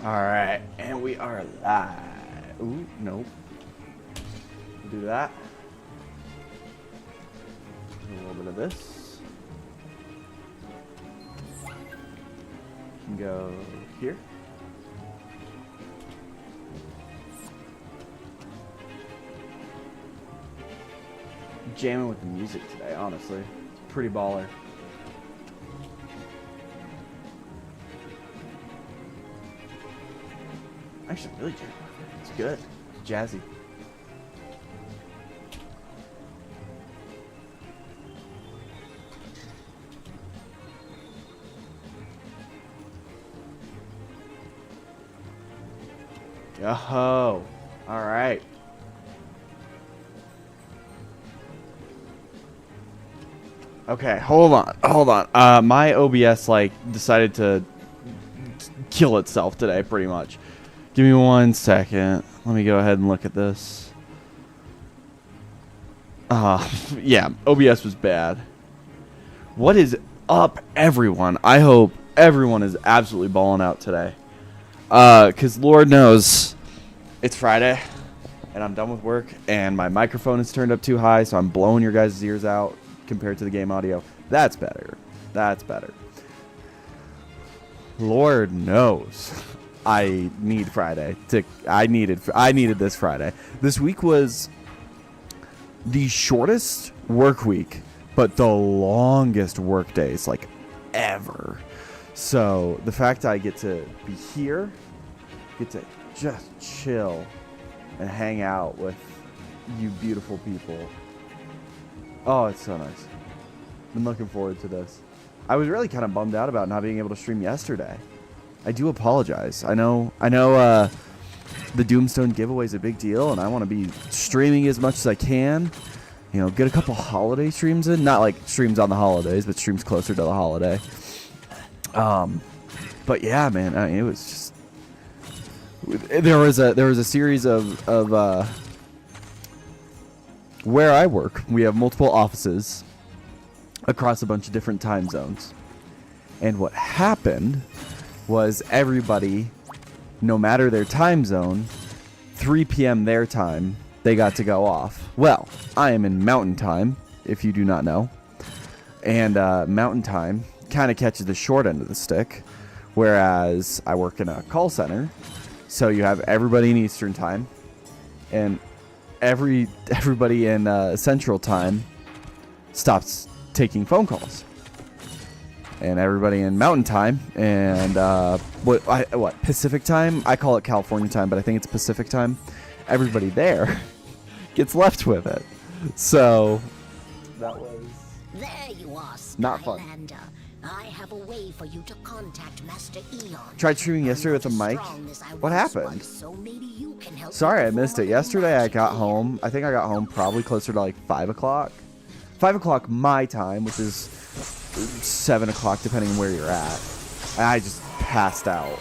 Alright, and we are live. Ooh, nope. We'll do that. A little bit of this. Can go here. Jamming with the music today, honestly. It's pretty baller. Actually, really jam with it. It's good. It's jazzy. Yo-ho. All right. Okay, hold on. My OBS decided to kill itself today, pretty much. Give me 1 second. Let me go ahead and look at this. Yeah, OBS was bad. What is up, everyone? I hope everyone is absolutely balling out today. Because Lord knows it's Friday, and I'm done with work, and my microphone is turned up too high, so I'm blowing your guys' ears out compared to the game audio. That's better. That's better. Lord knows. I need Friday I needed this Friday. This week was the shortest work week, but the longest work days ever. So the fact I get to be here, get to just chill and hang out with you beautiful people. Oh, it's so nice. Been looking forward to this. I was really kind of bummed out about not being able to stream yesterday. I do apologize. I know the Doomstone giveaway is a big deal, and I want to be streaming as much as I can. You know, get a couple holiday streams in. Not like streams on the holidays, but streams closer to the holiday. But yeah, man, I mean, it was just there was a series of where I work. We have multiple offices across a bunch of different time zones, and what happened was everybody, no matter their time zone, 3 p.m. their time, they got to go off. Well, I am in Mountain Time, if you do not know. And Mountain Time kind of catches the short end of the stick, whereas I work in a call center, so you have everybody in Eastern Time, and everybody in Central Time stops taking phone calls. And everybody in Mountain Time and what Pacific Time? I call it California Time, but I think it's Pacific Time. Everybody there gets left with it. So that was there you are, not fun. Skylander. I have a way for you to contact Master Eon. Tried streaming yesterday with a mic. What happened? So maybe you can help. Sorry, I missed it. Yesterday I got home. I think I got home probably closer to 5 o'clock. 5 o'clock my time, which is 7 o'clock depending on where you're at. And I just passed out.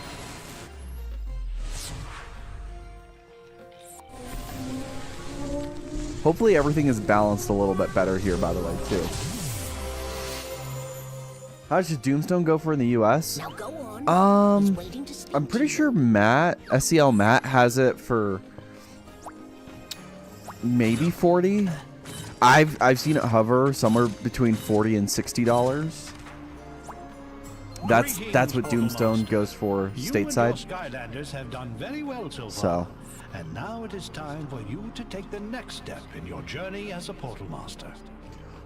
Hopefully everything is balanced a little bit better here, by the way, too. How does Doomstone go for in the US? Now go on. I'm pretty sure Matt, SEL Matt, has it for maybe 40. I've seen it hover somewhere between $40 and $60. That's what Doomstone goes for stateside. Skylanders have done very well so far. So, and now it is time for you to take the next step in your journey as a Portal Master.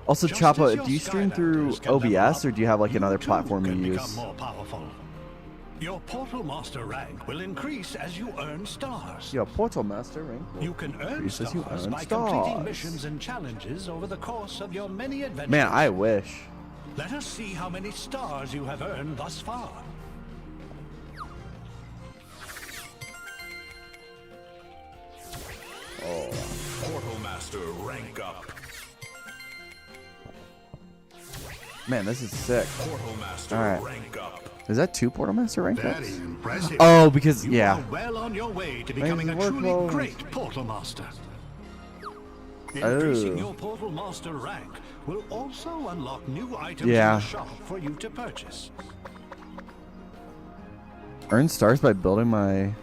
also, Just Choppa, as your do you stream through Skylanders can level OBS or do you have another too platform you can use? become more powerful. Your Portal Master rank will increase as you earn stars. Yo, Portal Master rank. You can earn increases stars you earn by stars. completing missions and challenges over the course of your many adventures. Man, I wish. Let us see how many stars you have earned thus far. Oh. Portal Master rank up. Man, this is sick. Portal Master All right. rank up. Is that 2 Portal Master rank That ups? is impressive. Oh, because, You yeah. are well on your way to becoming a Amazing truly workload. great Portal Master. Increasing Oh. your Portal Master rank will also unlock new items Yeah. in the shop for you to purchase. Earn stars by building my...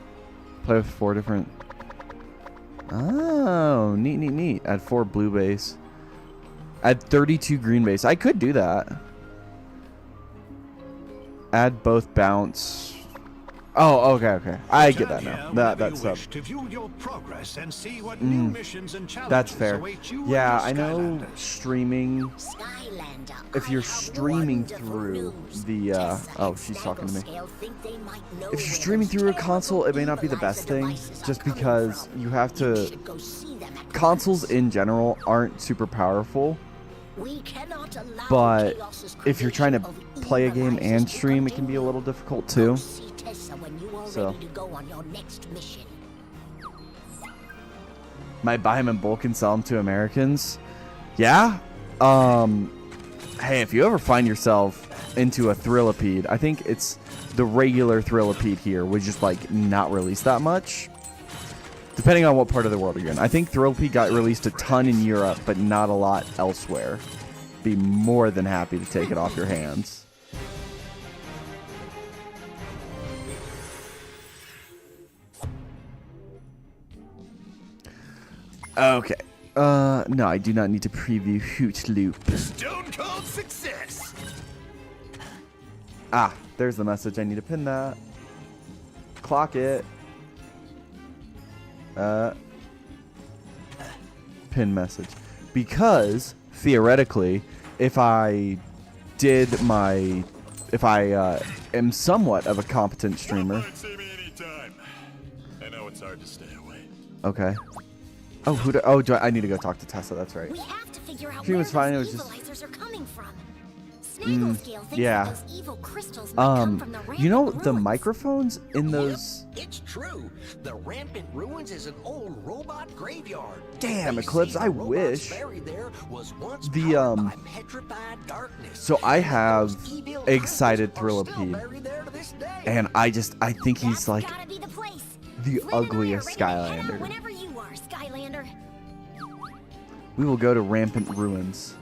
Play with 4 different... Oh, neat, neat, neat. Add 4 blue base. Add 32 green base. I could do that. Add both bounce. Oh, okay. I get that now. That's up. To view your progress and see what new missions and challenges That's fair. await you Yeah, in I know Skylanders. streaming. Skylander, If you're I have streaming wonderful through news. the, Tessa oh, and she's talking to me. Snagglescale think they might know If you're where streaming those through a terrible console, it may not be the equalizer best thing, devices are just coming because from. you have You to. should go see them at Consoles once. in general aren't super powerful, We cannot allow but Chaos's if you're trying to creation of play a game and equalizers to stream, it can be a continue. little difficult Go too. see Tessa when you are So. ready to go on your next mission. Might buy them in bulk and sell them to Americans. Yeah. Hey, if you ever find yourself into a Thrillipede, I think it's the regular Thrillipede here would just like not release that much. Depending on what part of the world you're in. I think Thrillipede got released a ton in Europe, but not a lot elsewhere. Be more than happy to take it off your hands. Okay. No, I do not need to preview Hoot Loop. Stone cold success. Ah, there's the message. I need to pin that. Clock it. Pin message. Because, theoretically, if I am somewhat of a competent streamer. See me anytime. I know it's hard to stay away. Okay. Oh, I need to go talk to Tessa, that's right. We have to figure out She where was fine, those it was just- equalizers are coming from. Snagglescale thinks yeah. that those evil crystals might come from the You know rampant the ruins. microphones in those. It's true. The Rampant Ruins is an old robot graveyard. Damn, They Eclipse, say I the robots wish buried there was once the, powered by petrified darkness. So I have Those evil Excited crystals are still Thrillipede, buried there to this day. and I think he's That's like gotta be the place. the Flynn and I are ugliest ready to head out Skylander. Whenever you are, Skylander. We will go to Rampant Ruins.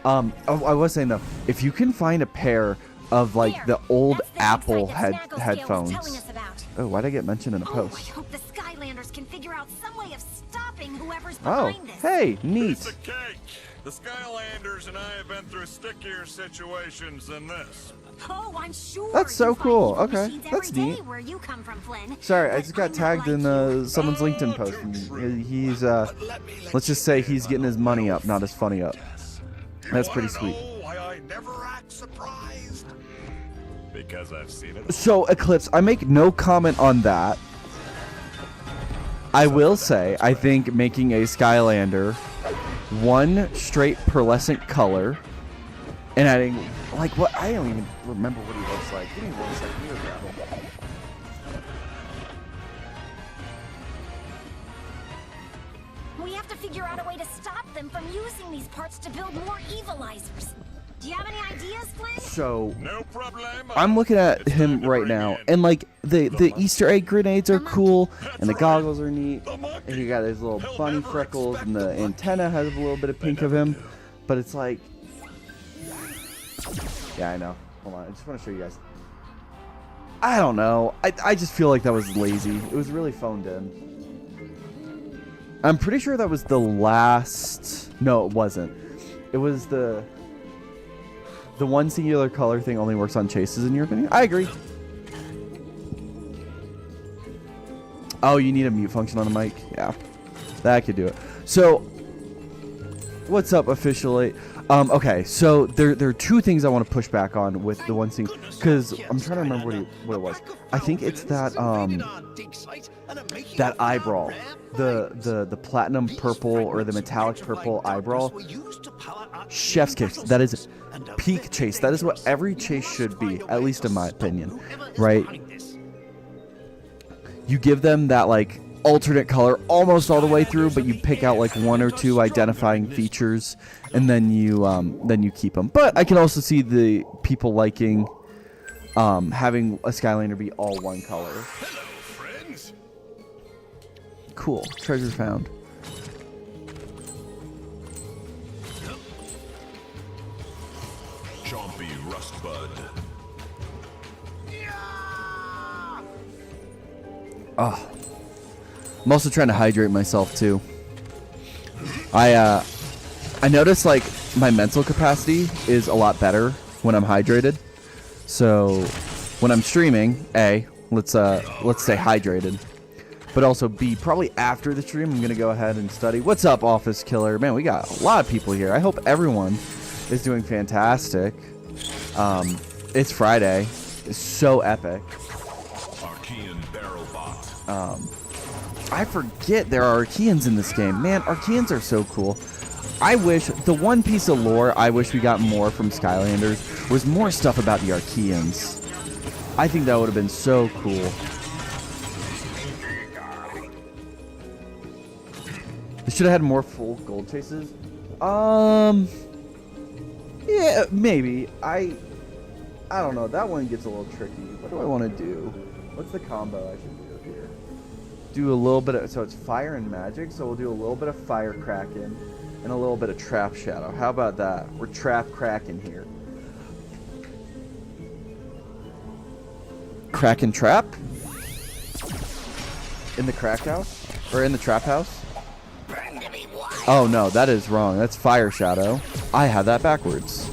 Oh, I was saying though, if you can find a pair of like There, the old that's the Apple website that Snagglescale was headphones. telling us about. Oh, why'd I get mentioned in a Oh, I post? hope the Skylanders can figure out some way of stopping whoever's Oh, behind this. hey, neat. Piece of cake. The Skylanders and I have been through stickier situations than this. Oh, I'm sure. That's so you find cool. evil Okay, machines that's every day neat. Where you come from, Flynn. Sorry, I But just got I'm not tagged like in you. someone's LinkedIn post. And he's let's just say he's getting his money up, not his funny up. That's pretty sweet. Know why I never act surprised? Because I've seen it. So, Eclipse, I make no comment on that. I will say, I think making a Skylander one straight pearlescent color and adding, like, what? I don't even remember what he looks like. Give me 1 second. Let me go grab him. We have to figure out a way to stop them from using these parts to build more evilizers. Do you have any ideas, Flynn? So, No problem. I'm looking at It's him time to right bring now, in and like the Easter egg grenades are cool, and the right. goggles are neat, the monkey. and he got his little He'll bunny never freckles, expect and the the monkey. antenna has a little bit of pink of never him, do. but it's like, yeah, I know. Hold on, I just want to show you guys. I don't know. I just feel like that was lazy. It was really phoned in. I'm pretty sure that was the last. No, it wasn't. It was the one singular color thing only works on chases, in your opinion? I agree. Oh, you need a mute function on the mic? Yeah. That could do it. So, what's up, officially? Okay, so there are two things I want to push back on with the one thing, because I'm trying to remember what it was. I think it's that that eyebrow, the platinum purple or the metallic purple eyebrow. Chef's kiss. That is peak chase. That is what every chase should be, at least in my opinion, right? You give them that like alternate color almost all the way through, but you pick out like one or two identifying features, and then you keep them. But I can also see the people liking having a Skylander be all one color. Hello, friends. Cool. Treasure found. Chompy Rustbud. Oh. I'm also trying to hydrate myself too. I notice like my mental capacity is a lot better when I'm hydrated. So when I'm streaming, let's stay hydrated. But also B, probably after the stream, I'm gonna go ahead and study. What's up, Office Killer? Man, we got a lot of people here. I hope everyone is doing fantastic. It's Friday. It's so epic. Archean barrel bot. I forget there are Archeans in this game. Man, Archeans are so cool. I wish, the one piece of lore I wish we got more from Skylanders was more stuff about the Archeans. I think that would have been so cool. They should have had more full gold chases. Yeah, maybe. I don't know. That one gets a little tricky. What do I want to do? What's the combo I should do here? Do a little bit of, so it's fire and magic. So we'll do a little bit of fire kraken and a little bit of trap shadow. How about that? We're trap kraken here. Kraken trap? In the crack house? Or in the trap house? Oh no, that is wrong. That's fire shadow. I have that backwards.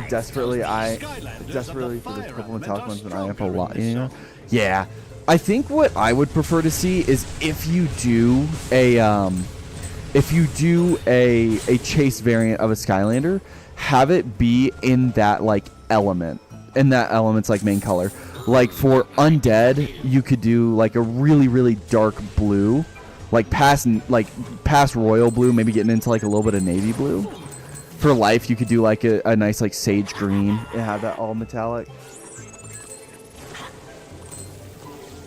Desperately for this purple metallic ones, but I have a lot. Yeah. I think what I would prefer to see is if you do a chase variant of a Skylander, have it be in that like element, and that element's like main color. Like for undead, you could do like a really, really dark blue, like past royal blue, maybe getting into like a little bit of navy blue. For life, you could do like a nice like sage green and have that all metallic.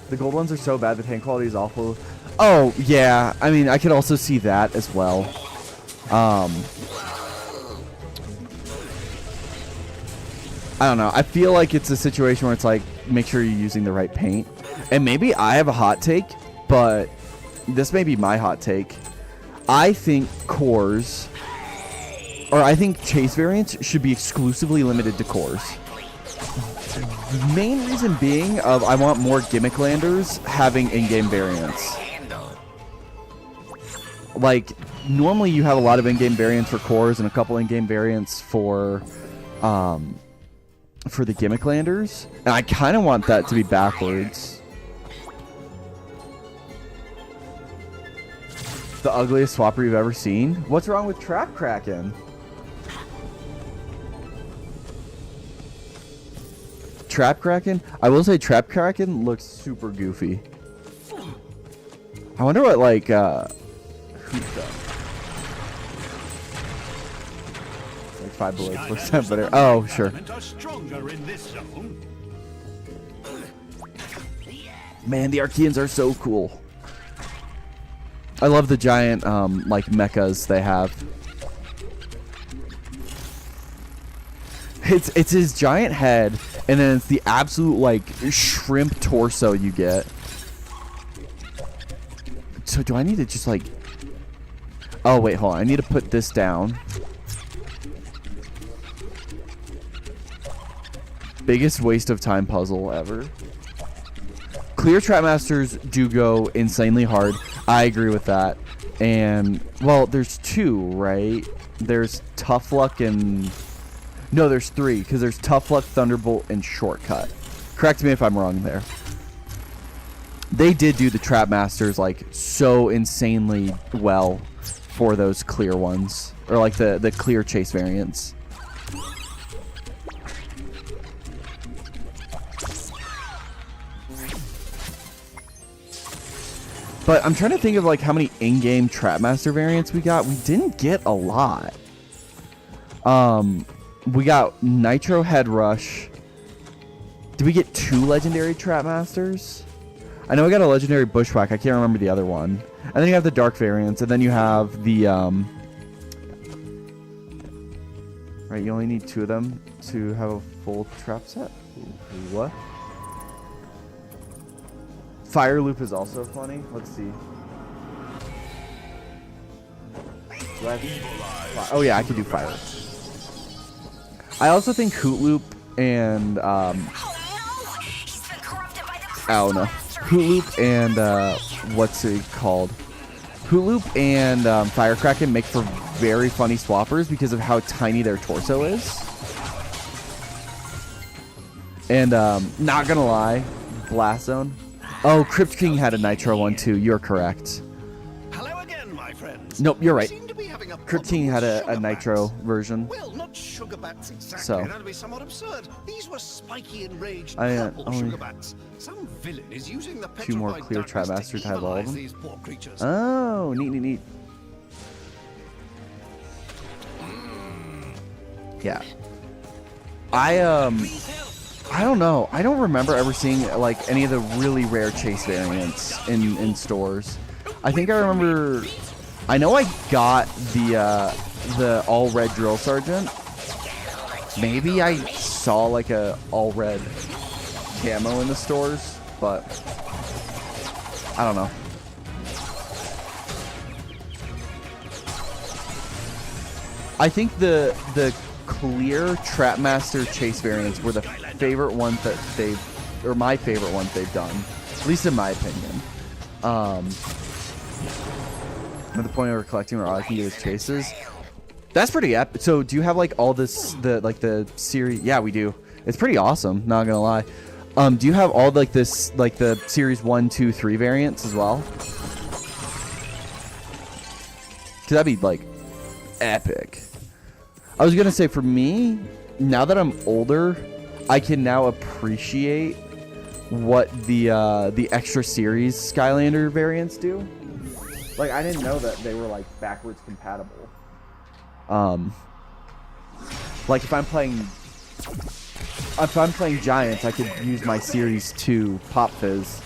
The gold ones are so bad, the paint quality is awful. Oh yeah, I mean I could also see that as well. I don't know. I feel like it's a situation where it's like, make sure you're using the right paint. And maybe I have a hot take, but this may be my hot take. I think cores, or I think chase variants should be exclusively limited to cores. The main reason being of I want more gimmick landers having in-game variants. Like, normally you have a lot of in-game variants for cores and a couple in-game variants for the gimmick landers, and I kind of want that to be backwards. The ugliest swapper you've ever seen? What's wrong with Trap Kraken? Trap Kraken? I will say Trap Kraken looks super goofy. I wonder what like Hoot does. 5 bullets, 4% better. Oh, sure. Man, the Archeans are so cool. I love the giant like mechas they have. It's his giant head, and then it's the absolute like shrimp torso you get. So do I need to just like? Oh wait, hold on. I need to put this down. Biggest waste of time puzzle ever. Clear trap masters do go insanely hard. I agree with that. And well, there's 2, right? There's tough luck and no, there's 3 because there's tough luck, thunderbolt, and shortcut. Correct me if I'm wrong there. They did do the trap masters like so insanely well for those clear ones, or like the clear chase variants. But I'm trying to think of like how many in-game Trapmaster variants we got. We didn't get a lot. We got Nitro Head Rush. Did we get 2 legendary Trapmasters? I know we got a legendary Bushwhack. I can't remember the other one. And then you have the dark variants, and then you have the right, you only need 2 of them to have a full trap set. What? Fire loop is also funny. Let's see. Oh yeah, I can do fire. I also think hoot loop and Oh no! He's been corrupted by the I don't know. Crystal Hootloop and what's it called? Hootloop and Firecracken make for very funny swappers because of how tiny their torso is. And not gonna lie, Blast Zone. Oh, Crypt King had a Nitro one too. You're correct. Hello again, my friends. Nope, you're right. Seem to be having a Crypt problem King had with a sugar Nitro bats. version. Well, not sugar bats exactly. So. That'd be somewhat absurd. These were spiky, enraged I, purple only sugar bats. Some villain is using the two more petrified clear darkness Trap Master to have all of evilize them. these poor creatures. Oh, neat. Yeah. I don't know. I don't remember ever seeing like any of the really rare chase variants in stores. I think I remember. I know I got the all red drill sergeant. Maybe I saw like a all red camo in the stores, but I don't know. I think the clear Trapmaster chase variants were the favorite ones that they've, or my favorite ones they've done, at least in my opinion. At the point where collecting where all I can do is chases. That's pretty epic. So do you have like all this, the series? Yeah, we do. It's pretty awesome, not gonna lie. Do you have all like this, like the series 1, 2, 3 variants as well? Cause that'd be like epic. I was gonna say, for me, now that I'm older, I can now appreciate what the extra series Skylander variants do. Like, I didn't know that they were like backwards compatible. Like if I'm playing Giants, I could use my Series 2 Pop Fizz,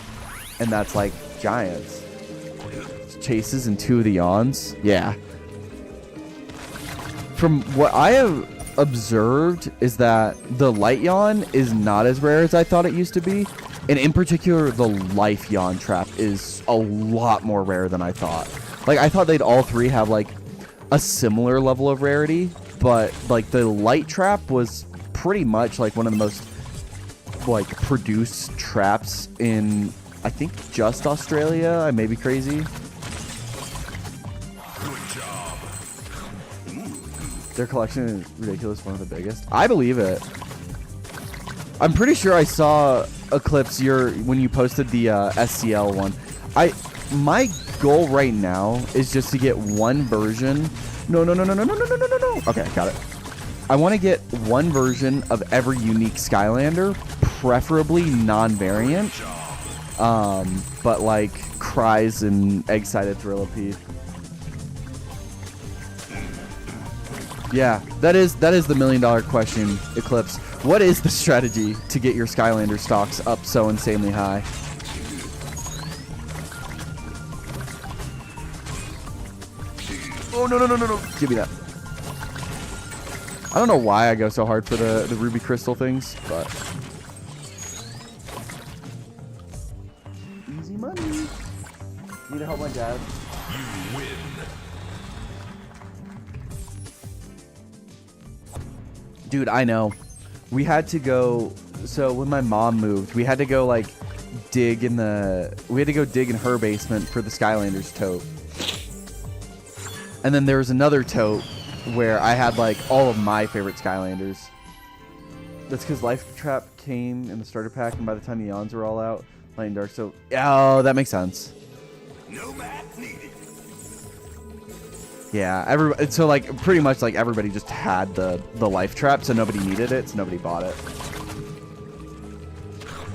and that's like Giants. Chases and 2 of the Yawns, yeah. From what I have observed is that the Light Yawn is not as rare as I thought it used to be. And in particular, the Life Yawn Trap is a lot more rare than I thought. Like, I thought they'd all three have, like, a similar level of rarity. But, like, the Light Trap was pretty much, like, one of the most, like, produced traps in, I think, just Australia. I may be crazy. Their collection is ridiculous, one of the biggest. I believe it. I'm pretty sure I saw Eclipse when you posted the SCL one. My goal right now is just to get one version. No. Okay, got it. I want to get one version of every unique Skylander, preferably non-variant. But like Cries and Egg-Sided Thrillipede. Yeah, that is the $1 million question, Eclipse. What is the strategy to get your Skylander stocks up so insanely high? Oh, no. Give me that. I don't know why I go so hard for the ruby crystal things, but... Easy money. Need to help my dad. You win. Dude, I know. We had to go, so when my mom moved, we had to go like dig in her basement for the Skylanders tote. And then there was another tote where I had like all of my favorite Skylanders. That's because Life Trap came in the starter pack, and by the time the Yawns were all out, Light and Dark, so, oh, that makes sense. No map needed. Yeah, so like pretty much like everybody just had the Life Trap, so nobody needed it, so nobody bought it.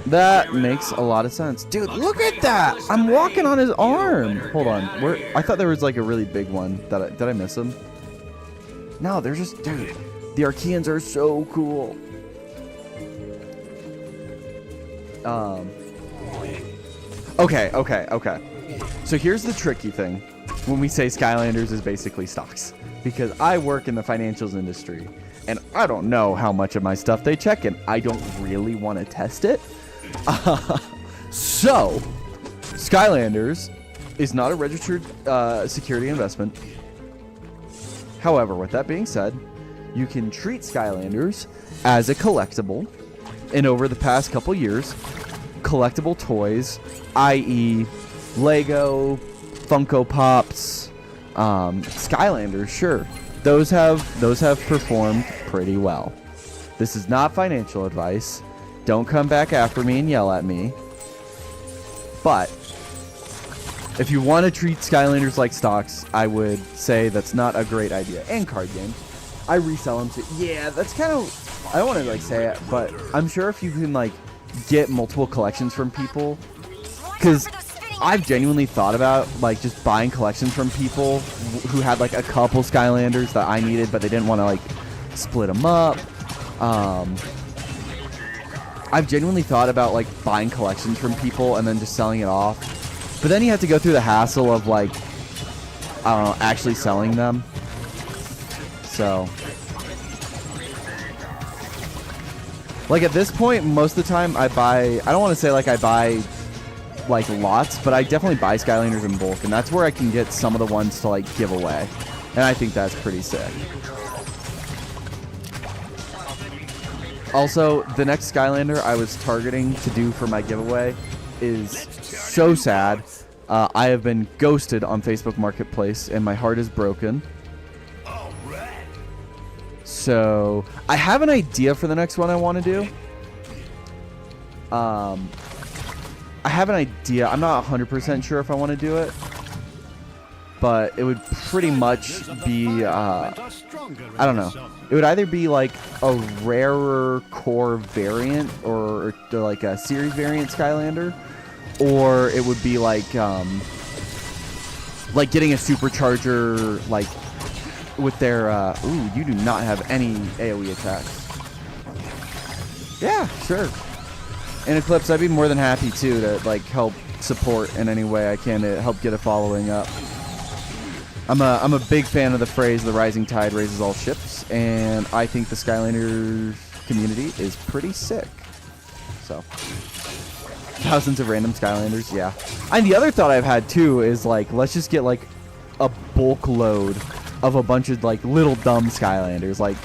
That makes a lot of sense. Dude, look at that! I'm walking on his arm! Hold on, I thought there was like a really big one. Did I miss him? No, they're just, dude, the Archeans are so cool. Okay. So here's the tricky thing. When we say Skylanders is basically stocks, because I work in the financials industry and I don't know how much of my stuff they check, and I don't really want to test it. So Skylanders is not a registered security investment. However, with that being said, you can treat Skylanders as a collectible. And over the past couple years, collectible toys, i.e. Lego, Funko Pops, Skylanders, sure, those have performed pretty well. This is not financial advice. Don't come back after me and yell at me. But if you want to treat Skylanders like stocks, I would say that's not a great idea. And card games, I resell them too. Yeah, that's kind of, I don't want to like say it, but I'm sure if you can like get multiple collections from people, because I've genuinely thought about like just buying collections from people who had like a couple Skylanders that I needed, but they didn't want to like split them up. I've genuinely thought about like buying collections from people and then just selling it off, but then you have to go through the hassle of like actually selling them. So like at this point, most of the time I buy, I don't want to say like I buy like lots, but I definitely buy Skylanders in bulk, and that's where I can get some of the ones to like give away, and I think that's pretty sick. Also, the next Skylander I was targeting to do for my giveaway is so sad. I have been ghosted on Facebook Marketplace, and my heart is broken. So I have an idea for the next one I want to do. I have an idea. I'm not 100% sure if I want to do it, but it would pretty much be, I don't know. It would either be like a rarer core variant or like a series variant Skylander, or it would be like getting a supercharger, like with their, ooh, you do not have any AoE attacks. Yeah, sure. In Eclipse, I'd be more than happy too to like help support in any way I can to help get a following up. I'm a big fan of the phrase "the rising tide raises all ships," and I think the Skylanders community is pretty sick. So, thousands of random Skylanders, yeah. And the other thought I've had too is like, let's just get like a bulk load of a bunch of like little dumb Skylanders. Like,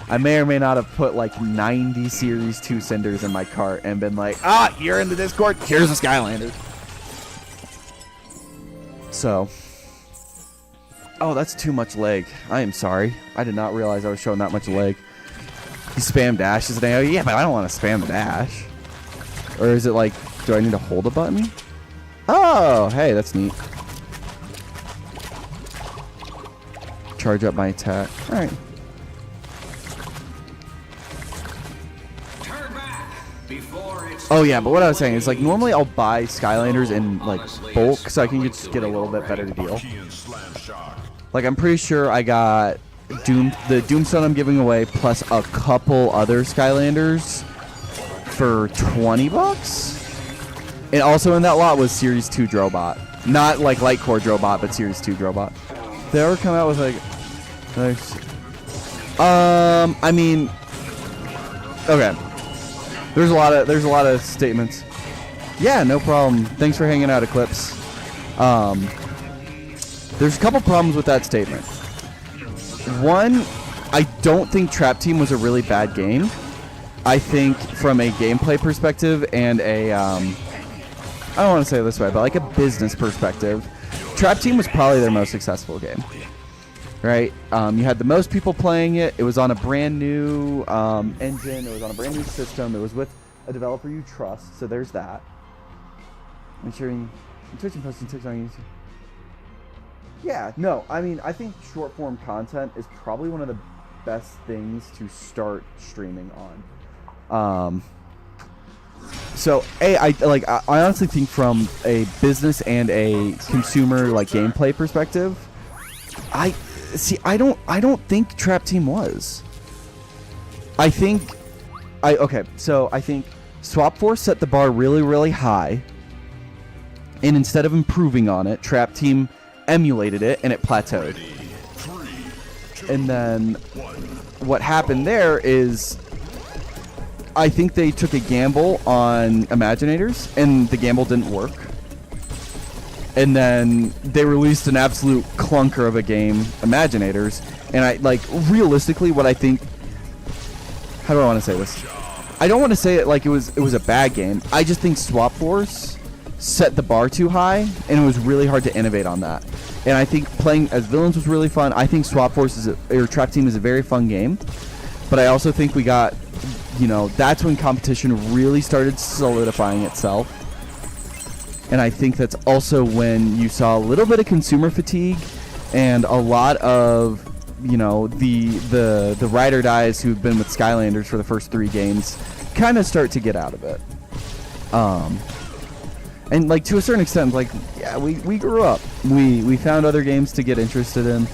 I may or may not have put like 90 Series 2 Cinders in my cart and been like, ah, you're in the Discord, here's a Skylander. So, oh, that's too much leg. I am sorry. I did not realize I was showing that much leg. You spam dash as an AoE? Yeah, but I don't want to spam the dash. Or is it like, do I need to hold a button? Oh, hey, that's neat. Charge up my attack. Alright. Oh yeah, but what I was saying is like normally I'll buy Skylanders in like bulk so I can just get a little bit better deal. Like I'm pretty sure I got the Doomstone I'm giving away plus a couple other Skylanders for $20. And also in that lot was Series 2 Drobot. Not like Light Core Drobot, but Series 2 Drobot. They ever come out with like I mean, okay. There's a lot of statements. Yeah, no problem. Thanks for hanging out, Eclipse. There's a couple problems with that statement. One, I don't think Trap Team was a really bad game. I think from a gameplay perspective and a I don't want to say it this way, but like a business perspective, Trap Team was probably their most successful game. Right? You had the most people playing it. It was on a brand new engine. It was on a brand new system. It was with a developer you trust. So there's that. Ensuring Twitch and posting TikTok on YouTube. Yeah, no. I mean, I think short form content is probably one of the best things to start streaming on. So I honestly think from a business and a consumer like gameplay perspective, I don't think Trap Team was. I think SwapForce set the bar really, really high, and instead of improving on it, Trap Team emulated it and it plateaued. And then what happened there is I think they took a gamble on Imaginators and the gamble didn't work. And then they released an absolute clunker of a game, Imaginators, And I like realistically what I think. How do I want to say this? I don't want to say it like it was a bad game. I just think SwapForce set the bar too high, and it was really hard to innovate on that. And I think playing as villains was really fun. I think SwapForce or Trap Team is a very fun game. But I also think we got, you know, that's when competition really started solidifying itself. And I think that's also when you saw a little bit of consumer fatigue and a lot of, you know, the ride or dies who've been with Skylanders for the first 3 games kind of start to get out of it. And like to a certain extent, like, yeah, we grew up. We found other games to get interested in.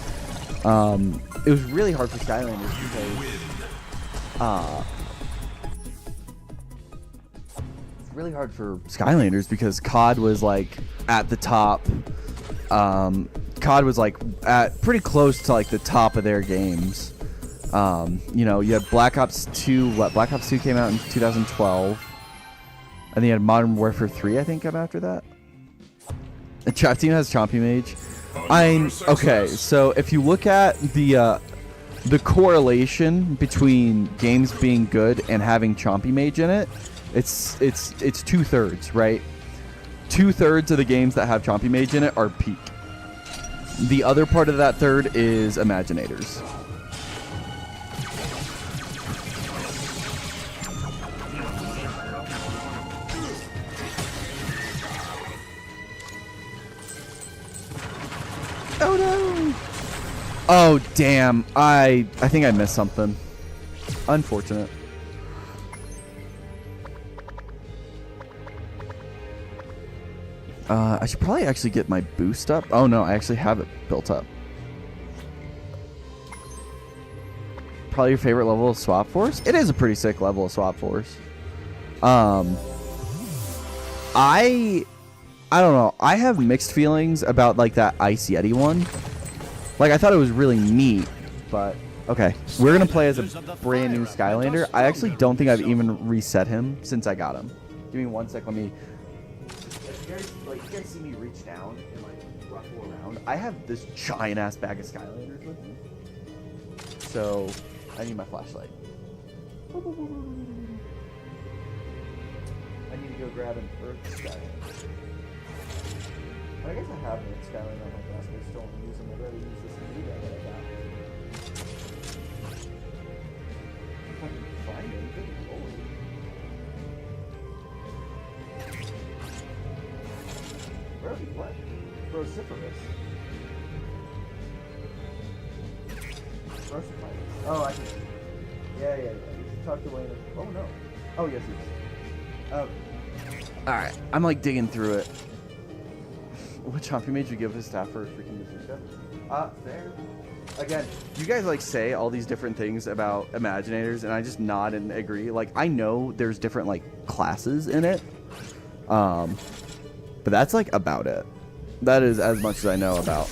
It was really hard for Skylanders because it's really hard for Skylanders because COD was like at the top. COD was like at pretty close to like the top of their games. You know, you had Black Ops 2. Black Ops 2 came out in 2012. And then you had Modern Warfare 3, I think, come after that. The Trap Team has Chompy Mage. Okay, so if you look at the correlation between games being good and having Chompy Mage in it, it's 2/3, right? 2/3 of the games that have Chompy Mage in it are peak. The other part of that third is Imaginators. Oh no! Oh damn! I think I missed something. Unfortunate. I should probably actually get my boost up. Oh no, I actually have it built up. Probably your favorite level of SwapForce? It is a pretty sick level of SwapForce. I don't know. I have mixed feelings about like that Ice Yeti one. Like I thought it was really neat, but okay. We're gonna play as a brand new Skylander. I actually don't think I've even reset him since I got him. Give me 1 sec. Let me. You guys see me reach down and like ruffle around. I have this giant ass bag of Skylanders with me, so I need my flashlight. I need to go grab an Earth Skylander. I guess I have an Skylander on my desk. I just don't want to use them. I'd rather use this new guy that I got. If I can find him, good lord. Brody, what? Brociferous. Brociferous. Oh, I can. Yeah. You talked to Wayne. Oh no. Oh yes, he is. Oh. All right. I'm like digging through it. What Chompy Mage you give his staff for freaking bazooka? There. Again, you guys like say all these different things about Imaginators, and I just nod and agree. Like I know there's different like classes in it, but that's like about it. That is as much as I know about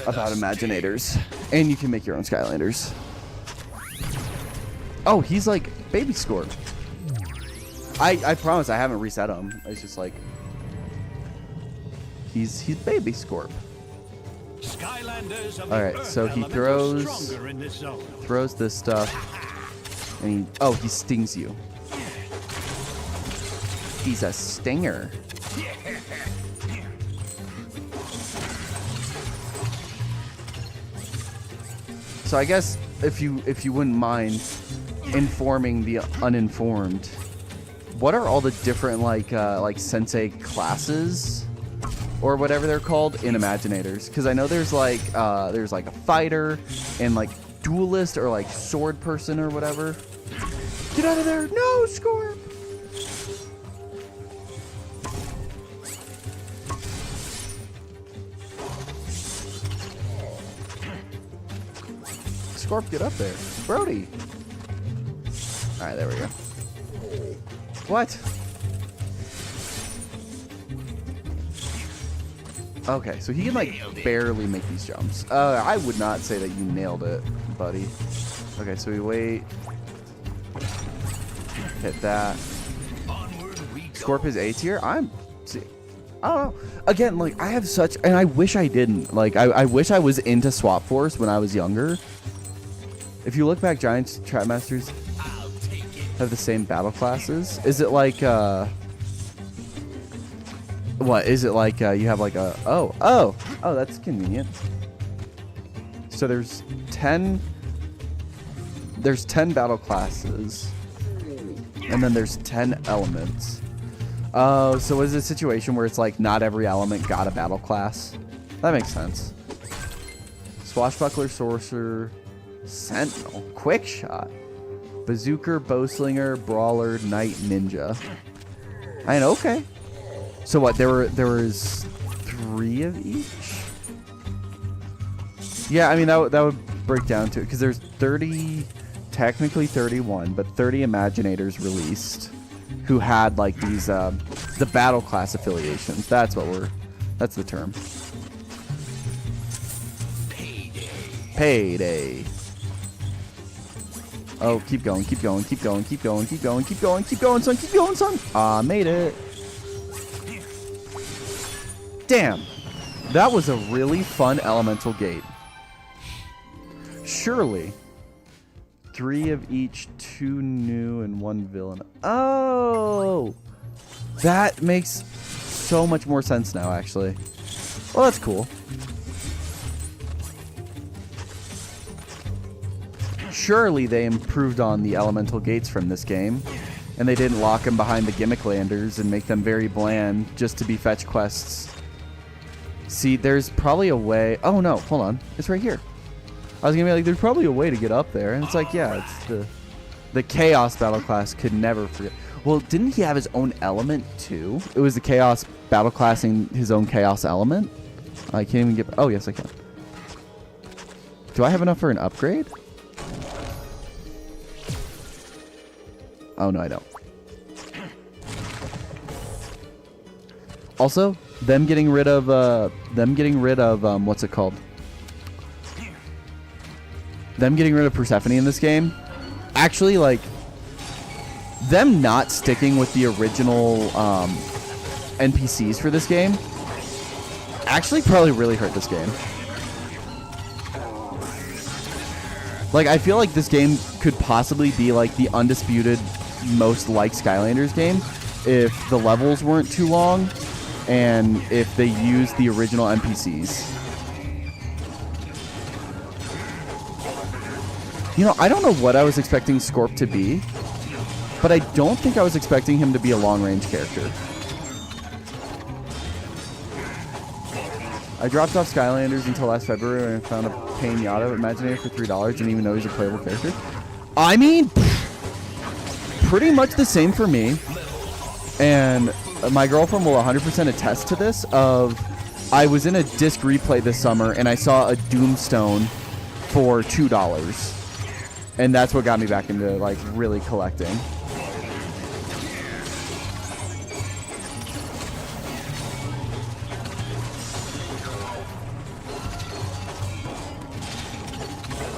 Imaginators, and you can make your own Skylanders. Oh, he's like Baby Scorp. I promise I haven't reset him. It's just like. He's Baby Scorp. Alright, so he throws this stuff, and he stings you. He's a stinger. So I guess if you wouldn't mind informing the uninformed, what are all the different like sensei classes? Or whatever they're called in Imaginators, because I know there's like a fighter and like duelist or like sword person or whatever. Get out of there! No, Scorp! Scorp, get up there, Brody. All right, there we go. What? Okay, so he can like barely make these jumps. I would not say that you nailed it, buddy. Okay, so we wait. Hit that. Scorp is A tier. I don't know. Again, like, I have such, and I wish I didn't. Like, I wish I was into SwapForce when I was younger. If you look back, Giants Trapmasters have the same battle classes. Is it like, what? Is it like, you have like a, oh, that's convenient. So there's 10 battle classes, and then there's 10 elements. Oh, so is it a situation where it's like not every element got a battle class? That makes sense. Swashbuckler, Sorcerer, Sentinel, Quick Shot, Bazooker, Bowslinger, Brawler, Knight, Ninja. I mean, okay. So what? There was 3 of each. Yeah, I mean that would break down to it because there's 30, technically 31, but 30 Imaginators released who had like these the battle class affiliations. That's the term. Payday. Oh, keep going, keep going, keep going, keep going, keep going, keep going, keep going, son, keep going, son. Ah, made it. Damn. That was a really fun elemental gate. Surely. 3 of each, 2 new and 1 villain. Oh! That makes so much more sense now, actually. Well, that's cool. Surely they improved on the elemental gates from this game, and they didn't lock them behind the gimmick landers and make them very bland just to be fetch quests. See, there's probably a way. Oh no, hold on. It's right here. I was gonna be like, there's probably a way to get up there, and it's like, yeah, it's the Chaos battle class could never forget. Well, didn't he have his own element too? It was the Chaos battle classing his own Chaos element. I can't even get. Oh yes, I can. Do I have enough for an upgrade? Oh no, I don't. Also, them getting rid of what's it called? Them getting rid of Persephone in this game, actually, like, them not sticking with the original NPCs for this game actually probably really hurt this game. Like, I feel like this game could possibly be like the undisputed most liked Skylanders game if the levels weren't too long and if they used the original NPCs. You know, I don't know what I was expecting Scorp to be, but I don't think I was expecting him to be a long-range character. I dropped off Skylanders until last February and found a Pinata Imaginator for $3. Didn't even know he's a playable character. I mean, pretty much the same for me. And my girlfriend will 100% attest to this of, I was in a disc replay this summer and I saw a Doomstone for $2. And that's what got me back into, like, really collecting.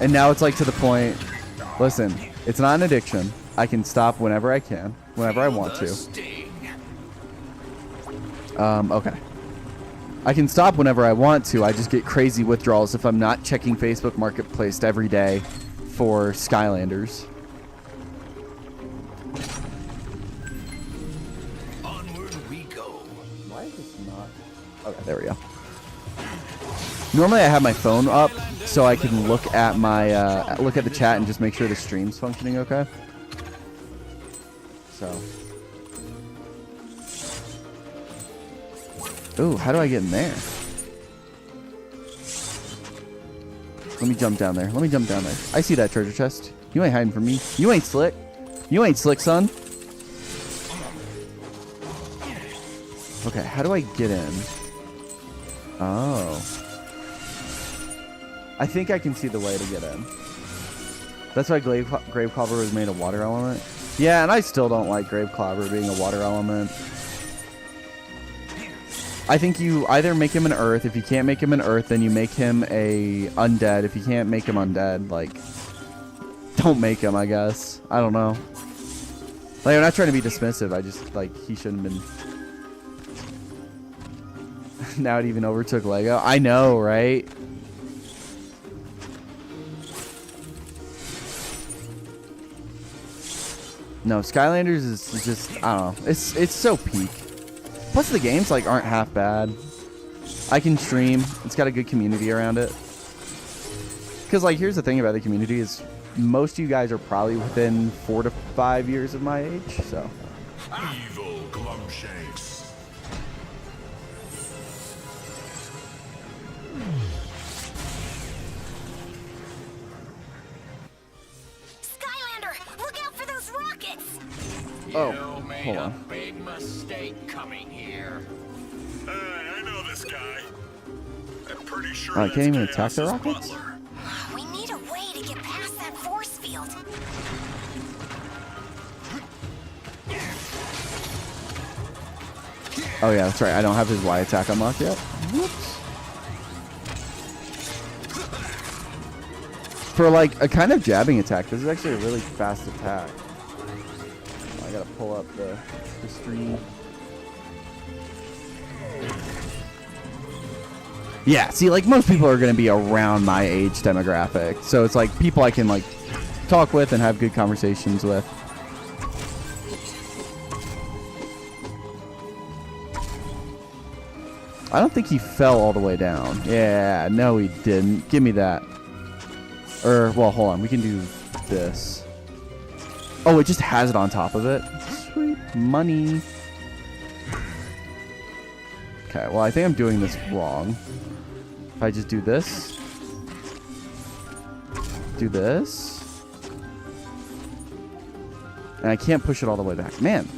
And now it's like to the point, listen, it's not an addiction. I can stop whenever I can, whenever I want to. Okay. I can stop whenever I want to. I just get crazy withdrawals if I'm not checking Facebook Marketplace every day for Skylanders. Onward we go. Why is this not? Okay, there we go. Normally I have my phone up so I can look at my look at the chat and just make sure the stream's functioning okay. So. Ooh, how do I get in there? Let me jump down there. Let me jump down there. I see that treasure chest. You ain't hiding from me. You ain't slick. You ain't slick, son. Okay, how do I get in? Oh. I think I can see the way to get in. That's why Graveclobber was made a water element. Yeah, and I still don't like Graveclobber being a water element. I think you either make him an earth. If you can't make him an earth, then you make him a undead. If you can't make him undead, like, don't make him, I guess. I don't know. Like, I'm not trying to be dismissive. I just, like, he shouldn't have been... Now it even overtook Lego. I know, right? No, Skylanders is just, I don't know. It's so peak. Plus the games like aren't half bad. I can stream. It's got a good community around it. Because like here's the thing about the community is most of you guys are probably within 4 to 5 years of my age, so. Evil Glumshanks. Skylander, look out for those rockets! Oh, You made hold a on. big mistake coming here. Hey, I know this guy. I'm pretty sure I can't even that's attack the Chaos's rockets? butler. We need a way to get past that force field. Oh yeah, that's right. I don't have his Y attack unlocked yet. Whoops. For like a kind of jabbing attack, this is actually a really fast attack. I gotta pull up the stream. Yeah, see, like most people are gonna be around my age demographic, so it's like people I can like talk with and have good conversations with. I don't think he fell all the way down. Yeah, no he didn't. Give me that. Well, hold on. We can do this. Oh, it just has it on top of it. Sweet money. Okay, well, I think I'm doing this wrong. If I just do this. Do this. And I can't push it all the way back. Man.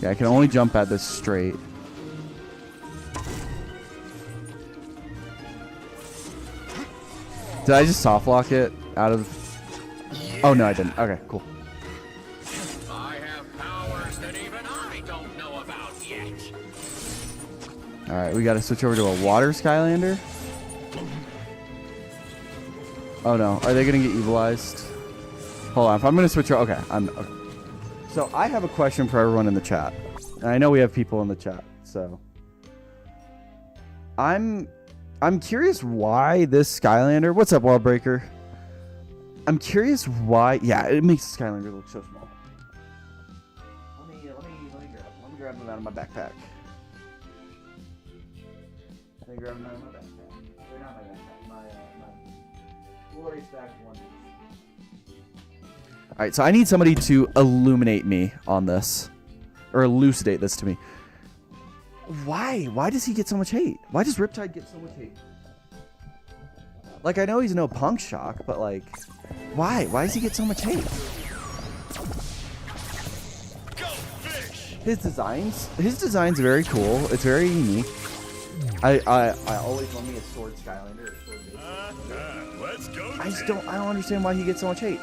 Yeah, I can only jump at this straight. Did I just soft lock it out of... Oh, no, I didn't. Okay, cool. I have powers that even I don't know about yet. Alright, we gotta switch over to a water Skylander. Oh, no. Are they gonna get evilized? Hold on. If I'm gonna switch over... Okay, okay. So, I have a question for everyone in the chat. And I know we have people in the chat, so... I'm curious why this Skylander... What's up, Wallbreaker? I'm curious why... Yeah, it makes the Skylander look so small. Let me grab them out of my backpack. Let me grab them out of my backpack. They're not my backpack. My glory stack one. Alright, so I need somebody to illuminate me on this. Or elucidate this to me. Why? Why does he get so much hate? Why does Riptide get so much hate? Like, I know he's no punk shock, but like, why? Why does he get so much hate? Go fish! His design's very cool. It's very unique. I always want me a sword Skylander. Or sword Let's go. I don't understand why he gets so much hate.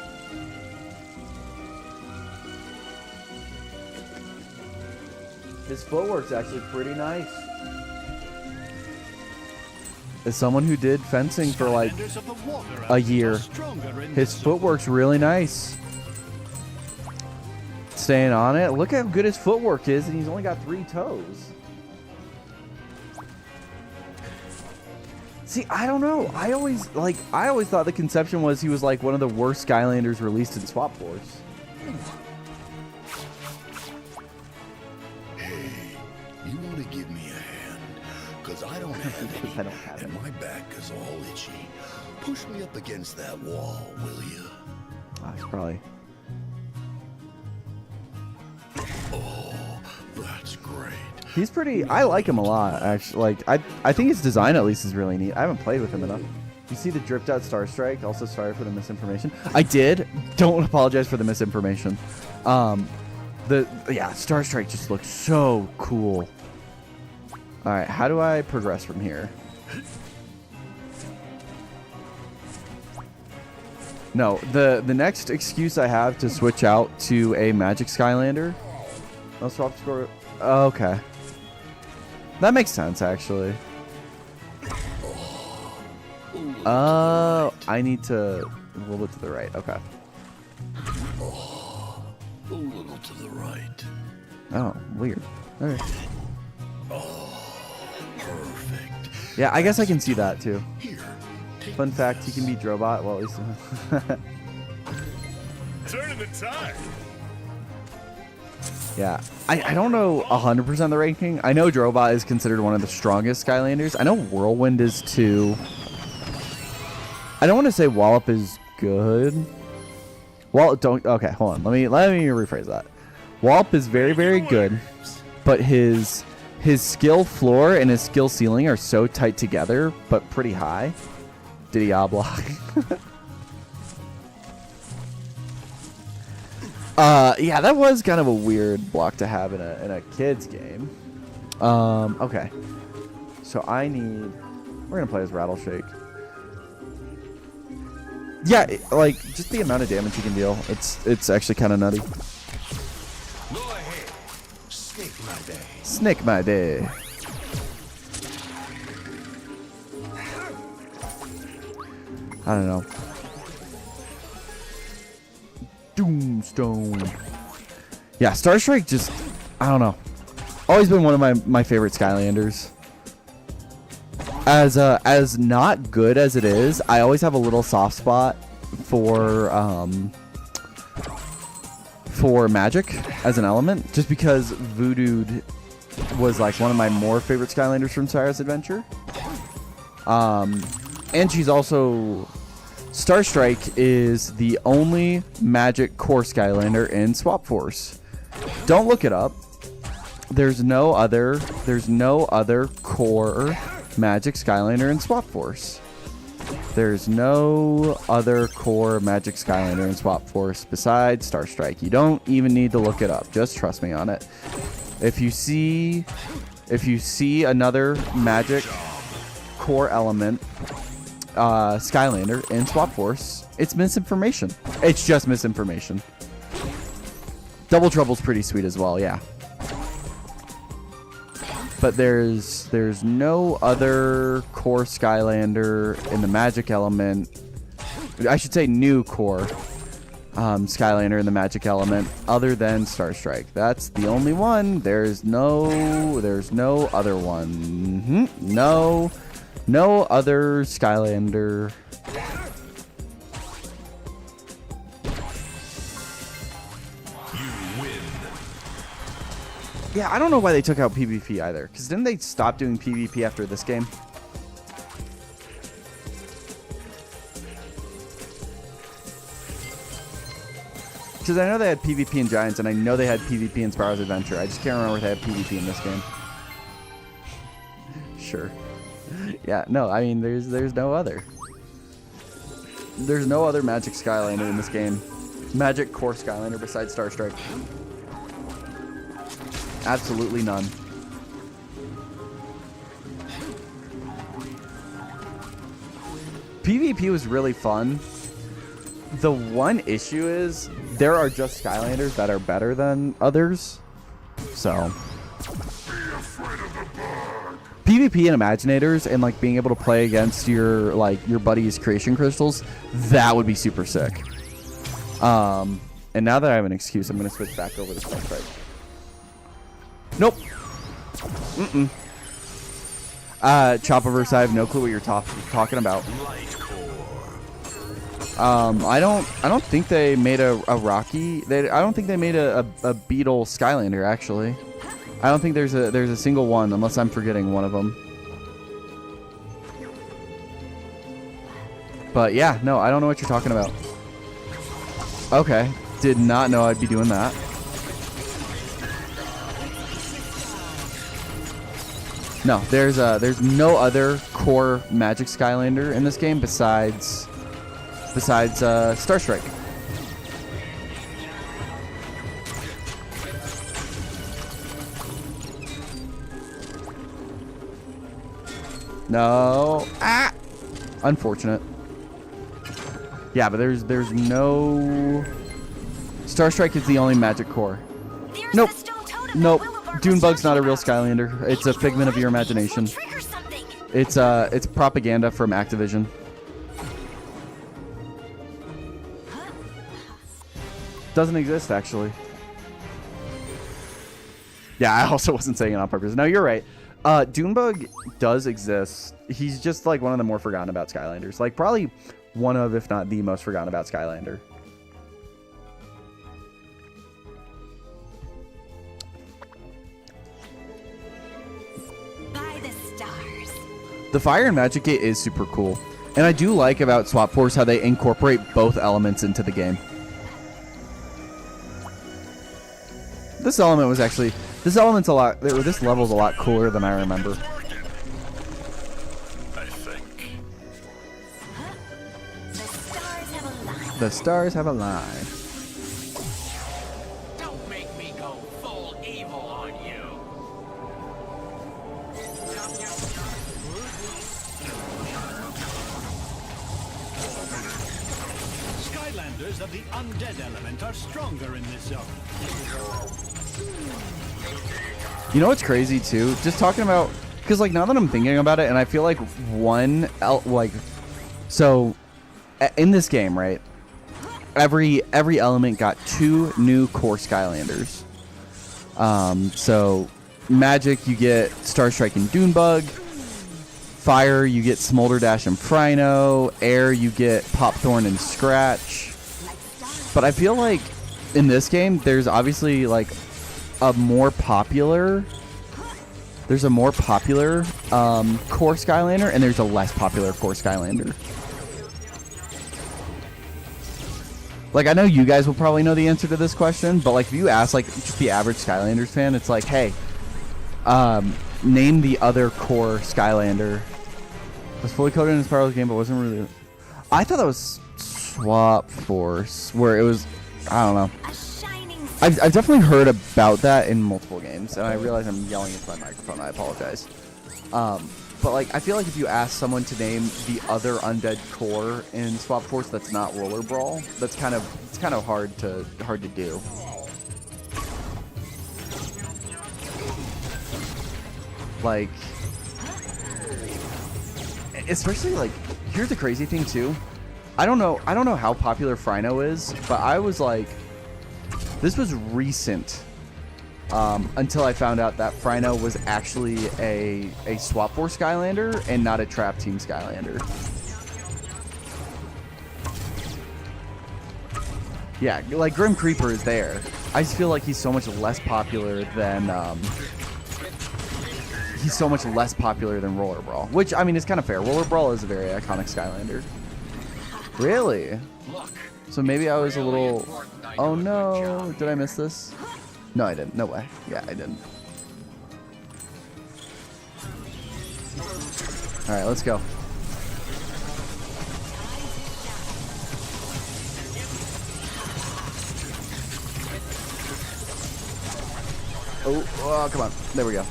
His footwork's actually pretty nice. As someone who did fencing for like a year, his footwork's really nice. Staying on it. Look how good his footwork is, and he's only got 3 toes. See, I don't know. I always thought the conception was he was like one of the worst Skylanders released in SwapForce. You want to give me a hand? Because I don't have any, I don't have and any. my back is all itchy. Push me up against that wall, will you? Oh, he's probably... Oh, that's great. He's pretty... I like him a lot, actually. Like, I think his design, at least, is really neat. I haven't played with him enough. You see the dripped out Star Strike? Also, sorry for the misinformation. I did. Don't apologize for the misinformation. Yeah, Star Strike just looks so cool. Alright, how do I progress from here? No, the next excuse I have to switch out to a Magic Skylander. I'll swap score. Oh, okay. That makes sense, actually. Oh, I need to a little bit to the right. Okay. A little to the right. Oh, weird. Okay. Perfect. Yeah, I guess I can see that too. Here. Take Fun fact, he can be Drobot. Well, at least. Turn of the tide. Yeah, I don't know 100% the ranking. I know Drobot is considered one of the strongest Skylanders. I know Whirlwind is too. I don't want to say Wallop is good. Okay, hold on. Let me rephrase that. Wallop is very, very good, but his skill floor and his skill ceiling are so tight together, but pretty high. Diablo. Yeah, that was kind of a weird block to have in a kid's game. Okay. So we're gonna play as Rattleshake. Yeah, like just the amount of damage he can deal. It's actually kind of nutty. Go ahead. Snake my day. Snake my day. I don't know. Doomstone. Yeah, Star Strike just, I don't know. Always been one of my favorite Skylanders. As not good as it is, I always have a little soft spot for magic as an element, just because Voodoo was like one of my more favorite Skylanders from Cyrus Adventure. And she's also Star Strike is the only magic core Skylander in SwapForce. Don't look it up. There's no other core magic Skylander in SwapForce. There's no other core magic Skylander in SwapForce besides Star Strike. You don't even need to look it up. Just trust me on it. If you see another magic core element Skylander in SwapForce, it's misinformation. It's just misinformation. Double Trouble's pretty sweet as well, yeah. But there's no other core Skylander in the magic element. I should say new core Skylander in the magic element other than Star Strike. That's the only one. There's no other one. No other Skylander. Yeah, I don't know why they took out PvP either. Because didn't they stop doing PvP after this game? Because I know they had PvP in Giants, and I know they had PvP in Spyro's Adventure. I just can't remember if they had PvP in this game. Sure. Yeah, no, I mean, there's no other. There's no other Magic Skylander in this game. Magic Core Skylander besides Star Strike. Absolutely none. PvP was really fun. The one issue is there are just Skylanders that are better than others. So PvP and Imaginators and like being able to play against your buddy's creation crystals, that would be super sick. And now that I have an excuse, I'm gonna switch back over to Star Strike. Nope. Chopaverse, I have no clue what you're talking about. I don't think they made a Rocky. I don't think they made a Beetle Skylander actually. I don't think there's a single one unless I'm forgetting one of them. But yeah, no, I don't know what you're talking about. Okay, did not know I'd be doing that. No, there's no other core Magic Skylander in this game besides Star Strike. No, unfortunate. Yeah, but there's no. Star Strike is the only Magic core. Nope. Nope. Dunebug's not a real Skylander. It's a figment of your imagination. It's propaganda from Activision. Doesn't exist actually. Yeah, I also wasn't saying it on purpose. No, you're right. Dunebug does exist. He's just like one of the more forgotten about Skylanders. Like probably one of, if not the most forgotten about Skylander. By the stars. The fire and magic gate is super cool. And I do like about SwapForce how they incorporate both elements into the game. This element was actually, this element's a lot, this level's a lot cooler than I remember. I think. The stars have aligned. The stars have aligned. Don't make me go full evil on you. Skylanders of the undead element are stronger in this zone. You know what's crazy too? Just talking about, because like now that I'm thinking about it, and I feel like so in this game, right? Every element got 2 new core Skylanders. So magic, you get Star Strike and Dunebug. Fire, you get Smolder Dash and Frino. Air, you get Popthorn and Scratch. But I feel like in this game, there's obviously like a more popular. There's a more popular core Skylander, and there's a less popular core Skylander. Like, I know you guys will probably know the answer to this question, but like if you ask like just the average Skylanders fan, it's like, hey, name the other core Skylander. It was fully coded in his Sparrow's game, but wasn't really. I thought that was SwapForce, where it was, I don't know. A shining I've definitely heard about that in multiple games, and I realize I'm yelling into my microphone. I apologize. But like, I feel like if you ask someone to name the other undead core in SwapForce that's not Roller Brawl, it's kind of hard to do. Like, especially like, here's the crazy thing too. I don't know how popular Frino is, but I was like, this was recent. Until I found out that Frino was actually a SwapForce Skylander and not a Trap Team Skylander. Yeah, like Grim Creeper is there. I just feel like he's so much less popular than Roller Brawl, which I mean is kind of fair. Roller Brawl is a very iconic Skylander. Really? So maybe I was a little. Oh no! Did I miss this? No, I didn't. No way. Yeah, I didn't. All right, let's go. Oh, come on. There we go.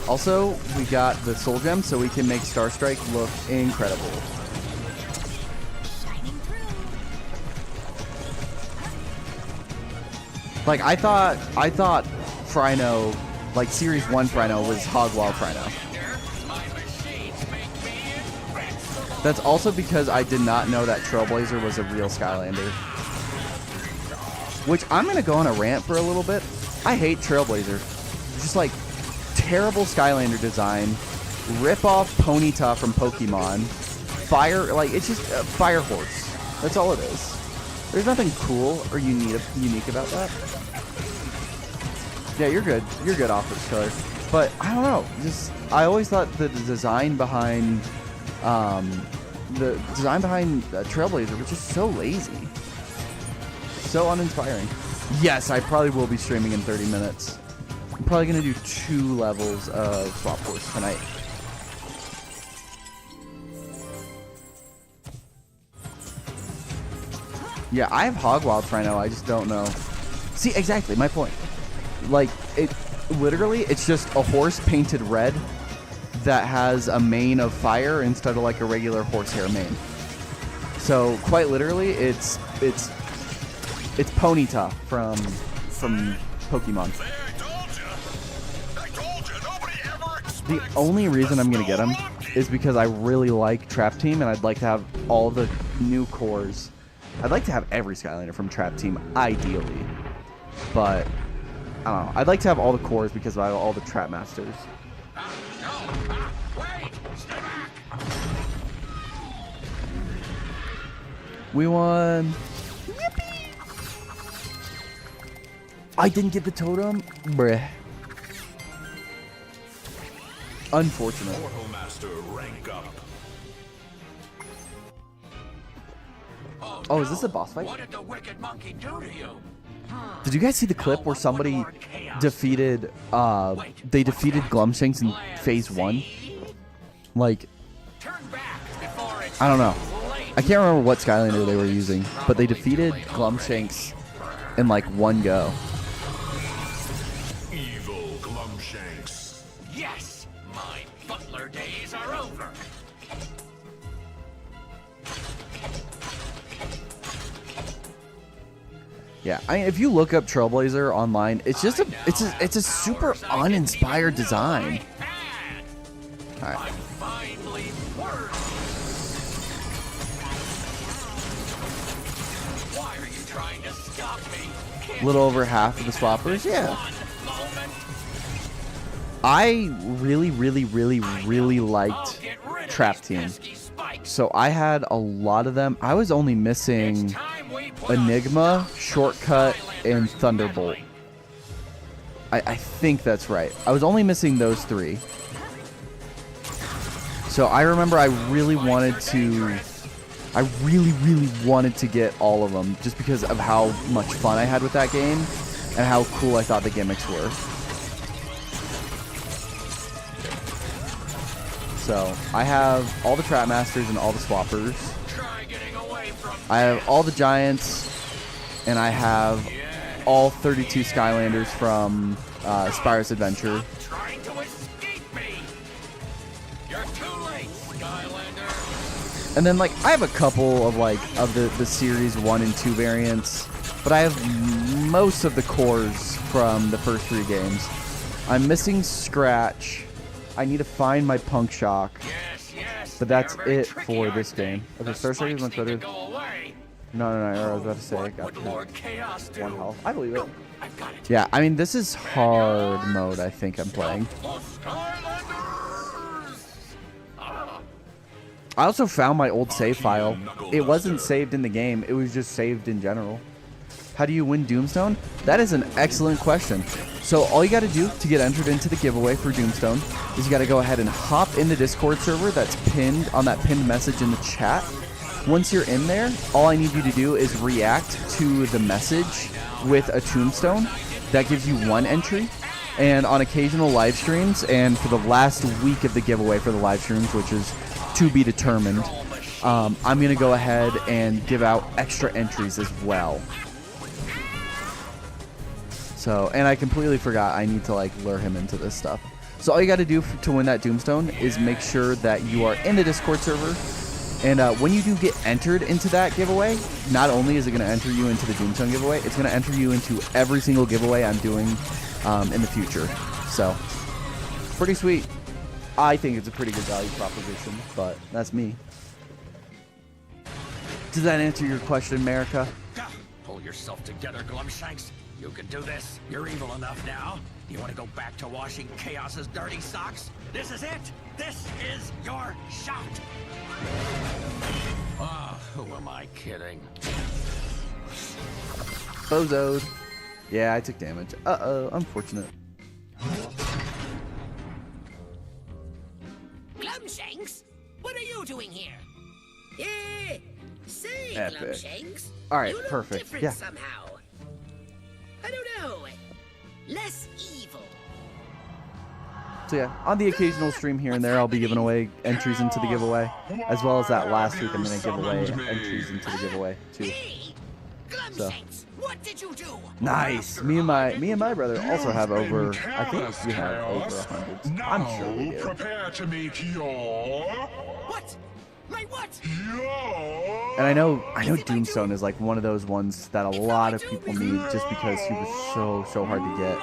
Also, we got the Soul Gem, so we can make Star Strike look incredible. shining through. Like, I thought Frino, like Series 1 Frino was Hogwall Frino. That's also because I did not know that Trailblazer was a real Skylander. Which I'm going to go on a rant for a little bit. I hate Trailblazer. Just like terrible Skylander design. Rip off Ponyta from Pokemon. Fire, like it's just a fire horse. That's all it is. There's nothing cool or unique about that. Yeah, you're good. You're good, Office Killer. But I don't know. Just I always thought the design behind Trailblazer was just so lazy. So uninspiring. Yes, I probably will be streaming in 30 minutes. I'm probably going to do 2 levels of SwapForce tonight. Yeah, I have Hogwild Frino, I just don't know. See, exactly, my point. Like, it's just a horse painted red that has a mane of fire instead of like a regular horsehair mane. So, quite literally, it's Ponyta from Pokemon. The only reason I'm gonna get him is because I really like Trap Team, and I'd like to have all the new cores. I'd like to have every Skylander from Trap Team, ideally. But I don't know. I'd like to have all the cores because I have all the trap masters. Wait! Stay back! We won. Yippee! I didn't get the totem. Bruh. Unfortunate. Portal Master, rank up. Oh, is this a boss fight? What did the wicked monkey do to you? Did you guys see the clip where somebody defeated, they defeated Glumshanks in phase 1? Like, Turn back before it's I don't know. late. I can't remember what Skylander they were using, but they defeated Glumshanks in like one go. Evil Glumshanks. Yes, my butler days are over. Yeah, I mean, if you look up Trailblazer online, it's just it's a super uninspired design. All right. I'm finally worthy. Why are you trying to stop me? A little over half of the swappers, yeah. One moment. I really liked Trap Team. So I had a lot of them. I was only missing Enigma, Shortcut, and Thunderbolt. I think that's right. I was only missing those 3. So I remember I really wanted to get all of them just because of how much fun I had with that game and how cool I thought the gimmicks were. So I have all the Trap Masters and all the Swappers. I have all the Giants, and I have all 32 Skylanders from Spyro's Adventure. Trying to escape me. You're too late, Skylander. And then, like, I have a couple of, like, of the Series 1 and 2 variants, but I have most of the cores from the first 3 games. I'm missing Scratch. I need to find my Punk Shock. Yes. But that's You're very it tricky, for aren't this they? game. Okay, The Star Strike is much spikes need better. to go away. No, I was about to say I What got would Lord Chaos do? 1 health. I believe it. No, I've got it. Yeah, I mean, this is hard mode, I think I'm playing. I also found my old save file. It wasn't saved in the game, it was just saved in general. How do you win Doomstone? That is an excellent question. So all you got to do to get entered into the giveaway for Doomstone is you got to go ahead and hop in the Discord server that's pinned on that pinned message in the chat. Once you're in there, all I need you to do is react to the message with a tombstone. That gives you 1 entry. And on occasional live streams, and for the last week of the giveaway for the live streams, which is to be determined, I'm going to go ahead and give out extra entries as well. So, and I completely forgot I need to, like, lure him into this stuff. So all you got to do to win that Doomstone is make sure that you are in the Discord server. And when you do get entered into that giveaway, not only is it going to enter you into the Doomstone giveaway, it's going to enter you into every single giveaway I'm doing in the future. So, pretty sweet. I think it's a pretty good value proposition, but that's me. Does that answer your question, America? Pull yourself together, Glumshanks. You can do this. You're evil enough now. You want to go back to washing Chaos's dirty socks? This is it. This is your shot. Ah, who am I kidding? Bozoed. Yeah, I took damage. Uh-oh, unfortunate. Glumshanks? What are you doing here? Yeah, say, Epic. Glumshanks. All right, you look perfect. different Yeah. somehow. I don't know. Less evil. So yeah, on the occasional stream here and there, I'll be giving away entries into the giveaway, as well as that last week I'm going to give away entries into the giveaway too. Hey, So Glumshanks, what did you do? nice. Me and my brother also have over. I think we have over 100. I'm sure we do. Prepare to meet your... What? My what? And I know Doomstone is like one of those ones that a lot of people need just because he was so hard to get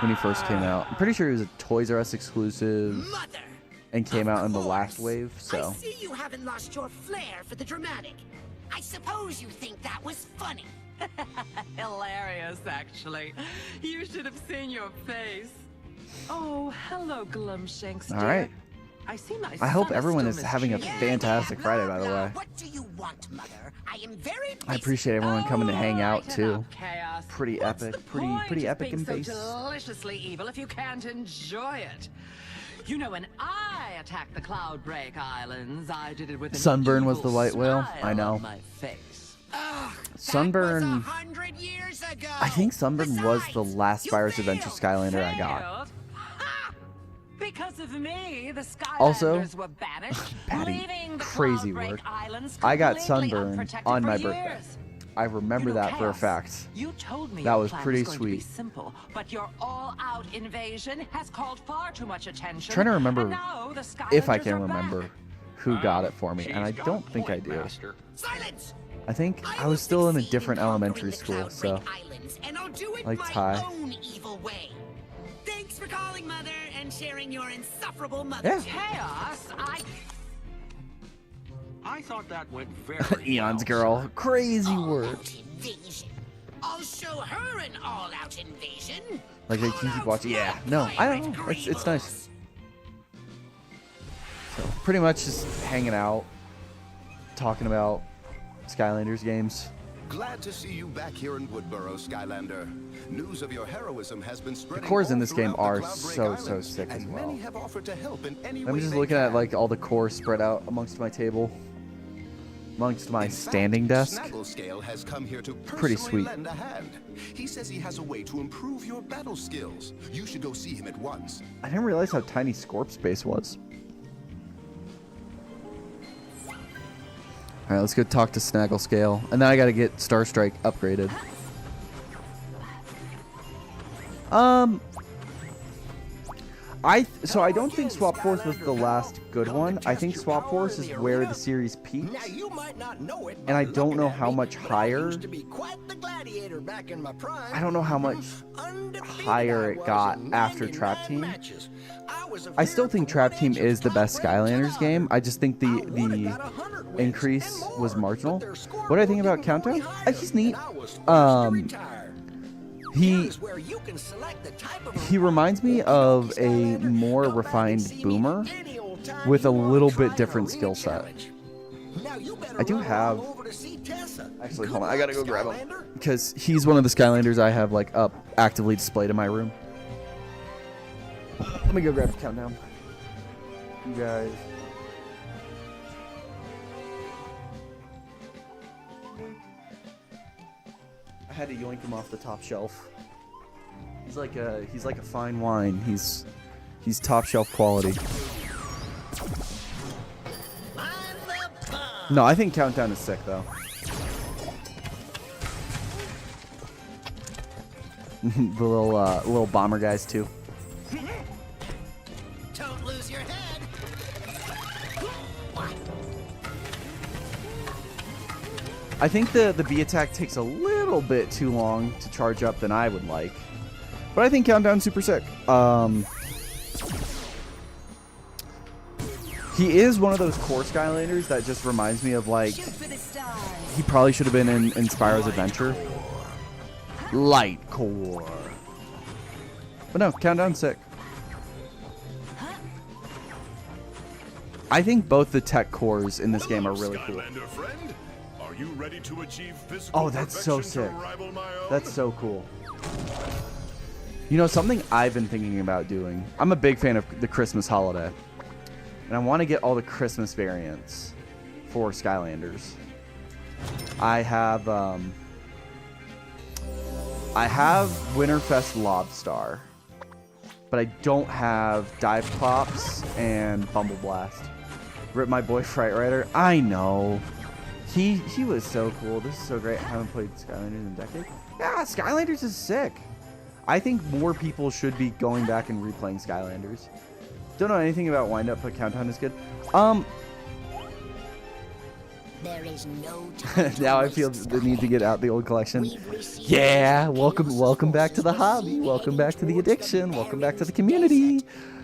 when he first came out. I'm pretty sure he was a Toys R Us exclusive Mother. and came out in the last course. wave. I So see you haven't lost your flair for the dramatic. I suppose you think that was funny. Hilarious, actually. You should have seen your face. Oh, hello, Glumshanks. All right. I see my I hope son everyone still is having a mistreated. fantastic Friday, by the way. What do you want, Mother? I am very busy. I appreciate everyone coming to hang out Lighten too. up, Chaos. Pretty What's epic, the pretty point of epic being in so base. deliciously evil if you can't enjoy it. You know, when I attacked the Cloudbreak Islands, I did it with an Sunburn was evil the white whale. smile I know. on my face. Ugh, Sunburn- That was 100 years ago. I think Sunburn was the Besides, last you Spyro's Adventure failed. Skylander I got. Failed? Ha! Because of me, the Skylanders Also, were banished, Patty, leaving the crazy Cloudbreak work. Islands I got completely Sunburn unprotected on for my birthday. years. I remember You know, that for a Chaos, fact. You told me That your was plan pretty was going to be sweet. simple, but your all-out invasion has called far too much attention. Trying to remember and now the if I Skylanders can are remember back. who got it for me, She's and I got don't a think I point, do. Master. Silence. I think I will was still in a succeed different conquering elementary the school, Cloudbreak so Islands, and I'll do it like my Ty. own evil way. Thanks for calling, Mother, and sharing your insufferable mother. yeah. Chaos, I thought that went very Eon's well, girl, sir. crazy work. All-out invasion. I'll show her an all-out invasion. Like they keep watching. Yeah, no, I don't know. It's nice. So pretty much just hanging out, talking about Skylanders games. Glad to see you back here in Woodboro, Skylander. News of your heroism has been spreading. cores in all this game throughout are the Cloudbreak so Islands, sick as and well. many have offered to help in any I'm way just they looking at can. like all the cores spread out amongst my table, amongst my In fact, standing desk. Snagglescale has come here to Pretty personally sweet. lend a hand. He says he has a way to improve your battle skills. You should go see him at once. I didn't realize how tiny Scorp Space was. All right, let's go talk to Snagglescale, and then I gotta get Star Strike upgraded. So I don't think SwapForce was the last good one. I think SwapForce is where the series peaked, Now you might not know it, and I by don't looking know at how me, much but I higher. used to be quite the gladiator back in my prime. I don't know how much Undefeated higher I it was got in after 99 Trap Team. matches. I still think Trap Team is the best Skylanders game. I just think the increase was marginal. What do I think about Countdown? He's neat. He remines me of a more refined Boomer with a little bit different skill set. I do have. Actually, hold on. I gotta go grab him because he's one of the Skylanders I have like up actively displayed in my room. Let me go grab the countdown. You guys. I had to yoink him off the top shelf. He's like a fine wine. He's top shelf quality. No, I think Countdown is sick though. The little bomber guys too. Don't lose your head. I think the B attack takes a little bit too long to charge up than I would like. But I think Countdown's super sick. He is one of those core Skylanders that just reminds me of like he probably should have been in Spyro's Adventure. Light core. But no, Countdown's sick. I think both the tech cores in this game are really cool. Skylander friend, are you ready to achieve physical Oh, that's so perfection to sick. rival my own? That's so cool. You know, something I've been thinking about doing. I'm a big fan of the Christmas holiday. And I want to get all the Christmas variants for Skylanders. I have Winterfest Lobstar. But I don't have Dive Pops and Bumble Blast. Rip my boy Fright Rider. I know. He was so cool. This is so great. I haven't played Skylanders in a decade. Yeah, Skylanders is sick. I think more people should be going back and replaying Skylanders. Don't know anything about Wind Up, but Countdown is good. There is no time to Now I feel waste, the need to get out the old collection. We've received Yeah, chaos welcome back to the forces hobby. Welcome back to the proceeding addiction. towards Welcome the back to the Buried community.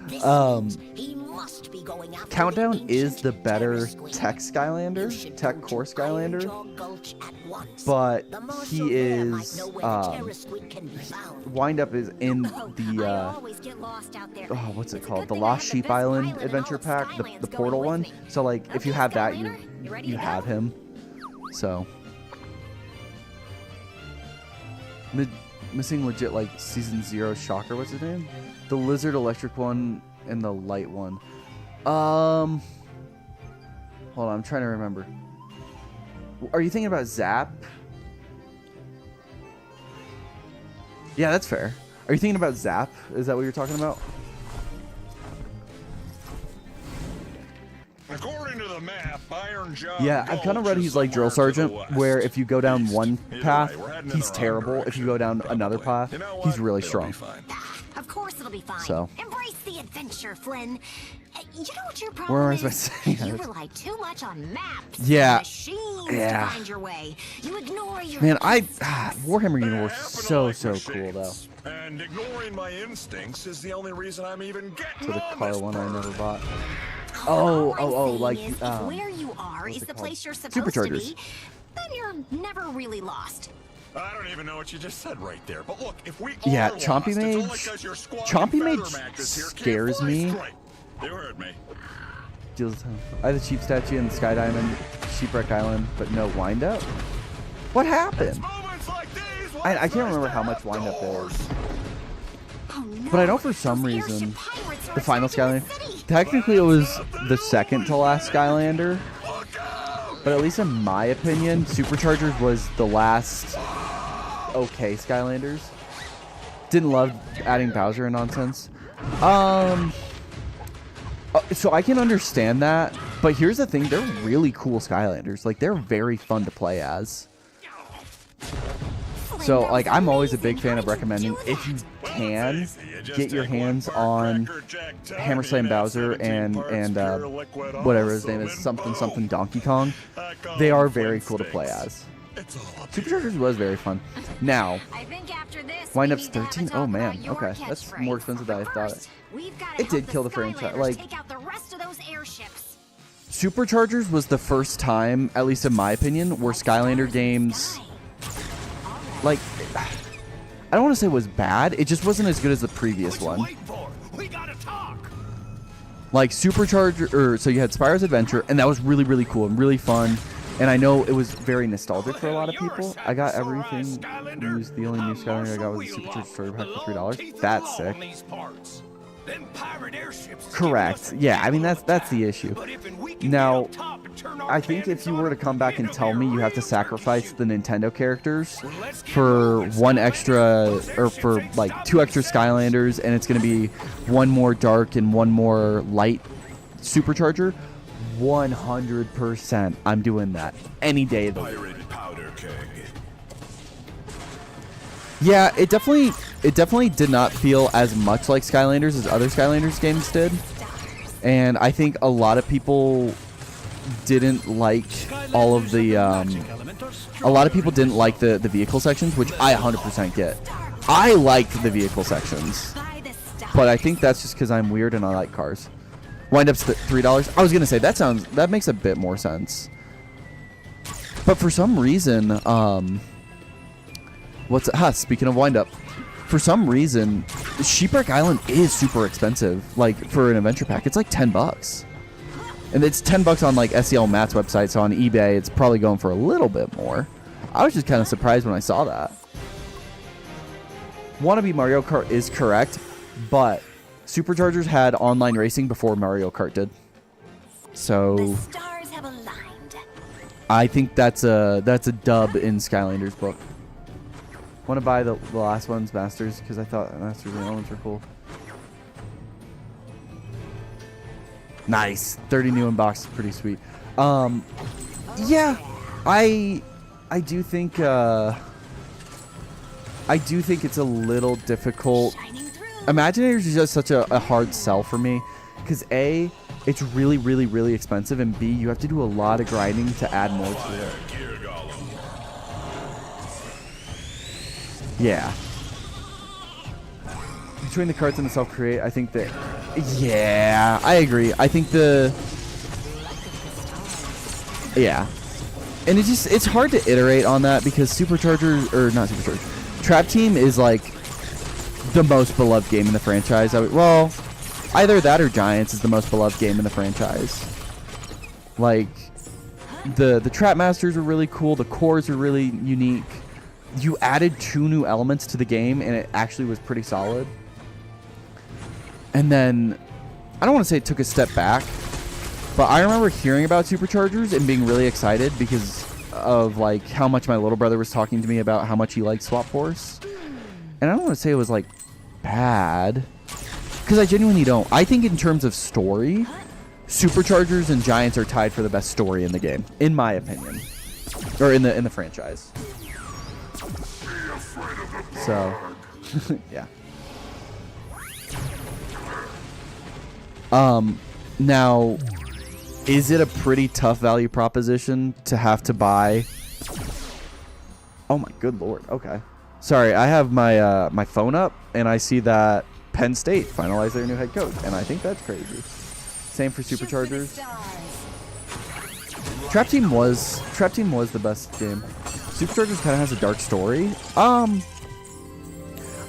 Desert. This means he must be going after Countdown the is the ancient better terrace queen. tech Skylander, You should tech go core to Skylander, Ironjaw Gulch at once. but The marshal he there might is know where the terrace queen can be found. Windup is in Oh, the I always get lost out there. oh, what's it It's a called? good The thing I Lost have Sheep best Island pilot in adventure all of pack, the Skylands portal going one. with me. So like if Okay, you have that, Skylander, you ready you to have go? him. So missing legit like season 0 Shocker. What's his name? The lizard electric one and the light one. Hold on, I'm trying to remember. Are you thinking about Zap? Yeah, that's fair. Are you thinking about Zap? Is that what you're talking about? According to the map, Ironjaw Yeah, I've kind of read Gulch he's is like drill somewhere to the sergeant, west. where if you go down one Either path, way, we're heading in he's the wrong terrible. If you go down direction, another path, probably. You know he's what? really It'll strong. be fine. Of course it'll be fine. So. Embrace the adventure, Flynn. You know what your Where am problem I is? supposed to say You that? rely too much on maps Yeah. and machines Yeah. to find your way. You ignore your Man, instincts. Warhammer I Universe happen is to so like cool though. machines, and ignoring my instincts is the only reason I'm even getting So the on car this one I never bird. bought. All I'm Oh, saying like, is, if where you are what's is it the called? place you're supposed to Superchargers. be, then you're never really lost. I don't even know what you just said right there. But look, if we Yeah, are Chompy lost, it's only Mage- 'cause your squad Chompy and Mage feather matches here can't scares fly me. straight. You heard me. Deals with him. I have the Sheep Statue and the Sky Diamond, Sheepwreck Island, but no Windup? What happened? Moments like these, I can't what's remember nice how to much have Windup there doors. is. Oh, no. But I know for some Those reason, airship pirates are the final attacking Skylander, the city. technically it was the second to last Skylander, Look out! but at least in my opinion, Superchargers was the last okay Skylanders. Didn't love adding Bowser and nonsense. So I can understand that, but here's the thing, they're really cool Skylanders. Like, they're very fun to play as. So, like, I'm always a big fan of recommending, if you can, get your hands on Hammer Slam Bowser and whatever his name is, something Donkey Kong. They are very cool to play as. Superchargers was very fun. Now, I think after this, Windup's we need to have a 13? talk Oh, man. about your Okay, that's catchphrase. more expensive than I But thought. first, we've gotta It did help kill the franchise, Skylanders like- take out the rest of those airships. Superchargers was the first time, at least in my opinion, where Skylander games, like, I don't want to say it was bad, it just wasn't as good as the previous one. Wait for it. We gotta talk. Like, Supercharger, so you had Spyro's Adventure, and that was really, really cool and really fun. And I know it was very nostalgic for a lot of people. I got everything used. The only new Skylander I got was the Supercharger starter pack for $3. That's sick. Correct. Yeah, I mean, that's the issue. Now, I think if you were to come back and tell me you have to sacrifice the Nintendo characters for one extra, or for like 2 extra Skylanders, and it's going to be one more dark and one more light Supercharger, 100% I'm doing that any day of the week. Yeah, it definitely did not feel as much like Skylanders as other Skylanders games did. And I think a lot of people didn't like all of the a lot of people didn't like the vehicle sections, which I 100% get. I liked the vehicle sections, but I think that's just because I'm weird and I like cars. Windup's $3. I was gonna say that makes a bit more sense, but for some reason, speaking of Windup, for some reason, Sheepwreck Island is super expensive. Like, for an adventure pack, it's like $10, and it's $10 on like SEL Matt's website. So on eBay, it's probably going for a little bit more. I was just kind of surprised when I saw that. Wannabe Mario Kart is correct, but Superchargers had online racing before Mario Kart did. So The stars have aligned. I think that's a dub in Skylanders book. Want to buy the last ones, Masters, because I thought Masters and Elements were cool. Nice, 30 new in box, pretty sweet. Yeah, I do think it's a little difficult. Imaginators is just such a hard sell for me, because A, it's really, really, really expensive, and B, you have to do a lot of grinding to add more to it. Yeah. Between the carts and the self-create, I think that Yeah, I agree. I think yeah. And it's hard to iterate on that because Trap Team is like the most beloved game in the franchise. Well, either that or Giants is the most beloved game in the franchise. Like, the Trap Masters are really cool. The cores are really unique. You added 2 new elements to the game, and it actually was pretty solid. And then, I don't want to say it took a step back, but I remember hearing about Superchargers and being really excited because of like how much my little brother was talking to me about how much he liked SwapForce. And I don't want to say it was like bad, because I genuinely don't. I think in terms of story, Superchargers and Giants are tied for the best story in the game, in my opinion, or in the franchise. So, yeah. Now, is it a pretty tough value proposition to have to buy? Oh my good lord. Okay. Sorry, I have my my phone up and I see that Penn State finalized their new head coach, and I think that's crazy. Same for Superchargers. Trap Team was the best game. Superchargers kind of has a dark story.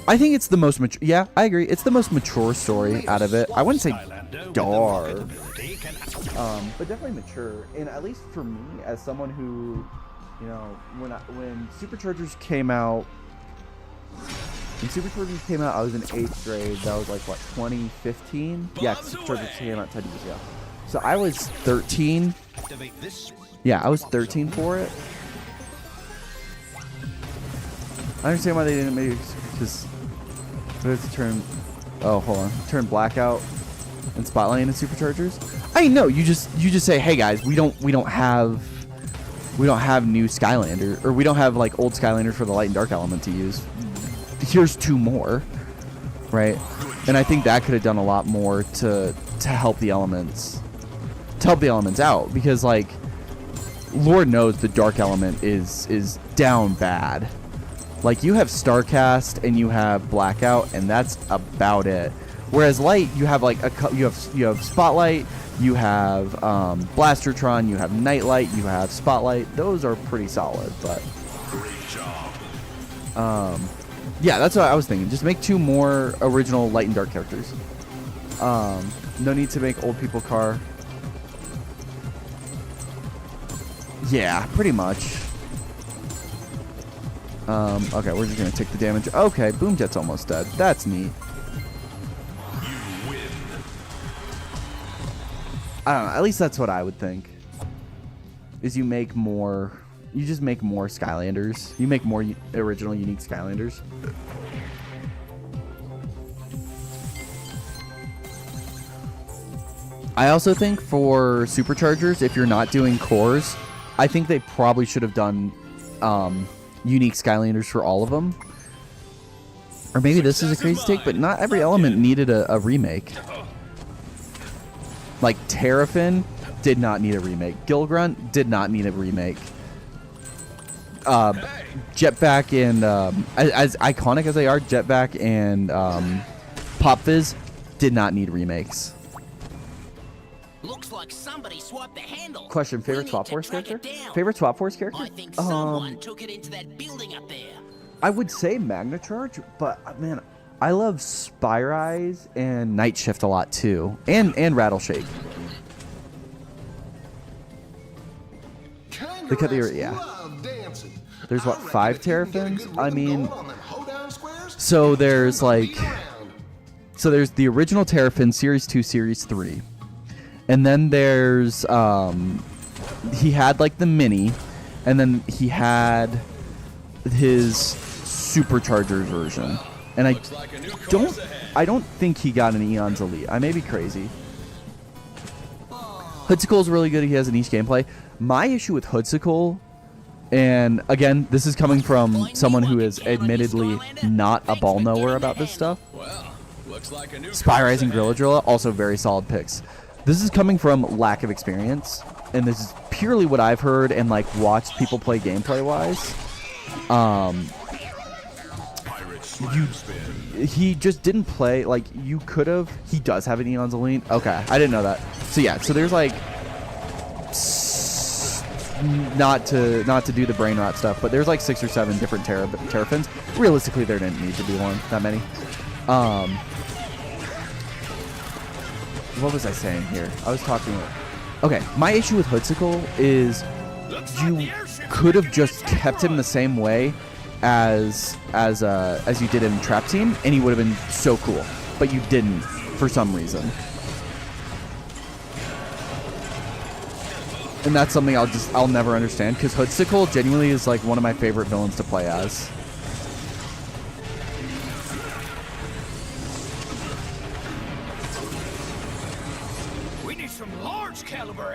I think it's the most mature. Yeah, I agree. It's the most mature story out of it. I wouldn't say dark, but definitely mature. And at least for me, as someone who, you know, when Superchargers came out, I was in 8th grade. That was like what, 2015? Yeah, Superchargers came out 10 years ago. So I was 13. Yeah, I was 13 for it. I understand why they didn't make it, because to turn. Oh, hold on. Turn blackout and spotlight into Superchargers. I know. You just say, hey guys, we don't have new Skylander, or we don't have like old Skylander for the light and dark element to use. Here's 2 more, right? And I think that could have done a lot more to help the elements, out, because like, Lord knows the dark element is down bad. Like, you have Starcast and you have Blackout, and that's about it. Whereas light, you have like you have Spotlight, you have Blastertron, you have Nightlight, you have Spotlight. Those are pretty solid, but Great job. yeah, that's what I was thinking. Just make 2 more original light and dark characters. No need to make old people car. Yeah, pretty much. Okay, we're just gonna take the damage. Okay, Boomjet's almost dead. That's neat. You win. I don't know. At least that's what I would think. Is you make more. You just make more Skylanders. You make more original, unique Skylanders. I also think for Superchargers, if you're not doing cores, I think they probably should have done unique Skylanders for all of them. Or maybe this is a crazy take, but not every element needed a remake. Like Terrafin did not need a remake. Gilgrunt did not need a remake. Jetpack and as iconic as they are, Jetpack and Pop Fizz did not need remakes. Looks like somebody swapped the handle. Question: favorite SwapForce character? Favorite SwapForce character? I think someone took it into that building up there. I would say Magna Charge, but man, I love Spyrise and Night Shift a lot too, and Rattleshake. Yeah. There's what, 5 Terrafins? I mean, so there's the original Terrafin Series 2, Series 3. And then there's he had like the mini, and then he had his Superchargers version. And I don't think he got an Eon's Elite. I may be crazy. Hoodsicle is really good. He has an niche gameplay. My issue with Hoodsicle, and again, this is coming from someone who is admittedly not a ball knower about this stuff. Spyrise and Grilladrilla, also very solid picks. This is coming from lack of experience, and this is purely what I've heard and like watched people play gameplay wise. he just didn't play, like, you could have, he does have an Eon's Elite. Okay, I didn't know that. So yeah, so there's like, not to do the brain rot stuff, but there's like 6 or 7 different Terrafins. Realistically, there didn't need to be that many. What was I saying here? I was talking about, okay, my issue with Hoodsicle is you could have just kept him the same way as you did in Trap Team, and he would have been so cool. But you didn't, for some reason. And that's something I'll never understand, because Hoodsicle genuinely is like one of my favorite villains to play as.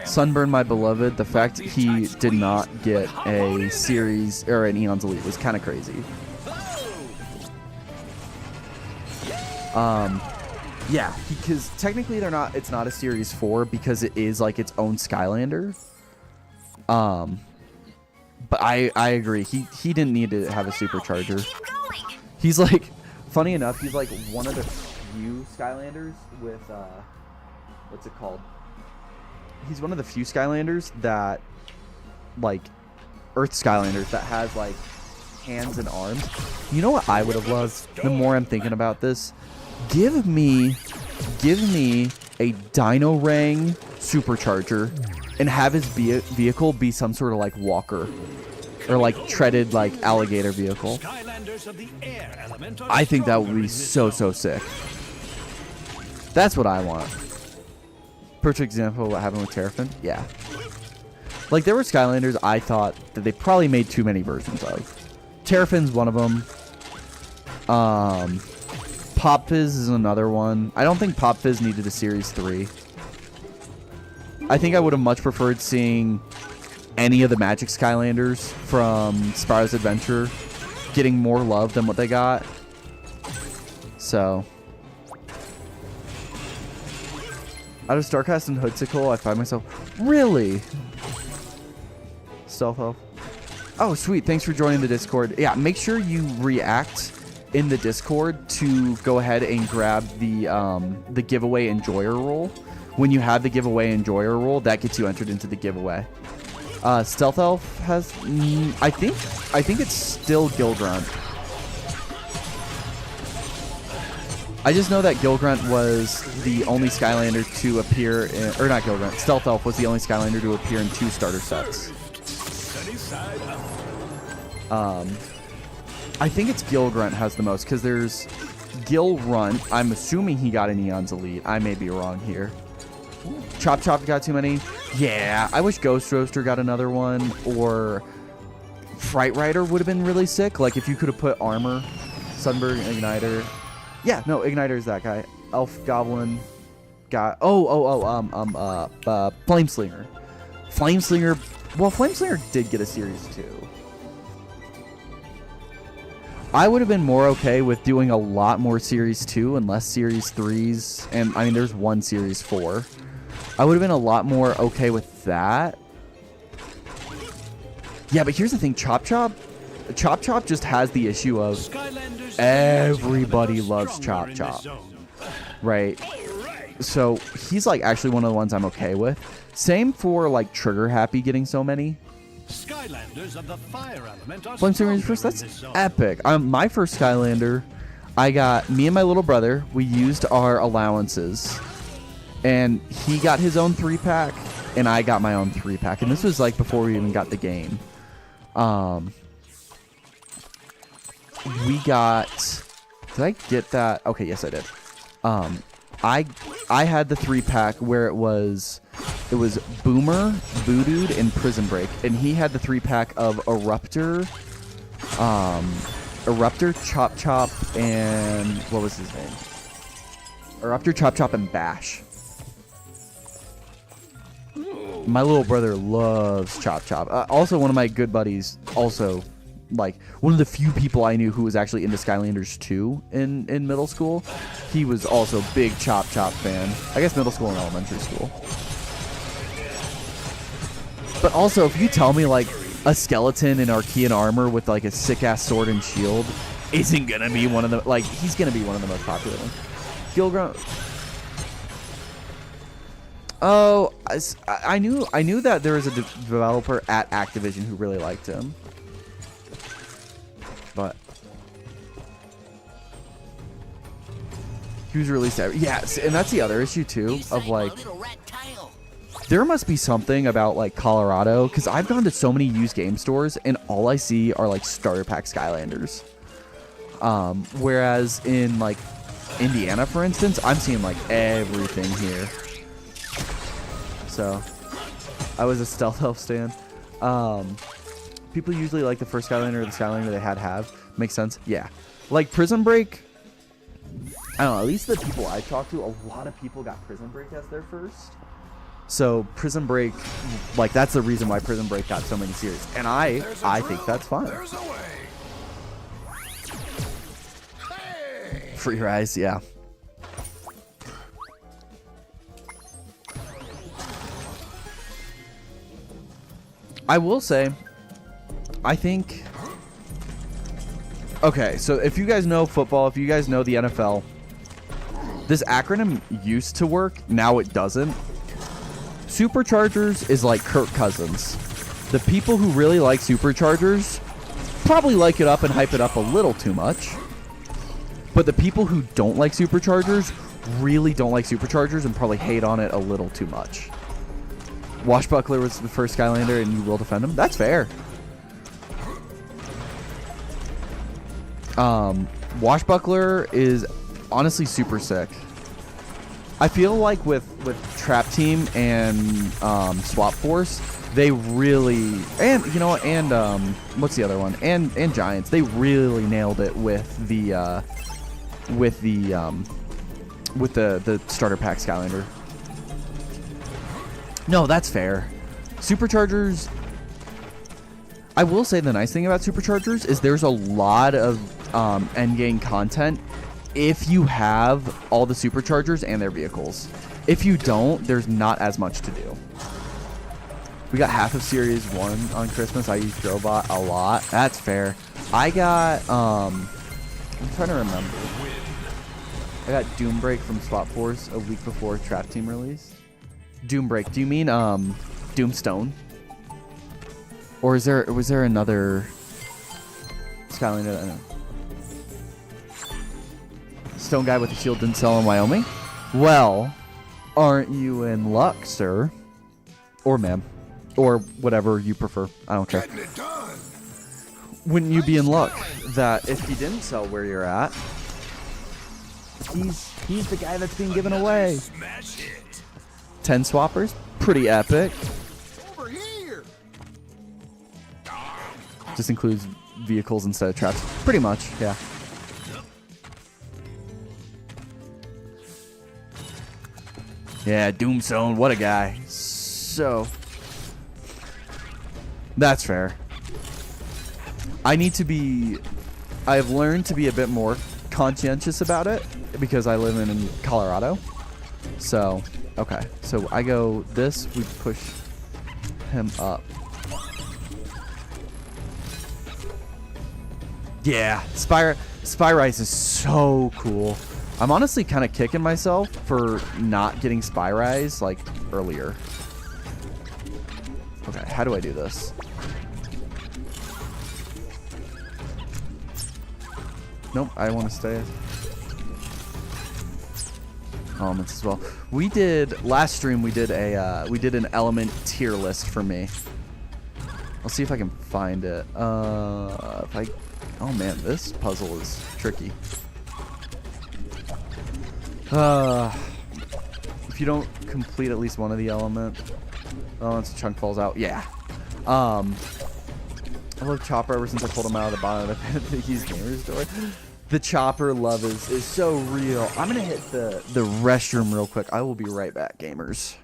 Sunburn, my beloved, the fact he did not get a series or an Eon's Elite was kind of crazy. Yeah, because technically it's not a series 4 because it is like its own Skylander. But I agree. He didn't need to have a supercharger. He's like, funny enough, he's like one of the few Skylanders with what's it called? He's one of the few Skylanders that, like, Earth Skylanders that has, like, hands and arms. You know what I would have loved? The more I'm thinking about this, give me a Dino Rang supercharger and have his vehicle be some sort of, like, walker or, like, treaded, like, alligator vehicle. I think that would be so sick. That's what I want. Perfect example of what happened with Terrafin. Yeah. Like, there were Skylanders I thought that they probably made too many versions of. Terrafin's one of them. Pop Fizz is another one. I don't think Pop Fizz needed a Series 3. I think I would have much preferred seeing any of the Magic Skylanders from Spyro's Adventure getting more love than what they got. So... out of Starcast and Hoodsicle, I find myself... Really? Stealth Elf. Oh, sweet. Thanks for joining the Discord. Yeah, make sure you react in the Discord to go ahead and grab the giveaway Enjoyer role. When you have the giveaway Enjoyer role, that gets you entered into the giveaway. Stealth Elf has... I think it's still Gilgrunt. I just know that Gilgrunt was the only Skylander to appear in... Or not Gilgrunt. Stealth Elf was the only Skylander to appear in 2 starter sets. I think it's Gilgrunt has the most, because there's Gilrunt. I'm assuming he got an Eon's Elite. I may be wrong here. Chop Chop got too many. Yeah, I wish Ghost Roaster got another one, or Fright Rider would have been really sick. Like, if you could have put Armor, Sunburn, Igniter... Yeah, no, Igniter is that guy. Elf Goblin got... Flameslinger. Flameslinger... Well, Flameslinger did get a Series 2. I would have been more okay with doing a lot more Series 2 and less Series 3s. And, I mean, there's one Series 4. I would have been a lot more okay with that. Yeah, but here's the thing. Chop Chop just has the issue of... Everybody loves Chop Chop, right? So he's like actually one of the ones I'm okay with. Same for like Trigger Happy getting so many. Skylanders of the fire element are Flameslinger first. That's epic. My first Skylander, I got me and my little brother. We used our allowances, and he got his own 3-pack, and I got my own 3-pack. And this was like before we even got the game. We got... Did I get that? Okay, yes, I did. I had the 3-pack where it was Boomer, Voodooed, and Prison Break, and he had the 3-pack of Eruptor, Chop Chop, and what was his name? Eruptor, Chop Chop, and Bash. My little brother loves Chop Chop. Also, one of my good buddies also... Like, one of the few people I knew who was actually into Skylanders 2 in middle school. He was also a big Chop Chop fan. I guess middle school and elementary school. But also, if you tell me, like, a skeleton in Archean armor with, like, a sick-ass sword and shield isn't gonna be one of the like he's gonna be one of the most popular ones. Gilgrim. Oh, I knew that there was a developer at Activision who really liked him, but he was released. Yes, and that's the other issue too of like. There must be something about like Colorado because I've gone to so many used game stores and all I see are like starter pack Skylanders. Whereas in like Indiana, for instance, I'm seeing like everything here. So I was a Stealth Elf stan. People usually like the first Skylander or the Skylander they have. Makes sense? Yeah. Like Prison Break, I don't know, at least the people I talked to, a lot of people got Prison Break as their first. So Prison Break, like that's the reason why Prison Break got so many series. And I think that's fine. For your eyes, yeah. I will say, I think... Okay, so if you guys know football, if you guys know the NFL, this acronym used to work, now it doesn't. Superchargers is like Kirk Cousins. The people who really like Superchargers probably like it up and hype it up a little too much. But the people who don't like Superchargers really don't like Superchargers and probably hate on it a little too much. Washbuckler was the first Skylander and you will defend him. That's fair. Washbuckler is honestly super sick. I feel like with Trap Team and SwapForce, they really and you know and what's the other one and Giants, they really nailed it with the starter pack Skylander. No, that's fair. Superchargers, I will say the nice thing about Superchargers is there's a lot of endgame content if you have all the Superchargers and their vehicles. If you don't, there's not as much to do. We got half of Series 1 on Christmas. I used Drobot a lot. That's fair. I got, I'm trying to remember. I got Doombreak from SwapForce a week before Trap Team release. Doombreak. Do you mean Doomstone? Or was there another Skylander? I don't know. Stone guy with the shield didn't sell in Wyoming? Well, aren't you in luck, sir? Or ma'am. Or whatever you prefer. I don't care. Wouldn't you be in luck that if he didn't sell where you're at, he's the guy that's being given away. 10 swappers? Pretty epic. Over here. Just includes vehicles instead of traps. Pretty much, yeah. Yeah, Doomstone, what a guy. So, that's fair. I have learned to be a bit more conscientious about it because I live in Colorado. So, okay. So I go this, we push him up. Yeah, Spyrise is so cool. I'm honestly kind of kicking myself for not getting Spyrise like earlier. Okay, how do I do this? Nope, I want to stay. Elements as well. We did last stream. We did an element tier list for me. I'll see if I can find it. Oh man, this puzzle is tricky. If you don't complete at least one of the elements, a chunk falls out. Yeah. I love Chopper ever since I pulled him out of the bottom of the He's Gamer's door. The Chopper love is so real. I'm gonna hit the restroom real quick. I will be right back, gamers.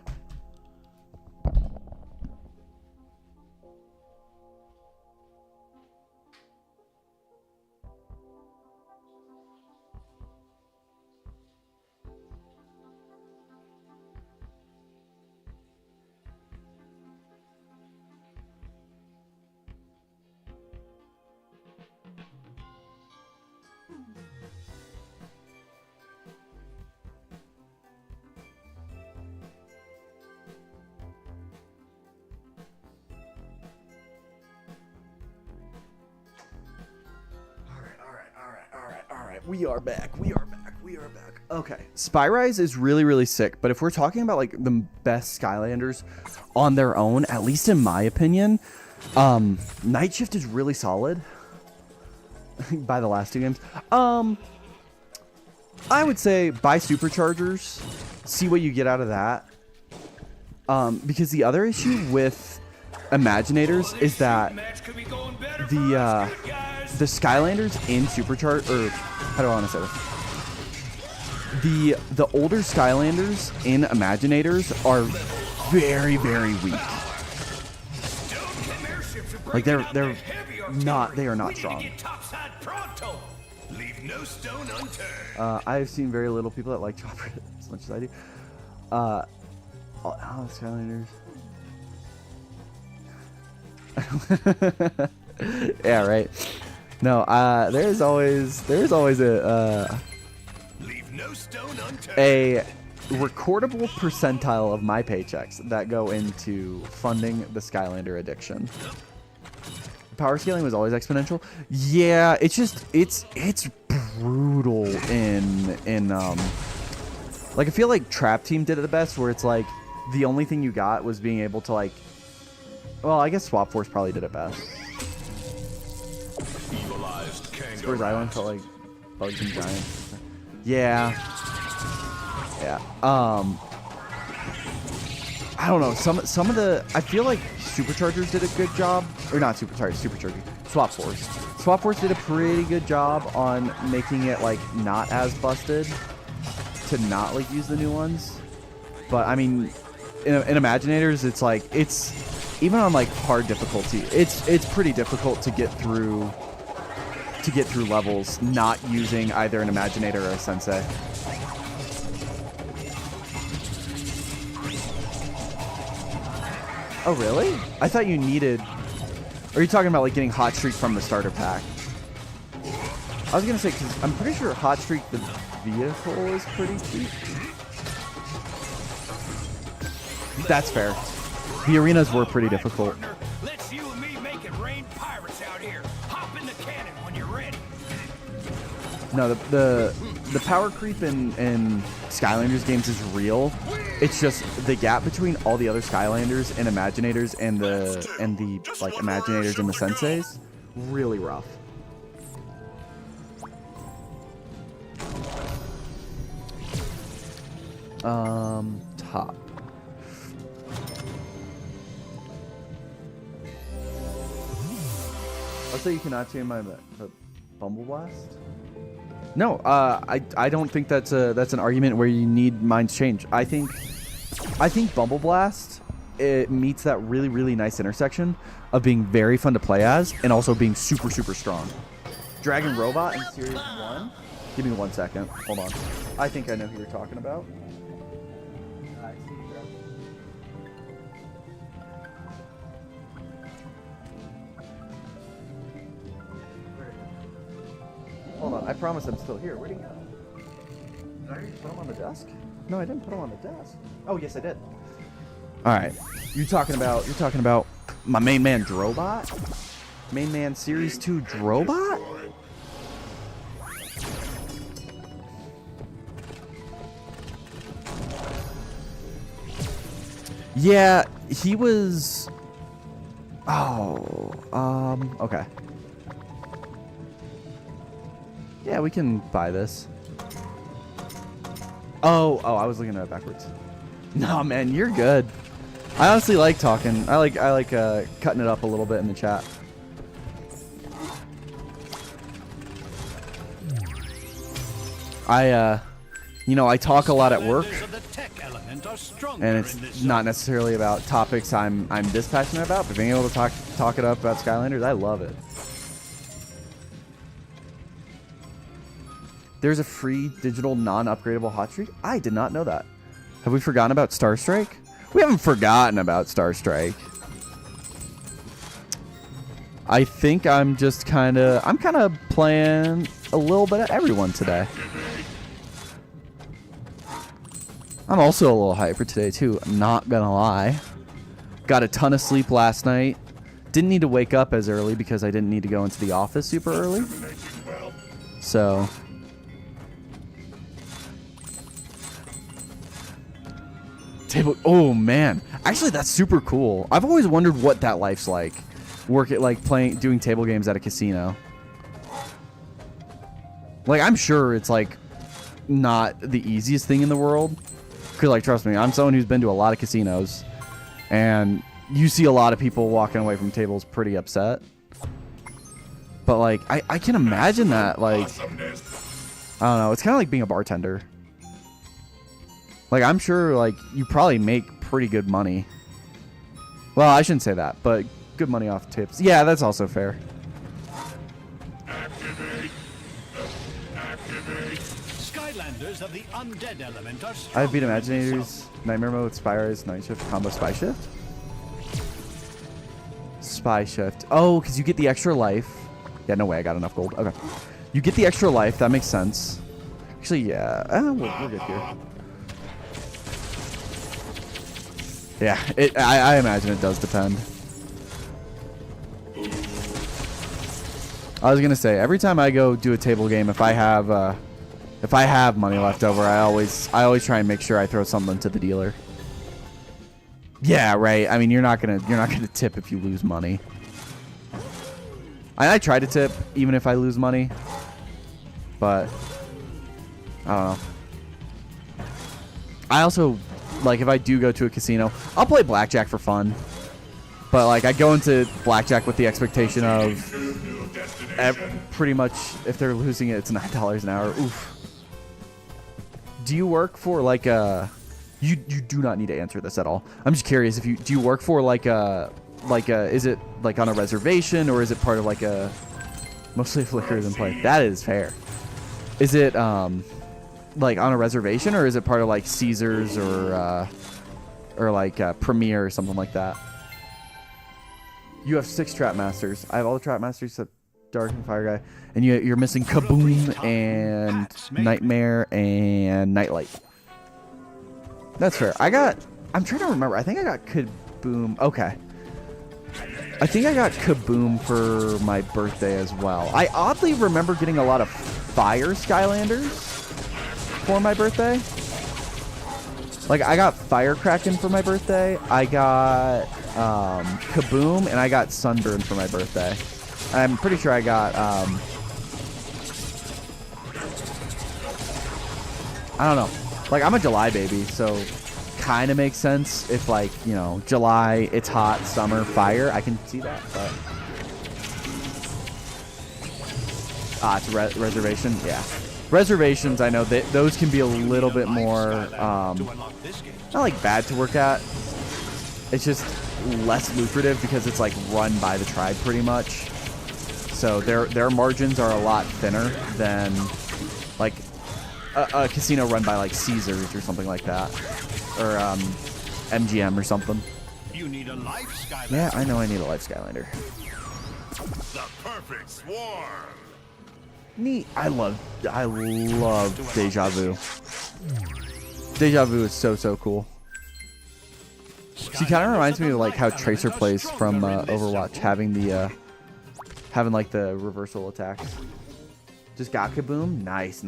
We are back. Okay. Spyrise is really, really sick, but if we're talking about like the best Skylanders on their own, at least in my opinion, Night Shift is really solid by the last two games. I would say buy Superchargers, see what you get out of that. Because the other issue with Imaginators is that the Skylanders in Supercharge, or how do I want to say this? The older Skylanders in Imaginators are very, very weak. Like they are not strong. I've seen very little people that like Chopper as much as I do. Skylanders. Yeah, right. No, there's always a recordable percentile of my paychecks that go into funding the Skylander addiction. Power scaling was always exponential. Yeah, it's just it's brutal in like I feel like Trap Team did it the best, where it's like the only thing you got was being able to like, well, I guess SwapForce probably did it best. Spurs Island felt like bugs and giants. Yeah. I don't know. Some of the, I feel like Superchargers did a good job, or not Superchargers. SwapForce. SwapForce did a pretty good job on making it like not as busted to not like use the new ones. But I mean, in Imaginators, it's like it's even on like hard difficulty, it's pretty difficult to get through levels not using either an Imaginator or a Sensei. Oh, really? I thought you needed... Are you talking about, like, getting Hot Streak from the starter pack? I was going to say, because I'm pretty sure Hot Streak, the vehicle, is pretty cheap. That's fair. The arenas were pretty difficult. Let's you and me make it rain pirates out here. Hop in the cannon when you're ready. No, the power creep in Skylanders games is real. It's just the gap between all the other Skylanders and Imaginators and the like Imaginators and the Senseis, really rough. Top. Also, you cannot change my Bumble Blast. No, I don't think that's an argument where you need minds change. I think Bumble Blast, it meets that really, really nice intersection of being very fun to play as and also being super, super strong. Dragon Robot in Series 1? Give me 1 second. Hold on. I think I know who you're talking about. Hold on, I promise I'm still here. Where'd he go? Did I already put him on the desk? No, I didn't put him on the desk. Oh, yes, I did. All right, you're talking about my main man Drobot? Main man Series 2 Drobot? Yeah, he was. Oh, okay. Yeah, we can buy this. Oh, I was looking at it backwards. No, man, you're good. I honestly like talking. I like cutting it up a little bit in the chat. I talk a lot at work, and it's not necessarily about topics I'm this passionate about, but being able to talk it up about Skylanders, I love it. There's a free digital non-upgradable hot streak? I did not know that. Have we forgotten about Star Strike? We haven't forgotten about Star Strike. I think I'm kind of playing a little bit of everyone today. I'm also a little hyper today too, not gonna lie. Got a ton of sleep last night. Didn't need to wake up as early because I didn't need to go into the office super early. So Table. Oh man, actually that's super cool. I've always wondered what that life's like. Doing table games at a casino. Like, I'm sure it's like not the easiest thing in the world. Cause like, trust me, I'm someone who's been to a lot of casinos, and you see a lot of people walking away from tables pretty upset. But like, I can imagine that. Like, I don't know. It's kind of like being a bartender. Like, I'm sure like you probably make pretty good money. Well, I shouldn't say that, but good money off tips. Yeah, that's also fair. Skylanders of the undead element are I've beat stronger than Imaginators, Nightmare Mode, Spires, Night Shift, Combo Spy Shift. Spy Shift. Oh, because you get the extra life. Yeah, no way, I got enough gold. Okay. You get the extra life, that makes sense. Actually, yeah. We're good here. Yeah, I imagine it does depend. I was gonna say, every time I go do a table game, if I have money left over, I always try and make sure I throw something to the dealer. Yeah, right. I mean, you're not gonna tip if you lose money. I try to tip even if I lose money, but I don't know. I also, like, if I do go to a casino, I'll play blackjack for fun. But like, I go into blackjack with the expectation of pretty much, if they're losing it, it's $9 an hour. Oof. Do you work for like a? You do not need to answer this at all. I'm just curious if do you work for like a is it like on a reservation, or is it part of like a mostly flickers and play? That is fair. Is it like on a reservation, or is it part of like Caesars or like Premier or something like that? You have 6 Trap Masters. I have all the Trap Masters except Dark and Fire Guy, and you're missing Kaboom and Nightmare and Nightlight. That's fair. I'm trying to remember. I think I got Kaboom. Okay. I think I got Kaboom for my birthday as well. I oddly remember getting a lot of Fire Skylanders for my birthday. Like, I got Firecracken for my birthday. I got Kaboom, and I got Sunburn for my birthday. I'm pretty sure I got I don't know. Like, I'm a July baby, so kind of makes sense if, like, you know, July, it's hot, summer, fire. I can see that, but it's a reservation. Yeah, reservations. I know that those can be a little bit more not like bad to work at. It's just less lucrative because it's like run by the tribe pretty much. So their margins are a lot thinner than like a casino run by like Caesars or something like that, or MGM or something. You need a life Skylander. Yeah, I know I need a life Skylander. The perfect swarm. Neat. I love Deja Vu. Deja Vu is so cool. She kind of reminds me of like how Tracer plays from Overwatch, having like the reversal attacks. Just got Kaboom. Nice.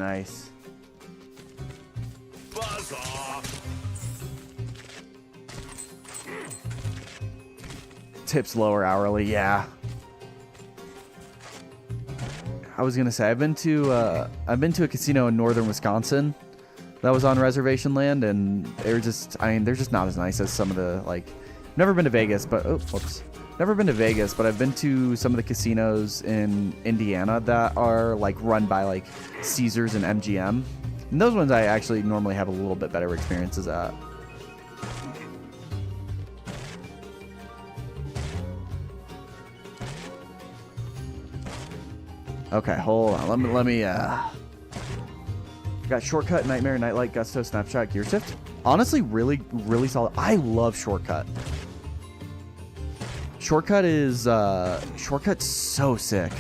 Buzz off. Tips lower hourly. Yeah. I was gonna say I've been to a casino in northern Wisconsin that was on reservation land, and they're just not as nice as some of the, like, never been to Vegas, but never been to Vegas, but I've been to some of the casinos in Indiana that are like run by like Caesars and MGM, and those ones I actually normally have a little bit better experiences at. Okay, hold on. Let me got Shortcut, Nightmare, Nightlight, Gusto, Snapshot, Gear Shift. Honestly, really solid. I love Shortcut. Shortcut's so sick.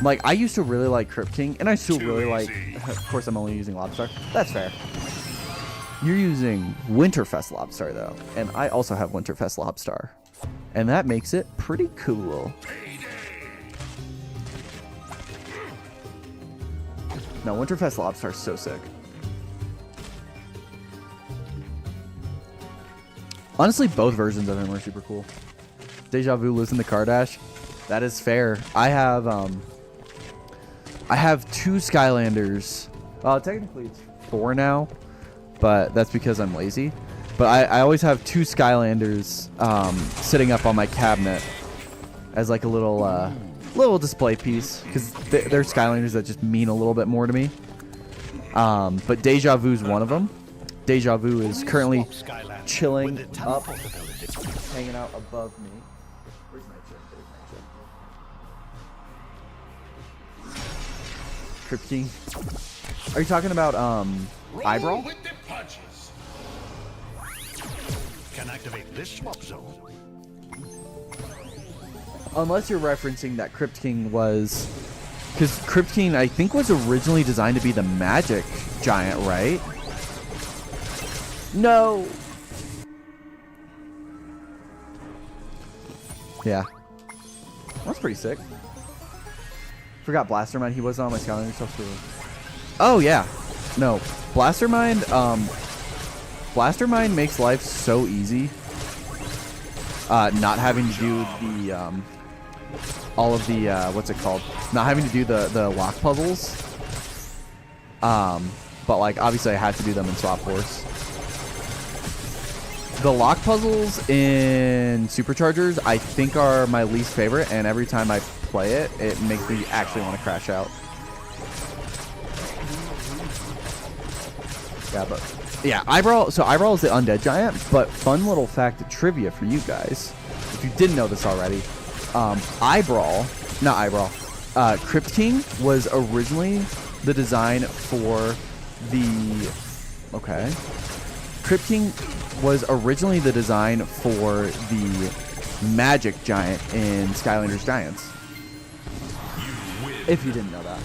Like, I used to really like Crypt King, and I still really like, of course I'm only using Lobstar. That's fair. You're using Winterfest Lobstar though, and I also have Winterfest Lobstar. And that makes it pretty cool. No, Winterfest Lobstar is so sick. Honestly, both versions of him are super cool. Deja Vu lives in the car dash. That is fair. I have 2 Skylanders. Technically it's 4 now, but that's because I'm lazy. But I always have 2 Skylanders sitting up on my cabinet as like a little display piece, because they're Skylanders that just mean a little bit more to me. But Deja Vu's one of them. Deja Vu is currently chilling up, hanging out above me. Where's my chip? There's my chip. Crypt King. Are you talking about Eyebrow? With the punches. Can activate this swap zone. Unless you're referencing that Crypt King was... Because Crypt King, I think, was originally designed to be the magic giant, right? No! Yeah. That's pretty sick. Forgot Blastermind. He was on my Skylanders stuff too. Oh, yeah. No. Blastermind, Blastermind makes life so easy. Not having to do the, all of the, what's it called? Not having to do the lock puzzles. But, like, obviously I had to do them in SwapForce. The lock puzzles in Superchargers, I think, are my least favorite, and every time I play it, it makes me actually want to crash out. Yeah, but... Yeah, Eyebrow... So, Eyebrow is the undead giant, but fun little fact of trivia for you guys. If you didn't know this already, Crypt King was originally the design for the... Okay. Crypt King was originally the design for the magic giant in Skylanders Giants. If you didn't know that.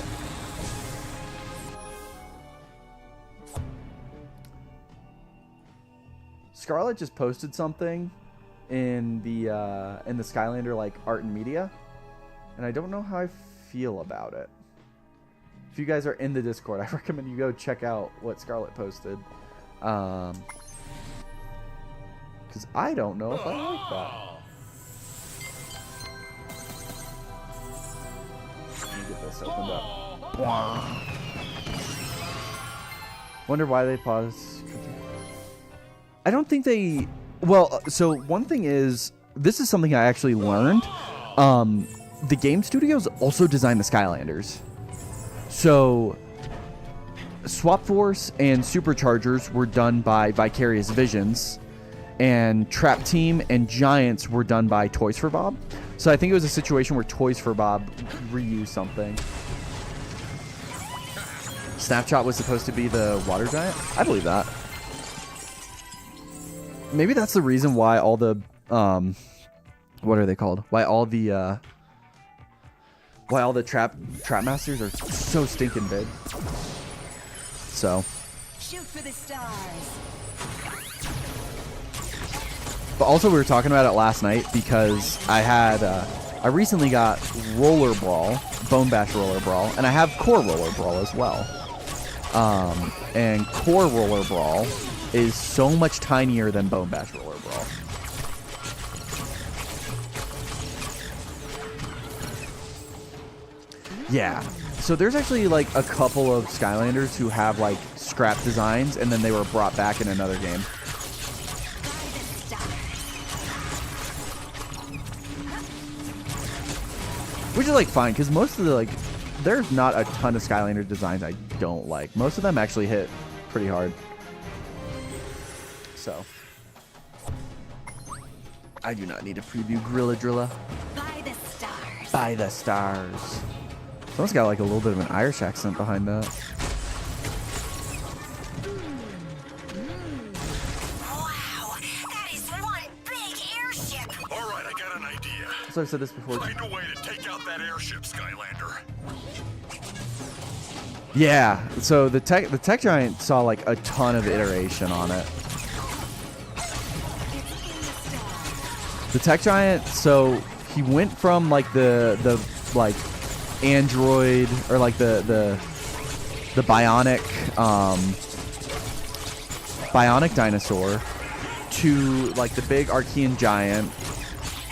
Scarlett just posted something in the Skylander like art and media, and I don't know how I feel about it. If you guys are in the Discord, I recommend you go check out what Scarlett posted. Because I don't know if I like that. Let me get this opened up. Wonder why they paused. I don't think they... Well, so one thing is, this is something I actually learned. The game studios also designed the Skylanders. So... SwapForce and Superchargers were done by Vicarious Visions, and Trap Team and Giants were done by Toys for Bob. So I think it was a situation where Toys for Bob reused something. Snapshot was supposed to be the water giant? I believe that. Maybe that's the reason why all the what are they called? Why all the trap masters are so stinking big. So, shoot for the stars. But also we were talking about it last night because I had I recently got Roller Brawl, Bone Bash Roller Brawl, and I have Core Roller Brawl as well. And Core Roller Brawl is so much tinier than Bone Bash Roller Brawl. Yeah. So there's actually like a couple of Skylanders who have like scrap designs, and then they were brought back in another game. Which is like fine, because most of the like, there's not a ton of Skylander designs I don't like. Most of them actually hit pretty hard. So I do not need to preview Gorilla Drilla. By the stars. By the stars. Someone's got like a little bit of an Irish accent behind that. Wow, that is one big airship. All right, I got an idea. So I've said this before. Find a way to take out that airship, Skylander. Yeah. So the tech giant saw like a ton of iteration on it. The tech giant. So he went from like the like android or like the bionic bionic dinosaur to like the big Archean giant,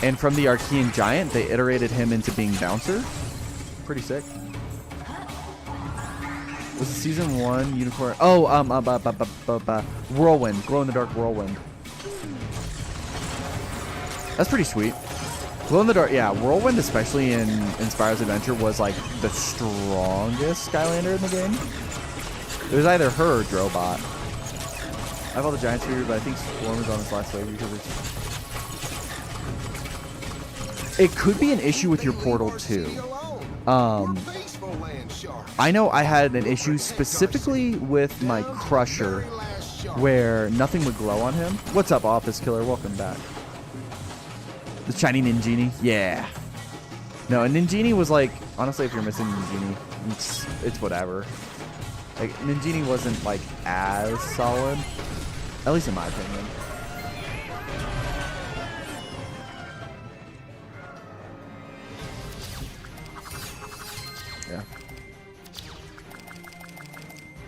and from the Archean giant, they iterated him into being Bouncer. Pretty sick. Was it season 1 unicorn? Oh, whirlwind, glow in the dark whirlwind. That's pretty sweet. Glow in the dark, yeah. Whirlwind, especially in Spyro's Adventure, was like the strongest Skylander in the game. It was either her or Drobot. I have all the giant sphere, but I think Storm is on this last wave because it could be an issue with your portal too. I know I had an issue specifically with my Crusher where nothing would glow on him. What's up, Office Killer? Welcome back. The shiny Ninjini? Yeah. No, a Ninjini was like, honestly, if you're missing Ninjini, it's whatever. Like, Ninjini wasn't like as solid, at least in my opinion. Yeah.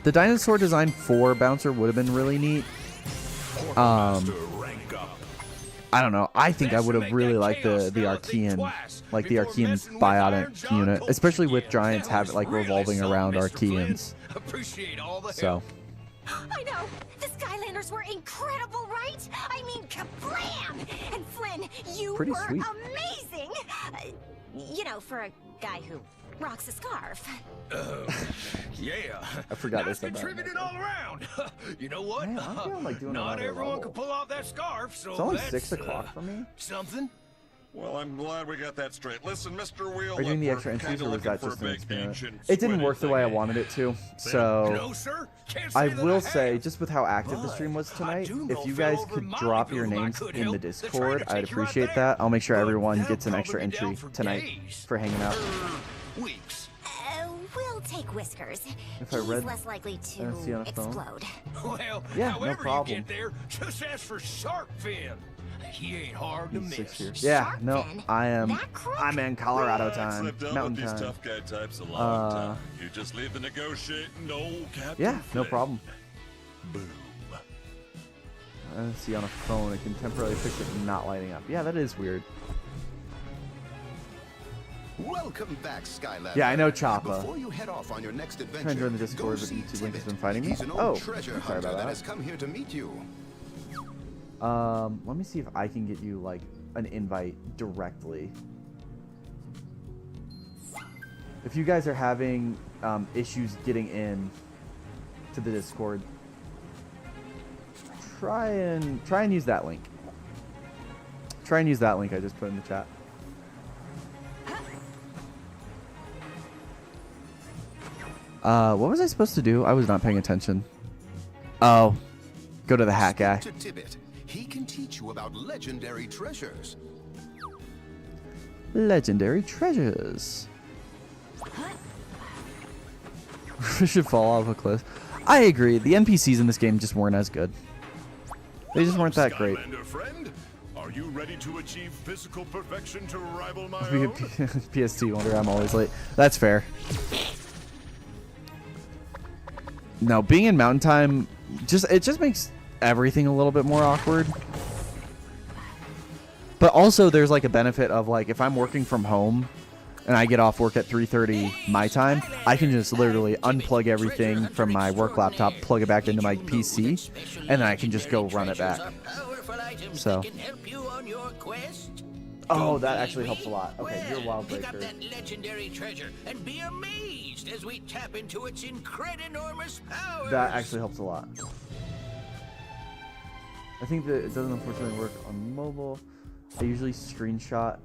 The dinosaur design for Bouncer would have been really neat. I don't know. I think I would have really liked the Archean, like the Archean biotic unit, especially with giants having like revolving around Archeans. So. I know. The Skylanders were incredible, right? I mean, kablam! And Flynn, you Pretty were sweet. amazing. You know, for a guy who rocks a scarf. Yeah. I forgot nice this about contributing all around. You know what? Man, I'm feeling like doing Not another everyone level. can pull off that scarf, so It's only that's, 6 o'clock for me. Something. Well, I'm glad we got that straight. Listen, Mr. Wheel, Are you doing the we're extra entries, kinda or was that looking just for an a big experiment? ancient It didn't squid work the way I thing. wanted it to. So No, sir. Can't say I that will I say, have. just with how active the stream was I tonight, do if know you Phil guys over could in my drop group your I names could in the help. They're trying Discord, to I'd take you right appreciate there. that. I'll make sure But everyone they'll gets an probably extra be entry down for tonight days. for hanging out. Weeks. We'll take Whiskers. If I He's read less likely see on to a phone. explode. Well, Yeah, no however problem. you get there, just ask for Shark Fin. He ain't hard to He's 6 miss. years. Yeah, Shark no, fin? I'm That crook? I'm in Colorado Relax, time, I've dealt mountain with these time. tough guy types a long time. You just leave the negotiating, old Captain Yeah, no Flynn. problem. Boom. Let's see, on a phone, it can temporarily fix it not lighting up. Yeah, that is weird. Welcome back, Skylander. Yeah, I know Choppa. Before you head off on your next adventure, Trying to join the go Discord, but see YouTube link has Tibbet. been fighting me. He's an old Oh, treasure sorry hunter about that that. has come here to meet you. Let me see if I can get you like an invite directly. If you guys are having issues getting in to the Discord, try and use that link. Try and use that link I just put in the chat. What was I supposed to do? I was not paying attention. Oh, go to the hat guy. Speak to Tibbet. He can teach you about legendary treasures. Legendary treasures. Should fall off a cliff. I agree. The NPCs in this game just weren't as good. They just weren't that great. Skylander friend, are you ready to achieve physical perfection to rival my Be a own? PST wonder I'm always late. That's fair. No, being in mountain time it just makes everything a little bit more awkward. But also there's like a benefit of like if I'm working from home and I get off work at 3:30 my time, I can just literally unplug everything from my work laptop, plug it back into my PC, and then I can just go run it back. So. Oh, that actually helps a lot. Okay, you're Wild Pick up Breaker. that legendary treasure and be amazed as we tap into its enormous powers. That actually helps a lot. I think that it doesn't unfortunately work on mobile. I usually screenshot.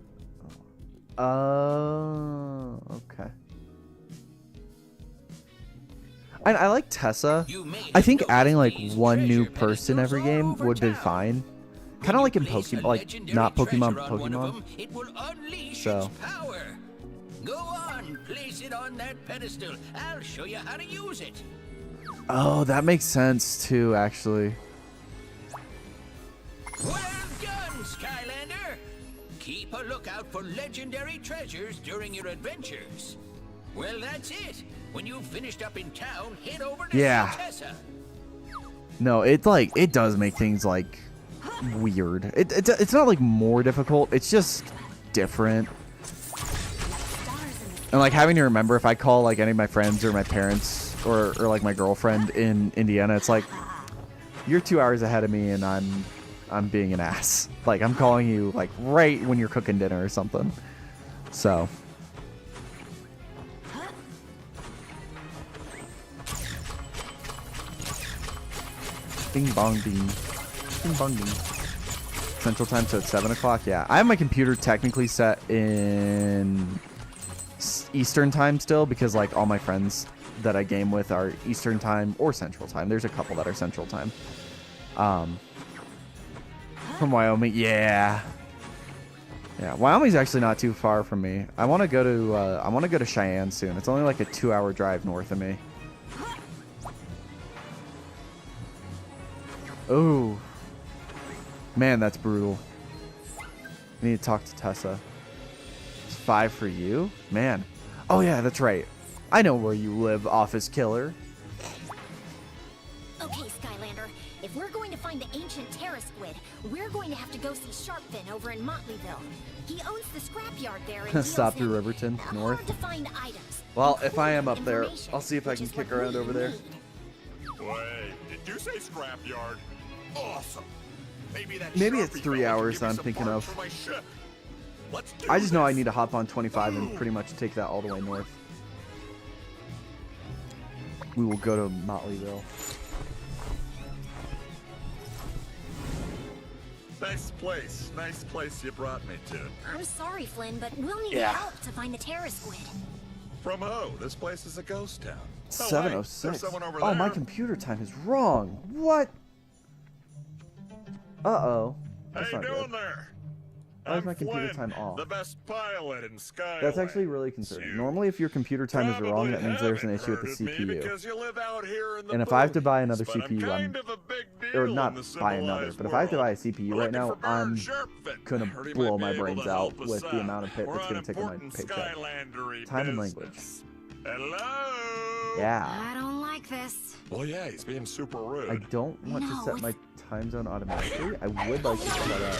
Oh, okay. I like Tessa. I think adding like one new person every game would be fine. Kind of like in Pokemon, like not Pokemon, but Pokemon. It will unleash So. its power. Go on, place it on that pedestal. I'll show you how to use it. Oh, that makes sense too, actually. Well done, Skylander. Keep a lookout for legendary treasures during your adventures. Well, that's it. When you've finished up in town, head over to Yeah. see Tessa. No, it does make things like weird. It's not like more difficult. It's just different. And like having to remember if I call like any of my friends or my parents or like my girlfriend in Indiana, it's like you're 2 hours ahead of me and I'm being an ass. Like I'm calling you like right when you're cooking dinner or something. So bing bong bing. Bing bong bing. Central time, so it's 7 o'clock. Yeah, I have my computer technically set in Eastern time still because like all my friends that I game with are Eastern time or Central time. There's a couple that are Central time. From Wyoming, yeah. Wyoming's actually not too far from me. I want to go to Cheyenne soon. It's only like a 2-hour drive north of me. Oh, man, that's brutal. I need to talk to Tessa. It's 5 for you, man. Oh yeah, that's right. I know where you live, office killer. Okay, Skylander. If we're going to find the ancient Terra Squid, we're going to have to go see Sharpfin over in Motleyville. He owns the scrapyard there. And Stop through Riverton, north. Hard to find items. Well, if I am up there, I'll see if I can kick around over there. Wait, did you say scrapyard? Awesome. Maybe it's 3 hours I'm thinking of. I just know I need to hop on 25 and pretty much take that all the way north. We will go to Motleyville. Nice place you brought me to. I'm sorry, Flynn, but we'll need help to find the Terra Squid. From who? This place is a ghost town. 7:06. Oh, my computer time is wrong. What? Uh-oh. How you doing there? Why is my computer time off? The best pilot in Skylanders. That's actually really concerning. Normally, if your computer time is wrong, that means there's an issue with the CPU. And if I have to buy another CPU, or not buy another, but if I have to buy a CPU right now, I'm gonna blow my brains out with the amount of pit that's gonna take in my paycheck. Time and language. Hello? Yeah. I don't like this. Well, yeah, he's being super rude. I don't want to set my time zone automatically. I would like to set that up.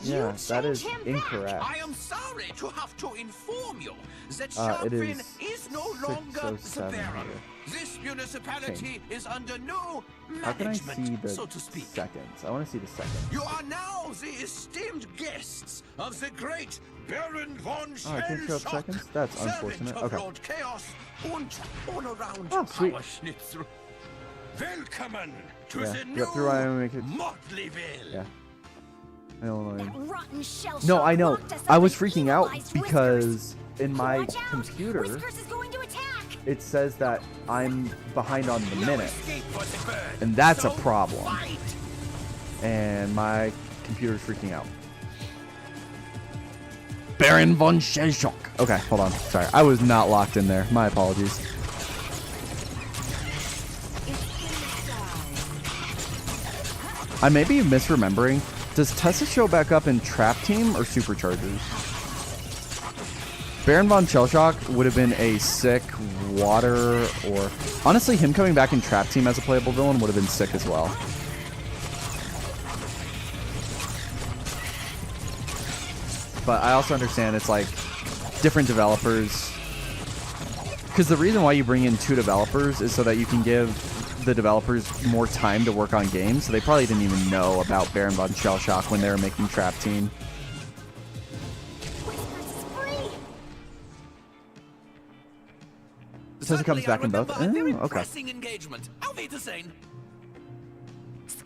Yeah, that is incorrect. I am sorry to have to inform you that It Sharpfin is is no longer the 6:07 bearer. here. This municipality is under no How can I see management, the so to speak. seconds? I want to see the seconds. You are now the esteemed guests of the great Baron von Oh, I can't show up Shellshock, seconds? That's servant unfortunate. of Okay. Lord Chaos und all-around Oh, sweet. power schnitzel. Welcome to Yeah, the get new through Wyoming. Motleyville. Yeah. Illinois. That rotten shell No, I know. locked us I up was in freaking out evilized because in my Watch out! computer, Whiskers is going to attack. it says that I'm behind on the No minute. escape for the bird. And that's a So problem. fight. And my computer's freaking out. Baron von Shellshock. Okay, hold on. Sorry, I was not locked in there. My apologies. I may be misremembering. Does Tessa show back up in Trap Team or Superchargers? Baron von Shellshock would have been a sick water, or honestly, him coming back in Trap Team as a playable villain would have been sick as well. But I also understand it's like different developers. Because the reason why you bring in 2 developers is so that you can give the developers more time to work on games. So they probably didn't even know about Baron von Shellshock when they were making Trap Team. It says it comes back in both. Okay. Engagement. Auf Wiedersehen.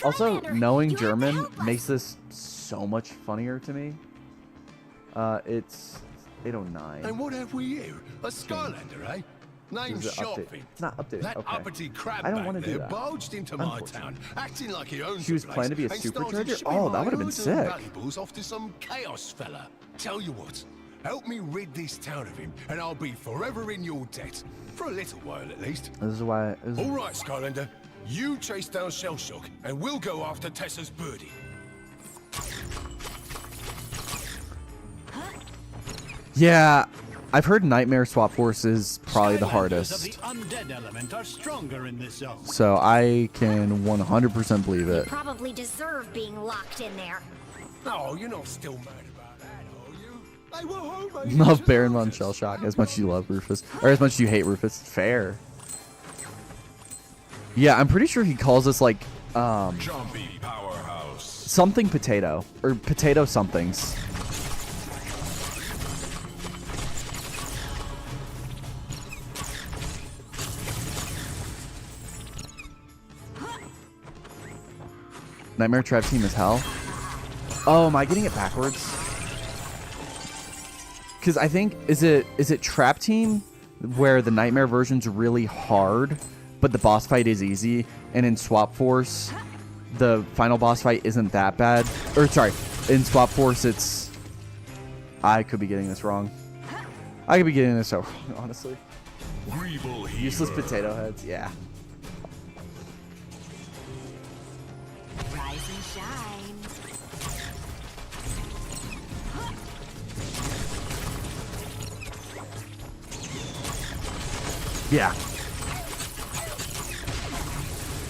Also, Skylander, knowing you have to German help us. makes this so much funnier to me. It's 809. And what have we here? A Skylander, eh? Name's Is it update? Sharpfin. It's not updated. That Okay. uppity crab I don't back want to do there that. barged into my Unfortunately. town, acting like he owns She was the place, planning to be a and started supercharger? shipping Oh, that my would've been goods and sick. valuables off to some chaos fella. Tell you what, help me rid this town of him, and I'll be forever in your debt. For a little while, at least. This is why. All right, Skylander. You chase down Shellshock, and we'll go after Tessa's birdie. Yeah, I've heard Nightmare SwapForce is probably the Skylanders hardest. of the undead element are stronger in this zone. So I can 100% believe it. Probably deserve being locked in there. Oh, you're not still mad about that, are you? They were homemade. Love Baron Von Shell Shock as much as you love Rufus. Or as much as you hate Rufus. Fair. Yeah, I'm pretty sure he calls us like Jumpy powerhouse. something potato. Or potato somethings. Nightmare Trap Team is hell. Oh, am I getting it backwards? Because I think is it Trap Team where the Nightmare version's really hard, but the boss fight is easy, and in SwapForce, the final boss fight isn't that bad. Or sorry, in SwapForce it's. I could be getting this wrong. I could be getting this wrong, honestly. Useless potato heads, yeah. Rise and shine. Yeah.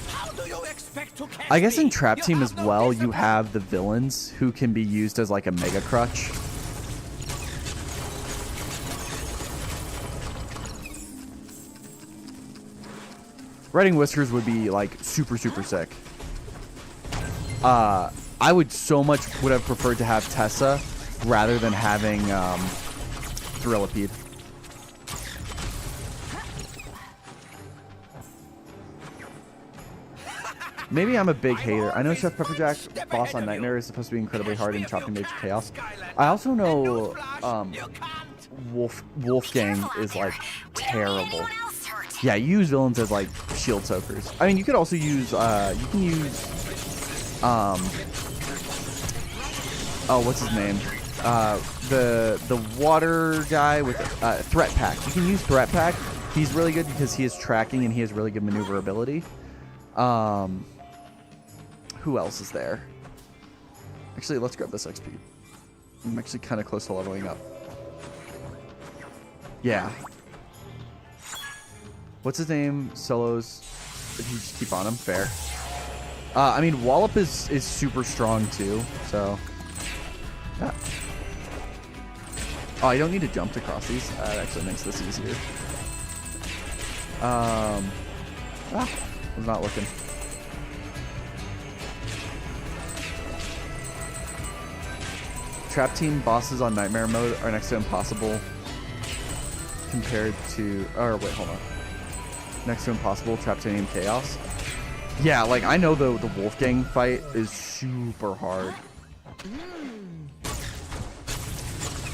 How do you expect to catch I guess in me? Trap You Team have as no well, discipline. you have the villains who can be used as like a mega crutch. Riding Whiskers would be like super sick. I would so much would have preferred to have Tessa rather than having Thrillipede. Maybe I'm a big hater. I know Chef Pepperjack's boss on Nightmare is supposed to be incredibly hard in Chopping Mage Chaos. I also know Wolfgang is like terrible. Yeah, you use villains as like shield soakers. I mean, you could also use you can use oh, what's his name? The water guy with Threat Pack. You can use Threat Pack. He's really good because he has tracking and he has really good maneuverability. Who else is there? Actually, let's grab this XP. I'm actually kind of close to leveling up. Yeah. What's his name? Solos. If you just keep on him, fair. I mean, Wallop is super strong too, so. Yeah. Oh, you don't need to jump to cross these. That actually makes this easier. I was not looking. Trap Team bosses on Nightmare mode are next to impossible compared to... Or wait, hold on. Next to impossible, Trap Team Chaos. Yeah, like, I know the Wolfgang fight is super hard.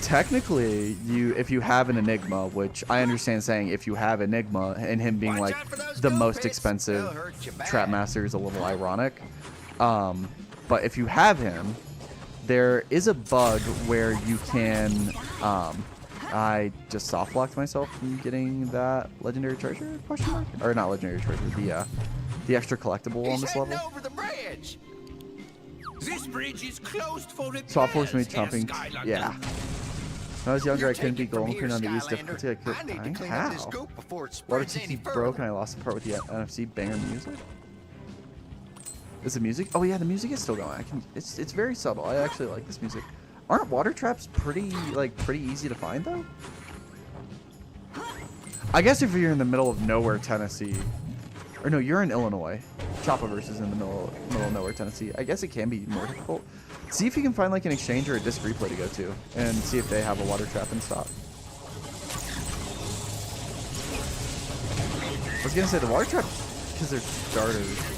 Technically, if you have an Enigma, which I understand saying if you have Enigma and him being like the most expensive Trap Master is a little ironic. But if you have him, there is a bug where you can I just soft locked myself from getting that legendary treasure question mark? Or not legendary treasure, the extra collectible on this level. Over the bridge. This bridge is closed for repairs. SwapForce made chomping. Skylanders. Yeah. When I was younger, I couldn't beat Take it from Golden Queen on the here, east difficulty. I Skylander. I need to could. clean up this How? goop before it Water spreads any TT broke further. and I lost the part with the NFC banger music. Is the music? Oh yeah, the music is still going. It's very subtle. I actually like this music. Aren't water traps pretty easy to find though? I guess if you're in the middle of nowhere, Tennessee, or no, you're in Illinois. Chopaverse is in the middle of nowhere, Tennessee. I guess it can be more difficult. See if you can find like an exchange or a disc replay to go to, and see if they have a water trap in stock. I was gonna say the water trap because they're starters.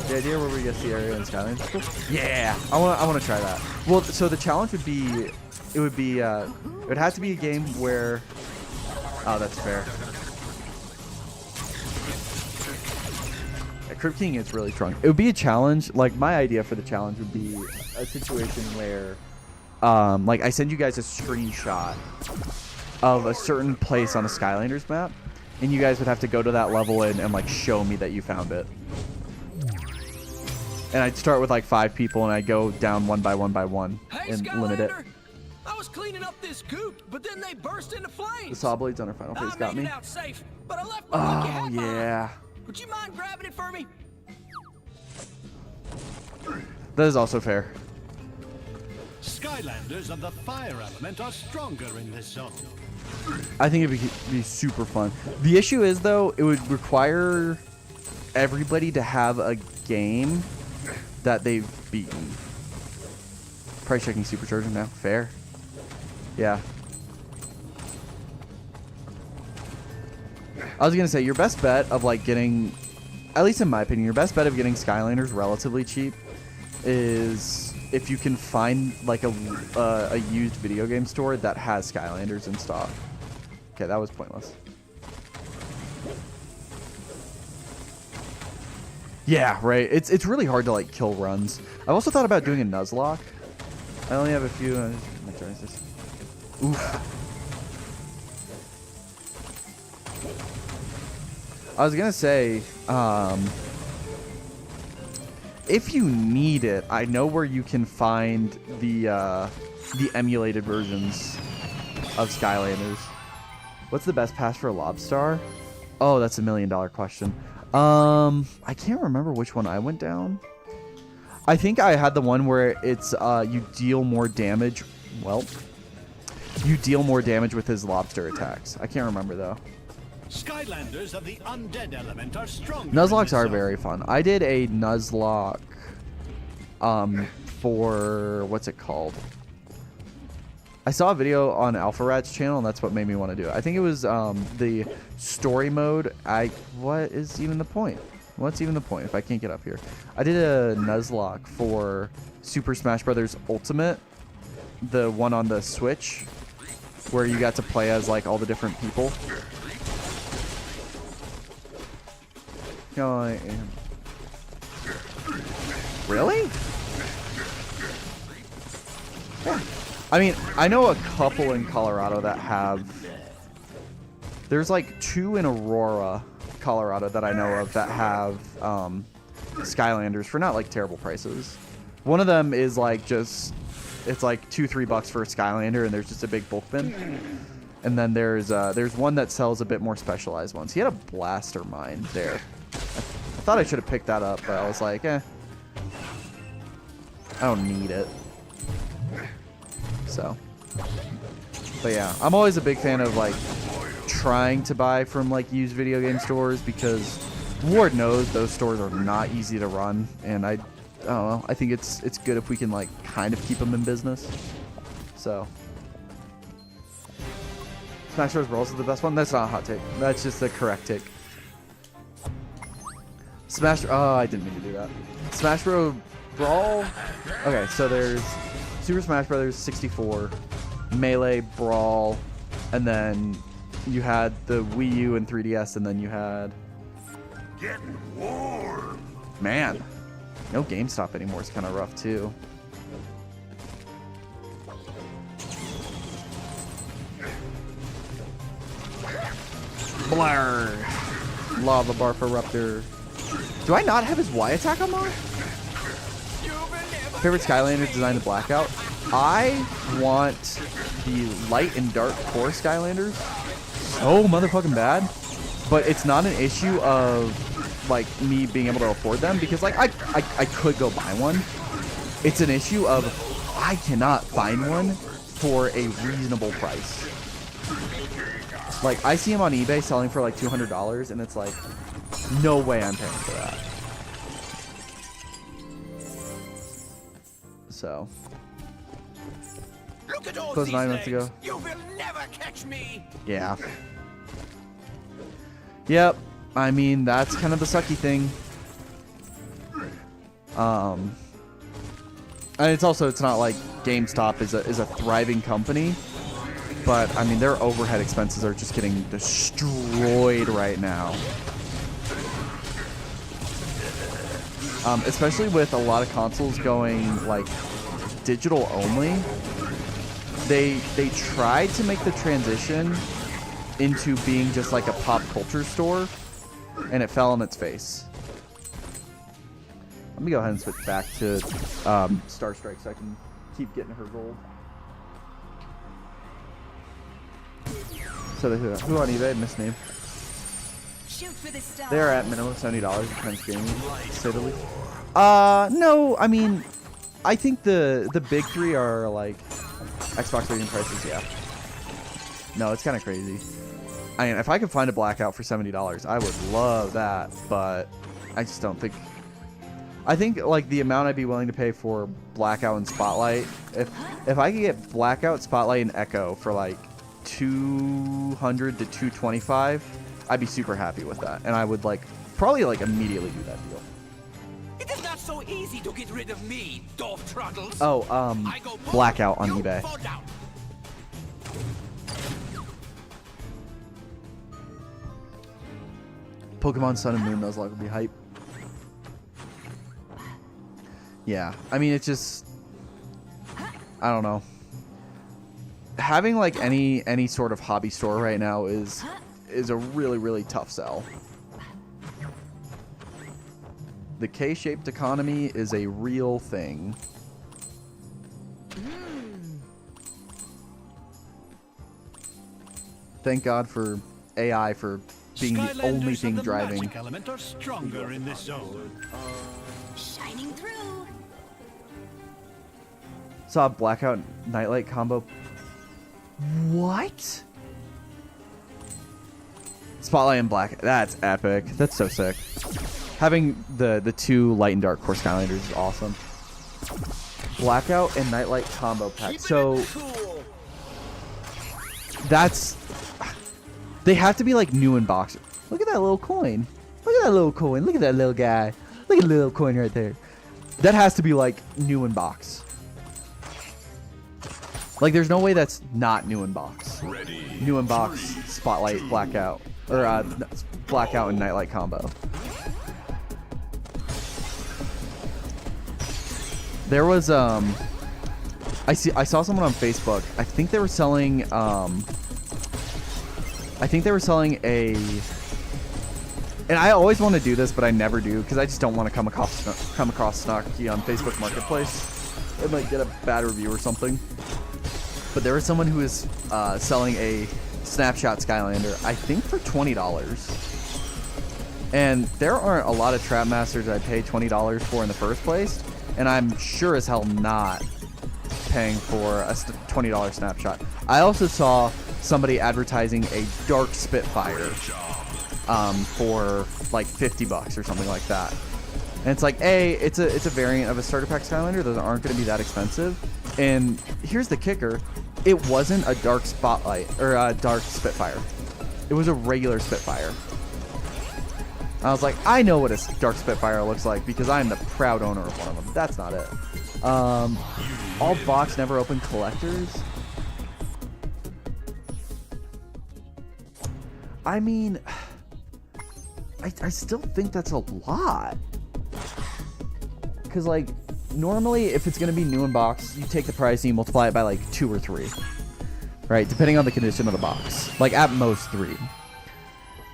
The idea where we get the area in Skylanders is cool. Yeah, I want to try that. Well, so the challenge would be, it would have to be a game where. Oh, that's fair. Yeah, Crypt King is really strong. It would be a challenge. Like my idea for the challenge would be a situation where, like I send you guys a screenshot of a certain place on a Skylanders map, and you guys would have to go to that level and like show me that you found it. And I'd start with like 5 people, and I'd go down one by one and limit it. I was cleaning up this coop, but then they burst into flames. The saw blades on our final phase I got made me. it out safe, but I left my lucky Oh, hat behind. yeah. Would you mind grabbing it for me? That is also fair. Skylanders of the fire element are stronger in this zone. I think it'd be super fun. The issue is, though, it would require everybody to have a game that they've beaten. Price checking supercharger now. Fair. Yeah. I was going to say, your best bet of, like, getting, at least in my opinion, your best bet of getting Skylanders relatively cheap is if you can find, like, a used video game store that has Skylanders in stock. Okay, that was pointless. Yeah, right. It's really hard to, like, kill runs. I've also thought about doing a Nuzlocke. I only have a few. Oof. I was gonna say, if you need it, I know where you can find the emulated versions of Skylanders. What's the best pass for a Lobstar? Oh, that's $1 million question. I can't remember which one I went down. I think I had the one where it's you deal more damage. Well, you deal more damage with his lobster attacks. I can't remember though. Skylanders of the undead element are stronger. Nuzlocks are very fun. I did a Nuzlocke for what's it called? I saw a video on Alpha Rat's channel, and that's what made me want to do it. I think it was the story mode. What is even the point? What's even the point if I can't get up here? I did a Nuzlocke for Super Smash Bros. Ultimate, the one on the Switch, where you got to play as like all the different people. I am. Really? Yeah. I mean, I know a couple in Colorado that have. There's like 2 in Aurora, Colorado that I know of that have Skylanders for not like terrible prices. One of them is like just, it's like $2-3 for a Skylander, and there's just a big bulk bin. And then there's one that sells a bit more specialized ones. He had a blaster mine there. I thought I should have picked that up, but I was like, I don't need it. So, but yeah, I'm always a big fan of like trying to buy from like used video game stores, because Lord knows those stores are not easy to run, and I don't know, I think it's good if we can like kind of keep them in business. So, Smash Bros. Brawls is the best one. That's not a hot take. That's just the correct take. Oh, I didn't mean to do that. Smash Bros. Brawl. Okay, so there's Super Smash Bros. 64, Melee, Brawl, and then you had the Wii U and 3DS, and then you had. Getting warm. Man, no GameStop anymore is kind of rough too. Blur. Lava Barf Eruptor. Do I not have his Y attack unlocked? Favorite Skylander design, the Blackout. I want the light and dark core Skylanders so motherfucking bad, but it's not an issue of like me being able to afford them, because like I could go buy one. It's an issue of I cannot find one for a reasonable price. Like I see them on eBay selling for like $200, and it's like no way I'm paying for that. So. Look at all Close these 9 months legs. ago. You will never catch me. Yeah. Yep. I mean, that's kind of the sucky thing. And it's not like GameStop is a thriving company, but I mean their overhead expenses are just getting destroyed right now. Especially with a lot of consoles going like digital only. They tried to make the transition into being just like a pop culture store, and it fell on its face. Let me go ahead and switch back to Star Strike so I can keep getting her gold. So who on eBay? Misname. Shoot for the stars. They're at minimum $70 at Prince Gaming, to say the least. No, I mean, I think the big three are like Xbox Legion prices. Yeah. No, it's kind of crazy. I mean, if I could find a Blackout for $70, I would love that, but I just don't think. I think like the amount I'd be willing to pay for Blackout and Spotlight, if I could get Blackout, Spotlight, and Echo for like 200 to 225, I'd be super happy with that, and I would like probably like immediately do that deal. It is not so easy to get rid of me, Dolph Trottles. Oh, I go boom, Blackout on you eBay. fall down. Pokemon Sun and Moon, those like would be hype. Yeah, I mean, it's just, I don't know. Having like any sort of hobby store right now is a really tough sell. The K-shaped economy is a real thing. Thank God for AI for being the only thing driving. Magic element are stronger in this zone. Shining through. Saw a Blackout Nightlight combo. What? Spotlight and Black. That's epic. That's so sick. Having the two Light and Dark Core Skylanders is awesome. Blackout and Nightlight combo pack. So that's, they have to be like new in box. Look at that little coin. Look at that little coin. Look at that little guy. Look at the little coin right there. That has to be like new in box. Like, there's no way that's not new in box. New in box, Spotlight, Blackout, or Blackout and Nightlight combo. There was I saw someone on Facebook. I think they were selling a, and I always want to do this, but I never do because I just don't want to come across Snarky on Facebook Marketplace. It might get a bad review or something. But there was someone who was selling a Snapshot Skylander, I think for $20. And there aren't a lot of Trap Masters I'd pay $20 for in the first place. And I'm sure as hell not paying for a $20 Snapshot. I also saw somebody advertising a Dark Spitfire for like $50 or something like that. And it's like, it's a variant of a starter pack Skylander. Those aren't going to be that expensive. And here's the kicker. It wasn't a Dark Spotlight or a Dark Spitfire. It was a regular Spitfire. I was like, I know what a Dark Spitfire looks like because I'm the proud owner of one of them. That's not it. All box never open collectors. I mean, I still think that's a lot. Because, like, normally if it's going to be new in box, you take the price and you multiply it by, like, 2 or 3. Right? Depending on the condition of the box. Like, at most 3.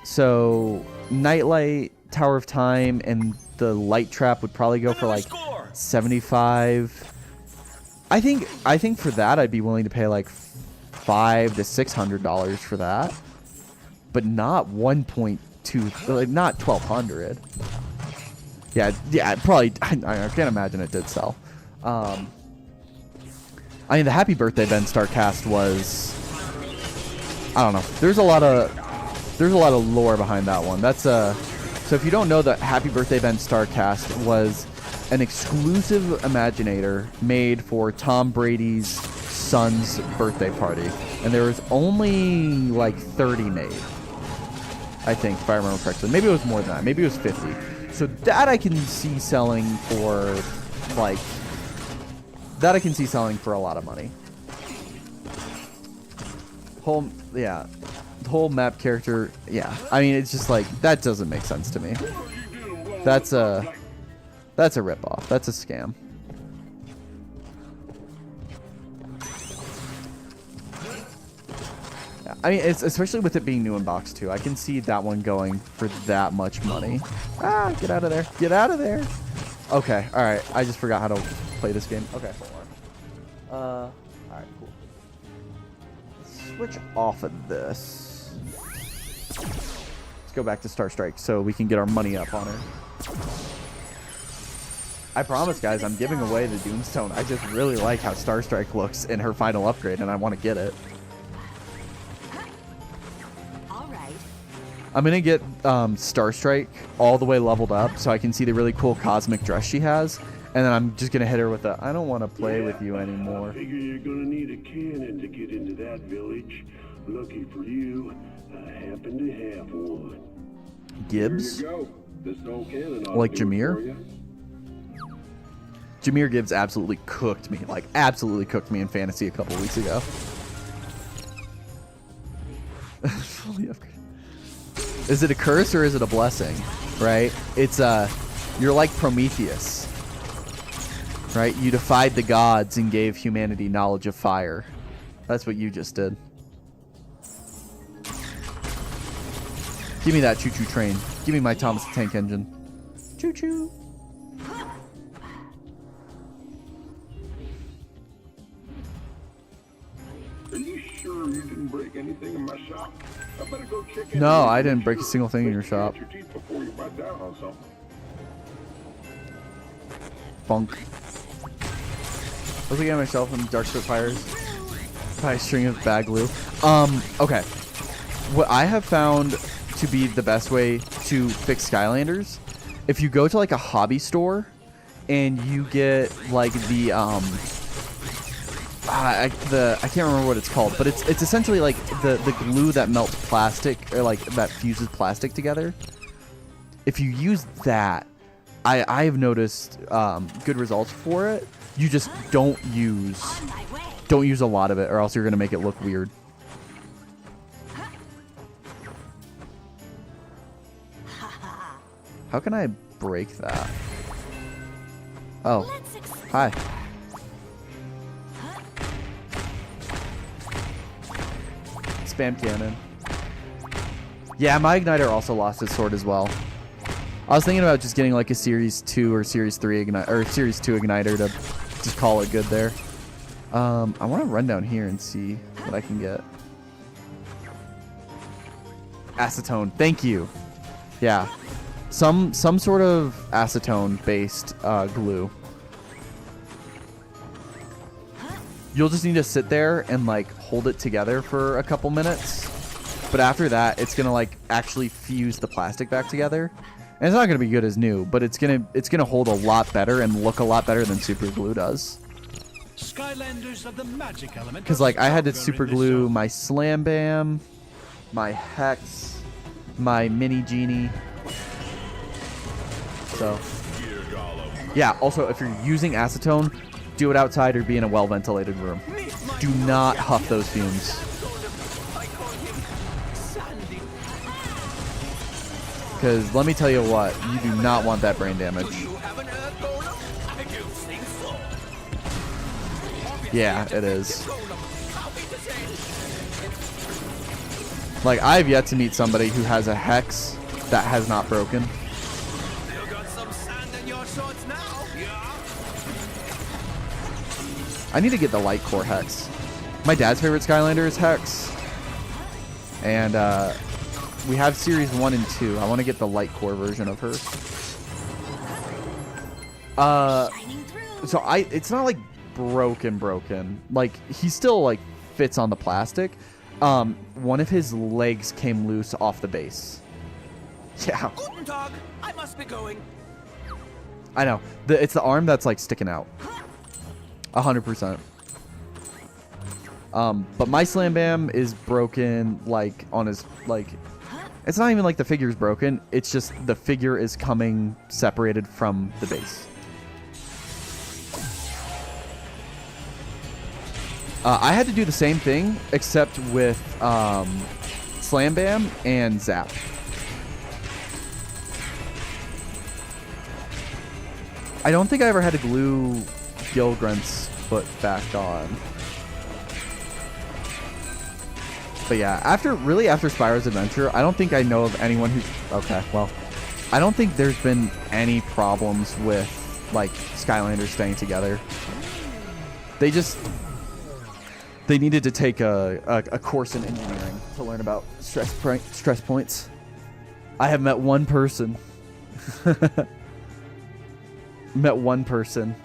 So, Nightlight, Tower of Time, and the Light Trap would probably go for, like, 75. I think for that, I'd be willing to pay, like, $500 to $600 for that. But not 1.2, like, not 1,200. Yeah, probably. I can't imagine it did sell. I mean, the Happy Birthday Ben Starcast was, I don't know. There's a lot of lore behind that one. That's so if you don't know, the Happy Birthday Ben Starcast was an exclusive Imaginator made for Tom Brady's son's birthday party, and there was only like 30 made. I think, if I remember correctly. Maybe it was more than that. Maybe it was 50. So that I can see selling for, like, that I can see selling for a lot of money. The whole map character, yeah. I mean, it's just like, that doesn't make sense to me. That's a ripoff. That's a scam. I mean, it's especially with it being new in box too. I can see that one going for that much money. Ah, get out of there. Get out of there. Okay, all right. I just forgot how to play this game. Okay, hold on. All right, cool. Let's switch off of this. Let's go back to Star Strike so we can get our money up on her. I promise, guys, I'm giving away the Doomstone. I just really like how Star Strike looks in her final upgrade, and I want to get it. I'm going to get Star Strike all the way leveled up so I can see the really cool cosmic dress she has. And then I'm just going to hit her with a, I don't want to play with you anymore. I figure you're going to need a cannon to get into that village. Lucky for you, I happen to have one. Gibbs? Here you go. This old cannon ought Like to do it for Jameer? you. Jameer Gibbs absolutely cooked me. Like, absolutely cooked me in Fantasy a couple weeks ago. Fully upgraded. Is it a curse or is it a blessing? Right? It's you're like Prometheus. Right? You defied the gods and gave humanity knowledge of fire. That's what you just did. Give me that choo-choo train. Give me my Thomas the Tank Engine. Choo-choo. Are you sure you didn't break anything in my shop? I better go check in. No, I didn't break a single thing in your shop. Your teeth before you bite down on something. Funk. Looking at myself in Dark Spitfires by a string of bag glue. Okay. What I have found to be the best way to fix Skylanders, if you go to like a hobby store and you get like the I can't remember what it's called, but it's essentially like the glue that melts plastic, or like that fuses plastic together. If you use that, I have noticed good results for it. You just don't use a lot of it, or else you're gonna make it look weird. How can I break that? Oh, hi. Spam cannon. Yeah, my igniter also lost its sword as well. I was thinking about just getting like a Series 2 or Series 3 igniter, or Series 2 igniter to just call it good there. I want to run down here and see what I can get. Acetone. Thank you. Yeah. Some sort of acetone based glue. You'll just need to sit there and like hold it together for a couple minutes. But after that, it's gonna like actually fuse the plastic back together. And it's not gonna be good as new, but it's gonna hold a lot better and look a lot better than super glue does. Skylanders of the magic element. Because like I had to super glue my Slam Bam, my Hex, my Mini Genie. So yeah, also if you're using acetone, do it outside or be in a well-ventilated room. Do not huff those fumes. Because let me tell you what, you do not want that brain damage. Yeah, it is. Like, I've yet to meet somebody who has a Hex that has not broken. I need to get the light core Hex. My dad's favorite Skylander is Hex. And we have Series 1 and 2. I want to get the light core version of her. So it's not like broken. Like, he still like fits on the plastic. One of his legs came loose off the base. Yeah. Guten Tag. I must be going. I know. It's the arm that's like sticking out. 100%. But my Slam Bam is broken, like, on his, like, it's not even like the figure's broken, it's just the figure is coming separated from the base. I had to do the same thing, except with Slam Bam and Zap. I don't think I ever had to glue Gilgrunt's foot back on. But yeah, after Spyro's Adventure, I don't think I know of anyone who's... Okay, well, I don't think there's been any problems with, like, Skylanders staying together. They just... They needed to take a course in engineering to learn about stress points. I have met one person. Met one person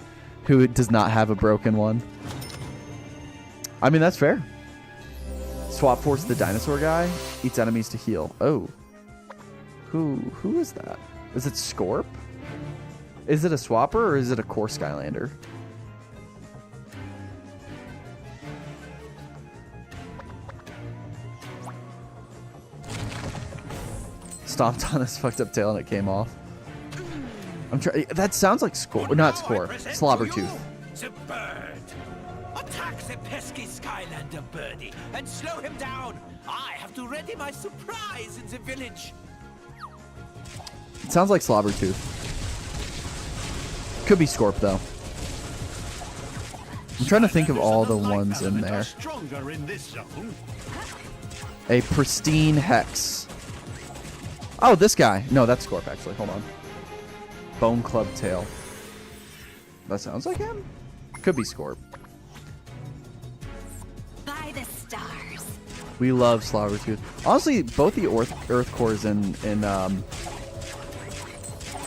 who does not have a broken one. I mean, that's fair. SwapForce, the dinosaur guy, eats enemies to heal. Oh. Who is that? Is it Scorp? Is it a swapper or is it a core Skylander? Stomped on his fucked up tail and it came off. I'm trying. That sounds like Scorp. Not Scorp. Slobbertooth. The bird. Attack the pesky Skylander birdie and slow him down. I have to ready my surprise in the village. It sounds like Slobbertooth. Could be Scorp though. I'm trying to think of all the ones in there. A pristine hex. Oh, this guy. No, that's Scorp actually. Hold on. Bone Club Tail. That sounds like him. Could be Scorp. By the stars. We love Slobbertooth. Honestly, both the Earth cores in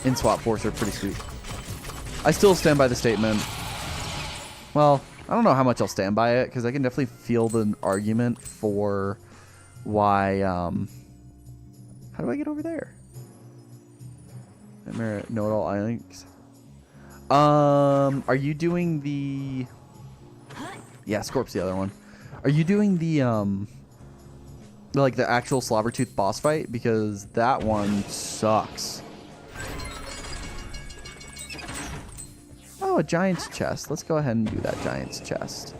SwapForce are pretty sweet. I still stand by the statement. Well, I don't know how much I'll stand by it because I can definitely feel the argument for why. How do I get over there? Know-it-all islands. Are you doing the? Yeah, Scorp's the other one. Are you doing the like the actual Slobbertooth boss fight? Because that one sucks. Oh, a giant's chest. Let's go ahead and do that giant's chest.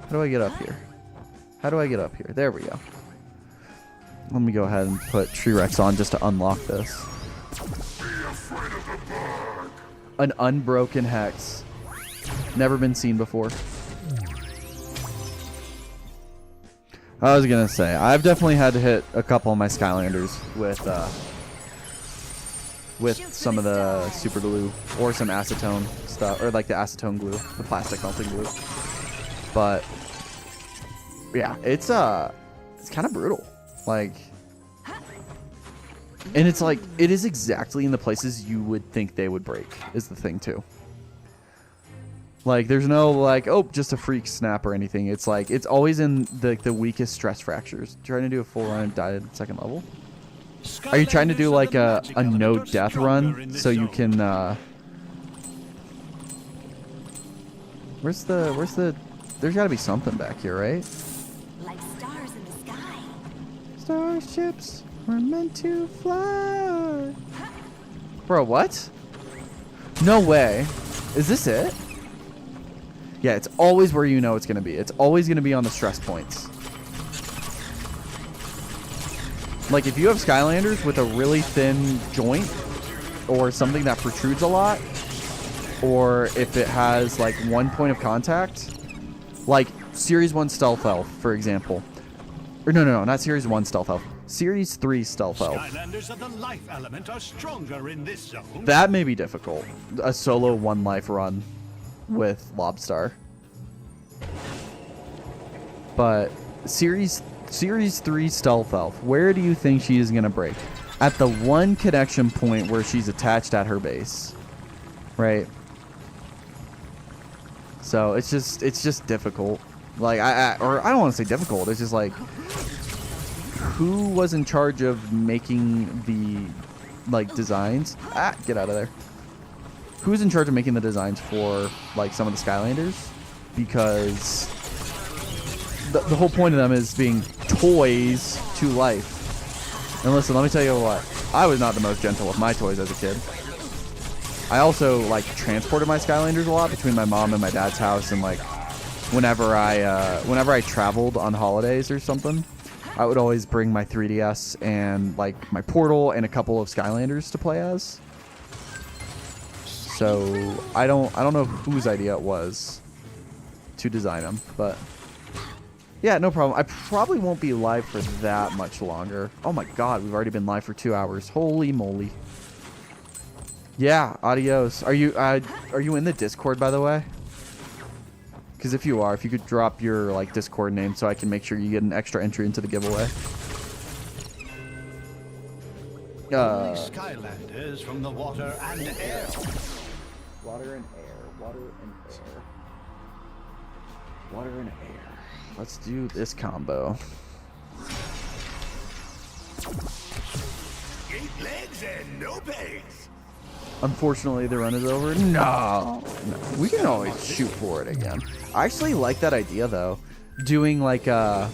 How do I get up here? How do I get up here? There we go. Let me go ahead and put Tree Rex on just to unlock this. An unbroken hex. Never been seen before. I was gonna say, I've definitely had to hit a couple of my Skylanders with some of the super glue or some acetone stuff, or like the acetone glue, the plastic melting glue. But yeah, it's kind of brutal. Like, and it's like, it is exactly in the places you would think they would break, is the thing too. Like, there's no like, oh, just a freak snap or anything. It's like, it's always in the weakest stress fractures. Trying to do a full run and die at second level. Are you trying to do like a no death run so you can, where's the, there's gotta be something back here, right? Like stars in the sky. Starships were meant to fly. Bro, what? No way. Is this it? Yeah, it's always where you know it's going to be. It's always going to be on the stress points. Like, if you have Skylanders with a really thin joint or something that protrudes a lot, or if it has, like, one point of contact, like Series 1 Stealth Elf, for example. Or no, not Series 1 Stealth Elf. Series 3 Stealth Elf. Skylanders of the life element are stronger in this zone. That may be difficult. A solo 1 life run with Lobstar. But Series 3 Stealth Elf, where do you think she is going to break? At the one connection point where she's attached at her base. Right? So it's just difficult. Like, I don't want to say difficult. It's just like, who was in charge of making the, like, designs? Get out of there. Who's in charge of making the designs for, like, some of the Skylanders? Because the whole point of them is being toys to life. And listen, let me tell you what. I was not the most gentle with my toys as a kid. I also, like, transported my Skylanders a lot between my mom and my dad's house, and, like, whenever I traveled on holidays or something, I would always bring my 3DS and, like, my Portal and a couple of Skylanders to play as. So I don't know whose idea it was to design them, but yeah, no problem. I probably won't be live for that much longer. Oh my god, we've already been live for 2 hours. Holy moly. Yeah, adios. Are you in the Discord, by the way? Because if you are, if you could drop your like Discord name so I can make sure you get an extra entry into the giveaway. Only Skylanders from the water and air. Water and air. Water and air. Water and air. Let's do this combo. 8 legs and no pegs. Unfortunately, the run is over. No. We can always shoot for it again. I actually like that idea though. Doing like a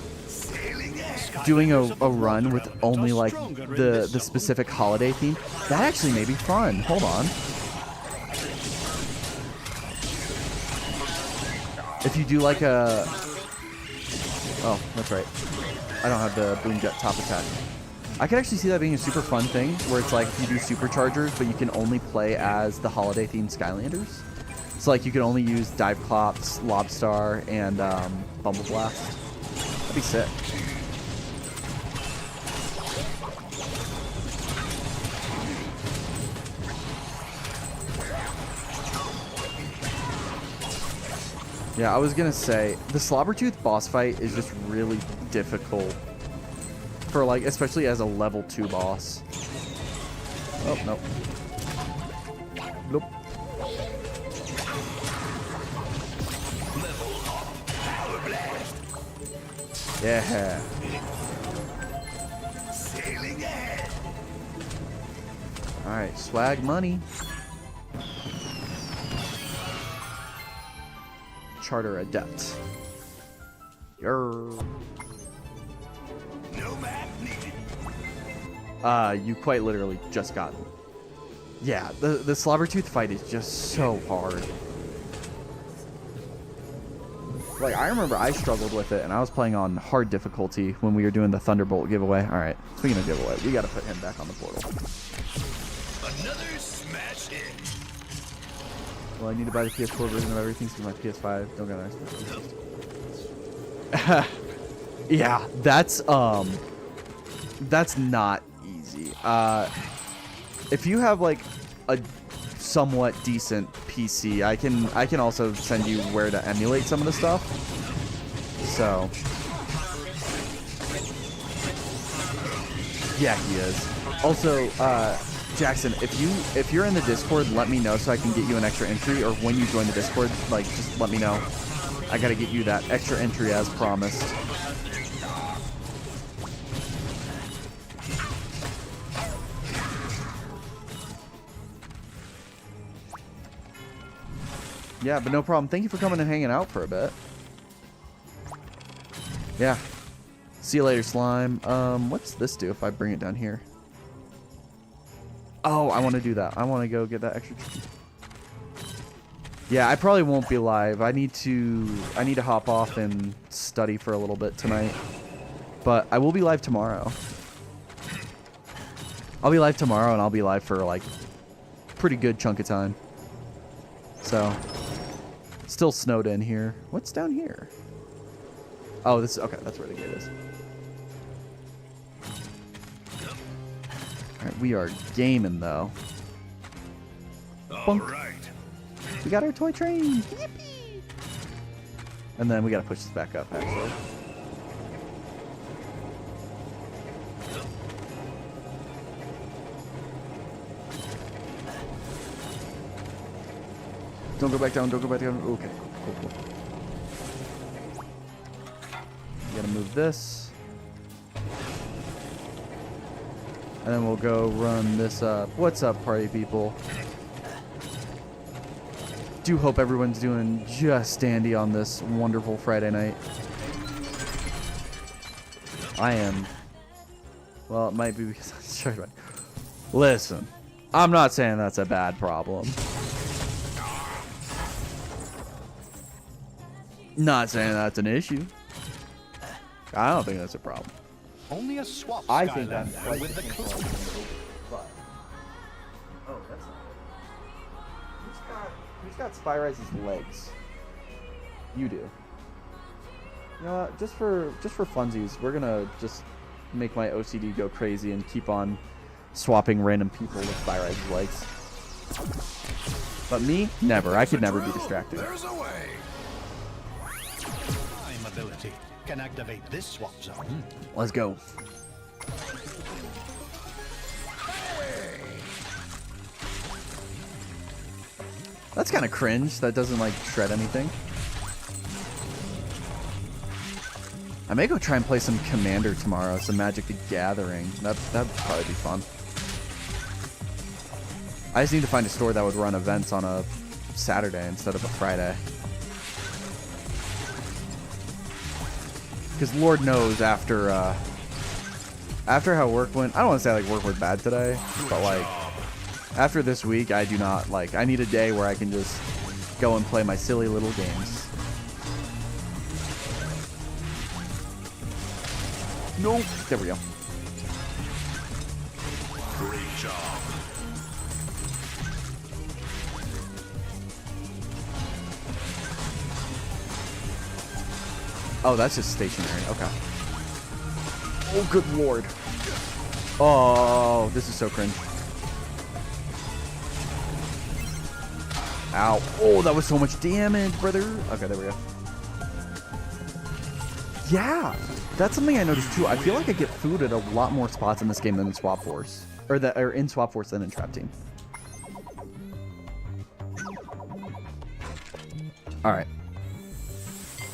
run with only like the specific holiday theme. That actually may be fun. Hold on. If you do like a... Oh, that's right. I don't have the boom jet top attack. I could actually see that being a super fun thing, where it's like you do superchargers, but you can only play as the holiday themed Skylanders. So like you can only use Dive Clops, Lobstar, and Bumble Blast. That'd be sick. Yeah, I was gonna say, the Slobbertooth boss fight is just really difficult. For like, especially as a level 2 boss. Oh, nope. Nope. Yeah. Alright, swag money. Charter Adept. Yerr. No map needed. You quite literally just got... Yeah, the Slobbertooth fight is just so hard. Like, I remember I struggled with it, and I was playing on hard difficulty when we were doing the Thunderbolt giveaway. Alright, speaking of giveaway, we gotta put him back on the portal. Another smash hit. Well, I need to buy the PS4 version of everything, so my PS5 don't get nice. Yeah, that's not easy. If you have like a somewhat decent PC, I can also send you where to emulate some of the stuff. So yeah, he is. Also, Jackson, if you're in the Discord, let me know so I can get you an extra entry, or when you join the Discord, like just let me know. I gotta get you that extra entry as promised. Yeah, but no problem. Thank you for coming and hanging out for a bit. Yeah. See you later, slime. What's this do if I bring it down here? Oh, I want to do that. I want to go get that extra. Yeah, I probably won't be live. I need to hop off and study for a little bit tonight. But I will be live tomorrow. I'll be live tomorrow, and I'll be live for like a pretty good chunk of time. So, still snowed in here. What's down here? Oh, this is okay. That's where the gate is. All right, we are gaming though. All right. We got our toy train. Yippee! And then we gotta push this back up, actually. Don't go back down, don't go back down. Okay, cool, cool. We gotta move this. And then we'll go run this up. What's up, party people? Do hope everyone's doing just dandy on this wonderful Friday night. I am. Well, it might be because I'm sure. Listen, I'm not saying that's a bad problem. Not saying that's an issue. I don't think that's a problem. Only a swap I think that's Skylander with the but oh, that's not. Who's got Spyrise's legs? You do. You know what? Just for funsies, we're gonna just make my OCD go crazy and keep on swapping random people with Spyrise's legs. But me, never. I could never be distracted. There's a way. ability can activate this swap zone. Let's go. That's kind of cringe. That doesn't like shred anything. I may go try and play some Commander tomorrow, some Magic the Gathering. That'd probably be fun. I just need to find a store that would run events on a Saturday instead of a Friday. Because Lord knows after how work went, I don't want to say like work went bad today, but like after this week, I do not like. I need a day where I can just go and play my silly little games. No, there we go. Great job. Oh, that's just stationary. Okay. Oh, good lord. Oh, this is so cringe. Ow. Oh, that was so much damage, brother. Okay, there we go. Yeah, that's something I noticed too. I feel like I get food at a lot more spots in this game than in SwapForce. Or in SwapForce than in Trap Team. Alright.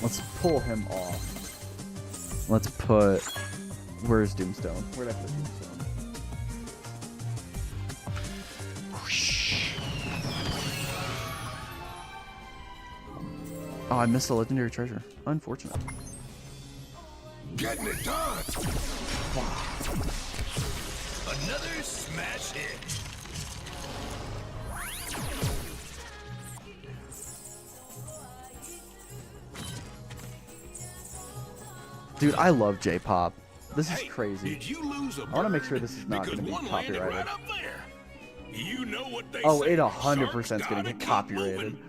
Let's pull him off. Let's put... Where's Doomstone? Where'd I put Doomstone? Whoosh. Oh, I missed a legendary treasure. Unfortunate. Getting it done. Another smash hit. Dude, I love J-pop. This is crazy. Did you lose a I want to make sure this is not going to be because one landed copyrighted. right up there. You know what they Oh, say, it 100% sharks is going to gotta get keep copyrighted. moving.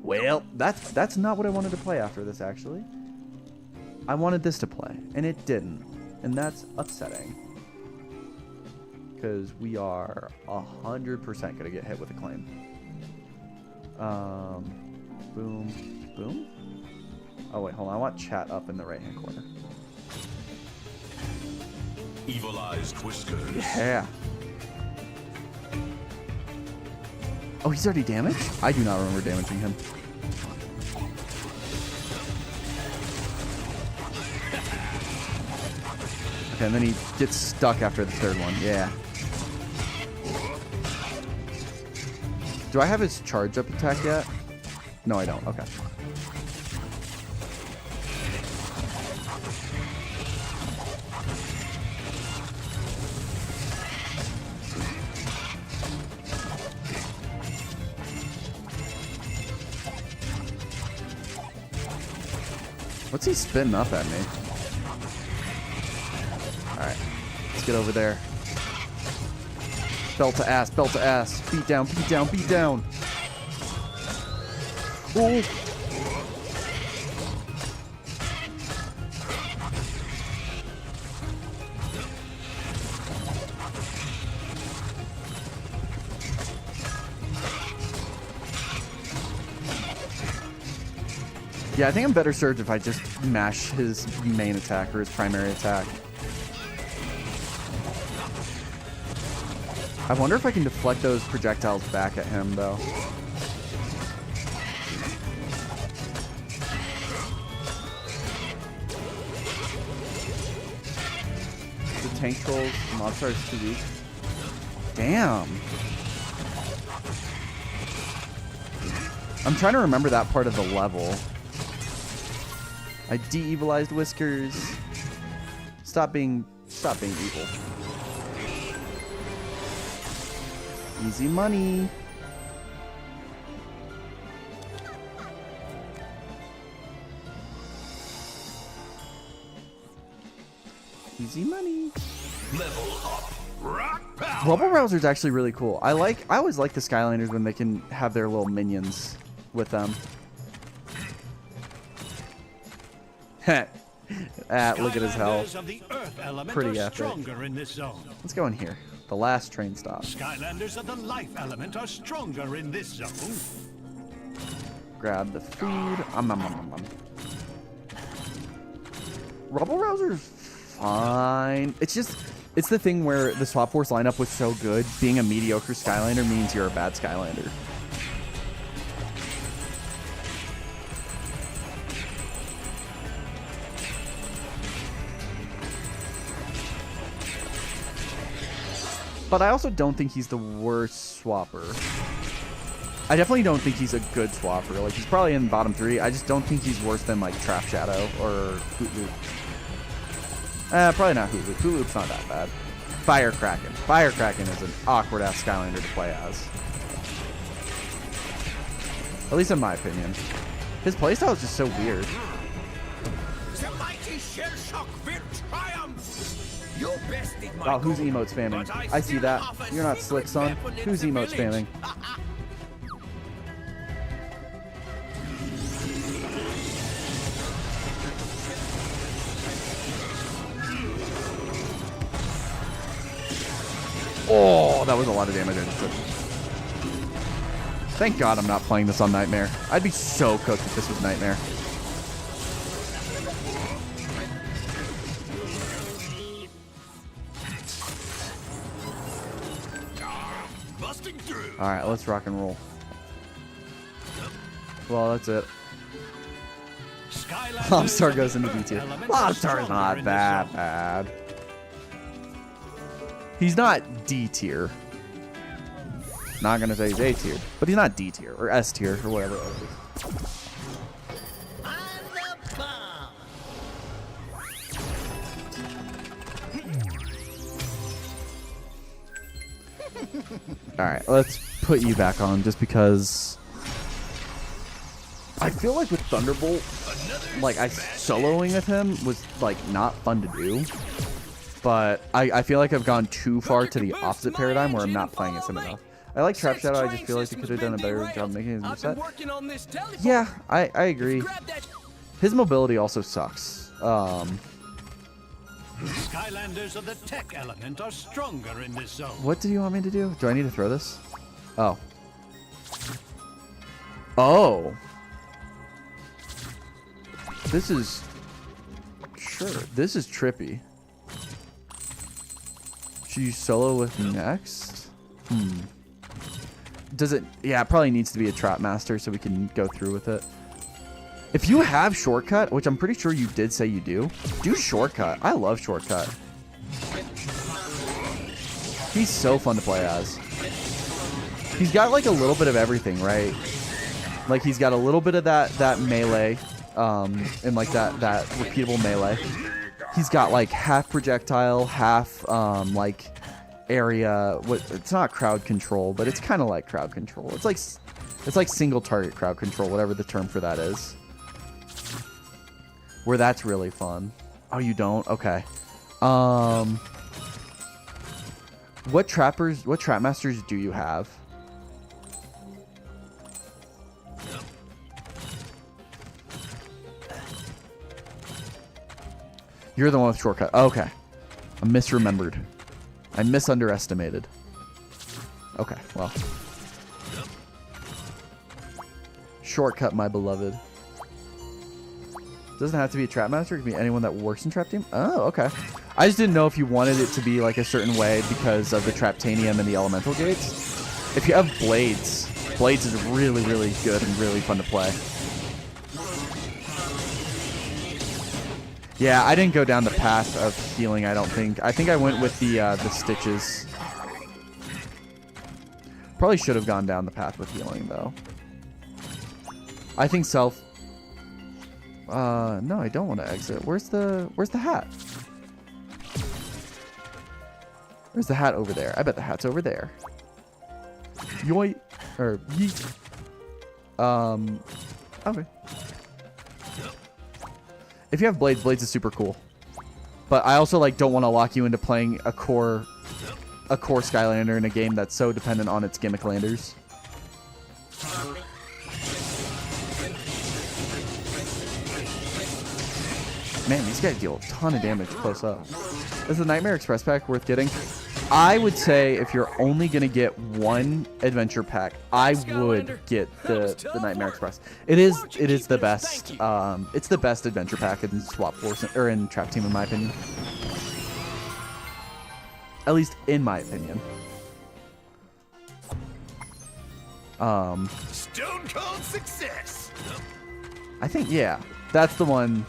Well, that's not what I wanted to play after this, actually. I wanted this to play, and it didn't. And that's upsetting. Because we are 100% going to get hit with a claim. Boom. Boom? Oh, wait, hold on. I want chat up in the right-hand corner. Evil-eyed whiskers. Yeah. Oh, he's already damaged? I do not remember damaging him. Okay, and then he gets stuck after the third one. Yeah. Do I have his charge up attack yet? No, I don't. Okay. What's he spinning up at me? Alright. Let's get over there. Belt to ass, belt to ass. Beat down, beat down, beat down. Ooh. Yeah, I think I'm better served if I just mash his main attack or his primary attack. I wonder if I can deflect those projectiles back at him, though. The tank trolls, mob charge is too weak. Damn. I'm trying to remember that part of the level. I de-evilized Whiskers. Stop being evil. Easy money. Easy money. Level up. Rock power. Rubble Rouser's actually really cool. I always like the Skylanders when they can have their little minions with them. Look at his health. Of the earth element Pretty are epic. stronger in this zone. Let's go in here. The last train stop. Skylanders of the life element are stronger in this zone. Grab the food. Rubble Rouser's fine. It's the thing where the SwapForce lineup was so good, being a mediocre Skylander means you're a bad Skylander. But I also don't think he's the worst swapper. I definitely don't think he's a good swapper. Like, he's probably in the bottom 3. I just don't think he's worse than, like, Trap Shadow or Hoot Loop. Probably not Hoot Loop. Hoot Loop's not that bad. Fire Kraken. Fire Kraken is an awkward-ass Skylander to play as. At least in my opinion. His playstyle is just so weird. The mighty shell shock will triumph. You bested my Oh, who's goal, emote spamming? but I see still that. offer You're not secret slick, son. weapon in Who's the emote village. spamming? Oh, that was a lot of damage I just took. Thank God I'm not playing this on Nightmare. I'd be so cooked if this was Nightmare. Busting through. Alright, let's rock and roll. Well, that's it. Skylanders Lobstar are goes the into B earth tier. element are Lobstar's stronger not in this that zone. bad. He's not D tier. Not gonna say he's A tier, but he's not D tier or S tier or whatever it is. Alright, let's put you back on just because I feel like with Thunderbolt, like soloing with him was like not fun to do. But I feel like I've gone too far to the opposite paradigm where I'm not playing as him enough. I like Trap Shadow, I just feel like he could have done a better job making his moveset. Yeah, I agree. His mobility also sucks. Skylanders of the tech element are stronger in this zone. What do you want me to do? Do I need to throw this? Oh. Oh. This is... Sure, this is trippy. Should you solo with next? Does it... Yeah, it probably needs to be a Trap Master so we can go through with it. If you have Shortcut, which I'm pretty sure you did say you do Shortcut. I love Shortcut. He's so fun to play as. He's got like a little bit of everything, right? Like he's got a little bit of that melee, and like that repeatable melee. He's got like half projectile, half like area. It's not crowd control, but it's kind of like crowd control. It's like single target crowd control, whatever the term for that is. Where that's really fun. Oh, you don't? Okay. What Trap Masters do you have? You're the one with Shortcut. Okay. I misremembered. I misunderestimated. Okay, well. Shortcut, my beloved. Doesn't have to be a Trap Master. It can be anyone that works in Trap Team. Oh, okay. I just didn't know if you wanted it to be like a certain way because of the Traptanium and the Elemental Gates. If you have Blades, Blades is really, really good and really fun to play. Yeah, I didn't go down the path of healing, I don't think. I think I went with the Stitches. Probably should have gone down the path with healing, though. I think self... no, I don't want to exit. Where's the hat? Where's the hat over there? I bet the hat's over there. Yoink. Or yeet. Okay. If you have Blades, Blades is super cool. But I also like don't want to lock you into playing a core Skylander in a game that's so dependent on its gimmick landers. Man, these guys deal a ton of damage close up. Is the Nightmare Express pack worth getting? I would say if you're only gonna get one adventure pack, I would get the Nightmare Express. It is the best. It's the best adventure pack in SwapForce or in Trap Team in my opinion. At least in my opinion. Stone cold success. I think yeah, that's the one.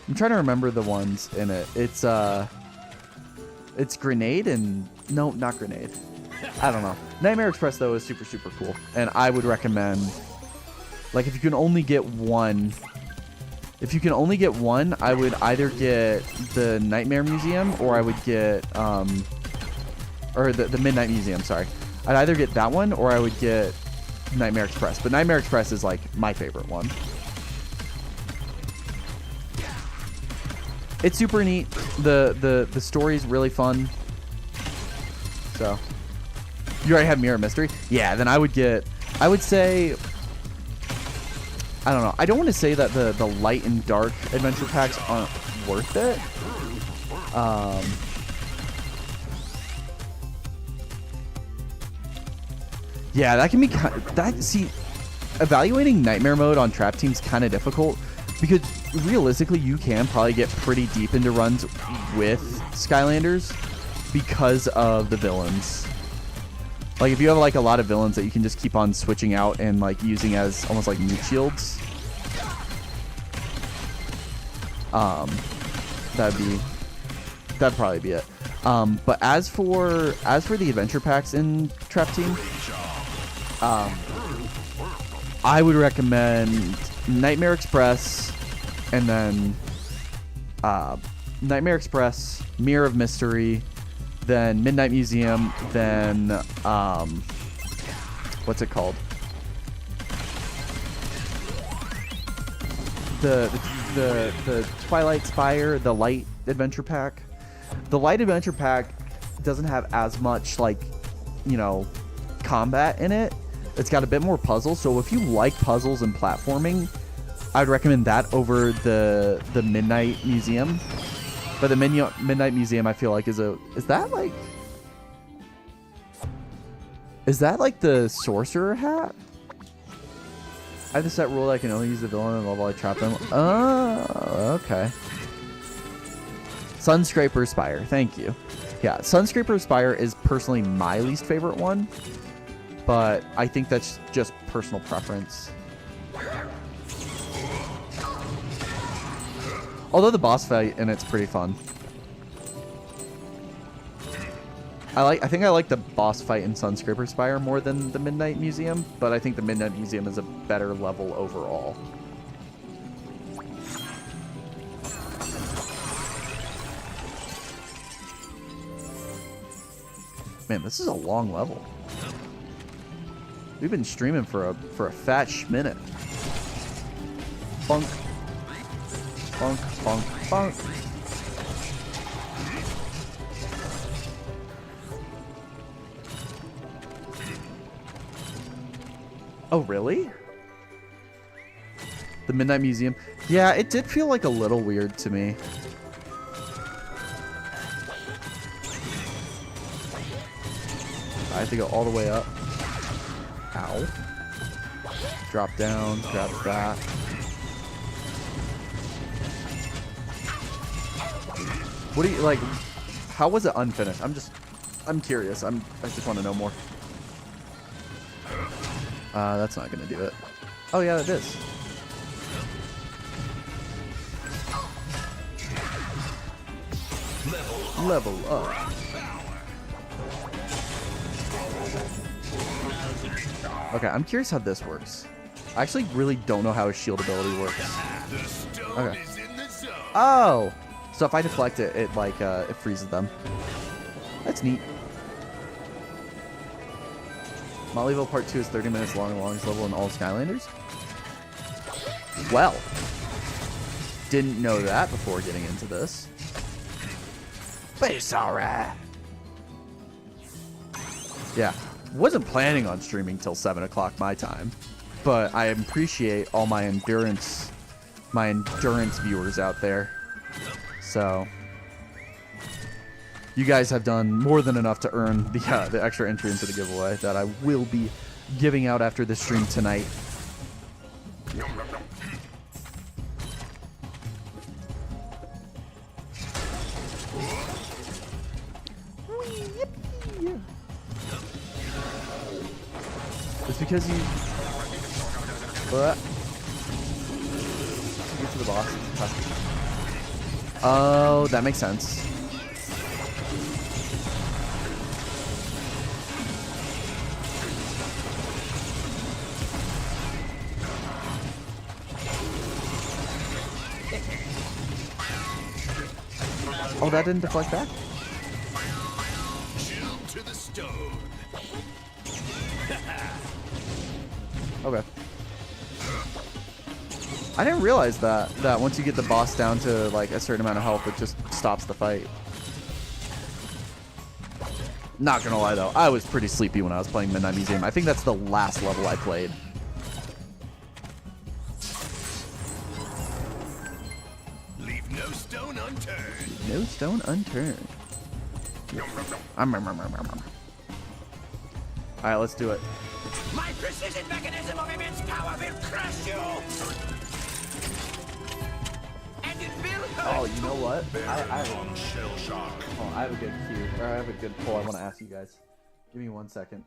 I'm trying to remember the ones in it. It's Grenade and... No, not Grenade. I don't know. Nightmare Express, though, is super, super cool. And I would recommend... Like, if you can only get one... If you can only get one, I would either get the Nightmare Museum or I would get... or the Midnight Museum, sorry. I'd either get that one or I would get Nightmare Express. But Nightmare Express is, like, my favorite one. It's super neat. The story's really fun. So, you already have Mirror Mystery? Yeah, then I would say, I don't know. I don't want to say that the light and dark adventure packs aren't worth it. Yeah, that can be see, evaluating Nightmare Mode on Trap Team's kind of difficult because realistically you can probably get pretty deep into runs with Skylanders because of the villains. Like if you have like a lot of villains that you can just keep on switching out and like using as almost like meat shields, that'd probably be it. But as for the adventure packs in Trap Team, I would recommend Nightmare Express, and then Nightmare Express, Mirror of Mystery, then Midnight Museum, then what's it called? The Twilight Spire, the Light Adventure Pack. The Light Adventure Pack doesn't have as much like, you know, combat in it. It's got a bit more puzzles, so if you like puzzles and platforming, I'd recommend that over the Midnight Museum. But the Midnight Museum, I feel like is that like the Sorcerer Hat? I have the set rule that I can only use the villain and level I trap them. Oh, okay. Sunscraper Spire, thank you. Yeah, Sunscraper Spire is personally my least favorite one, but I think that's just personal preference. Although the boss fight in it's pretty fun. I think I like the boss fight in Sunscraper Spire more than the Midnight Museum, but I think the Midnight Museum is a better level overall. Man, this is a long level. We've been streaming for a fat minute. Funk. Funk, funk, funk. Oh, really? The Midnight Museum? Yeah, it did feel like a little weird to me. I have to go all the way up. Ow. Drop down, grab that. What do you like? How was it unfinished? I'm curious. I just want to know more. That's not gonna do it. Oh yeah, it is. Level up. Okay, I'm curious how this works. I actually really don't know how his shield ability works. Okay. Oh! So if I deflect it, it like it freezes them. That's neat. Mollyville Part 2 is 30 minutes long, the longest level in all Skylanders. Well, didn't know that before getting into this. But it's alright. Yeah, wasn't planning on streaming till 7 o'clock my time, but I appreciate all my endurance viewers out there. So, you guys have done more than enough to earn the extra entry into the giveaway that I will be giving out after this stream tonight. It's because you get to the boss. Oh, that makes sense. Oh, that didn't deflect back? Chill to the stone. Okay. I didn't realize that once you get the boss down to like a certain amount of health, it just stops the fight. Not gonna lie though, I was pretty sleepy when I was playing Midnight Museum. I think that's the last level I played. Leave no stone unturned. No stone unturned. Alright, let's do it. My precision mechanism of immense power will crush you! And it will hurt! Oh, you know what? I Shell shock. Oh, I have a good cue, or I have a good poll I want to ask you guys. Give me 1 second.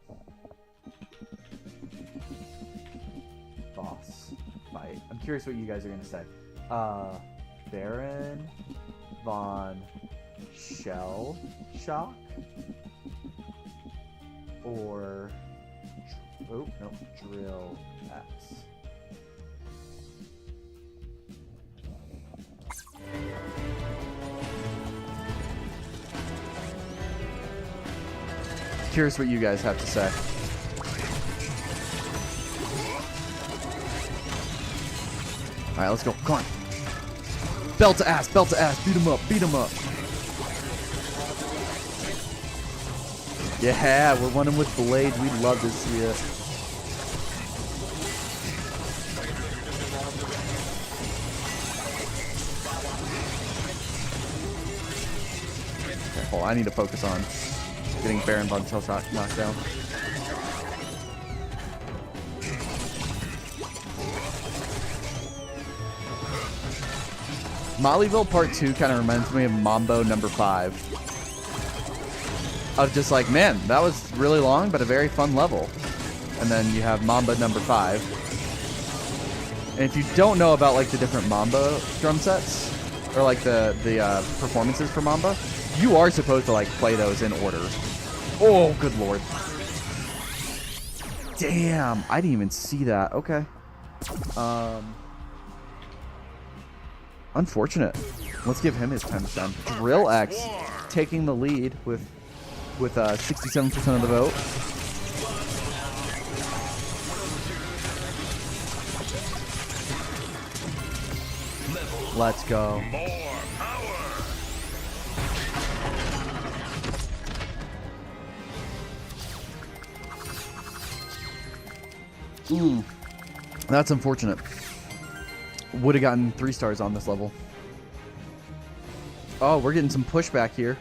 Boss fight. I'm curious what you guys are gonna say. Baron Von Shell Shock, or oh no, Drill X. Curious what you guys have to say. Alright, let's go. Come on. Belt to ass, beat him up, beat him up. Yeah, we're running with blades. We'd love to see it. Okay, hold on, I need to focus on getting Baron Von Shellshock knocked down. Motleyville Part 2 kind of reminds me of Mambo number 5. Of just like, man, that was really long, but a very fun level. And then you have Mamba number 5. And if you don't know about like the different Mamba drum sets, or like the performances for Mamba, you are supposed to like play those in order. Oh, good lord. Damn, I didn't even see that. Okay. Unfortunate. Let's give him his 10%. Drill X taking the lead with 67% of the vote. Let's go. More power. Ooh, that's unfortunate. Would have gotten 3 stars on this level. Oh, we're getting some pushback here.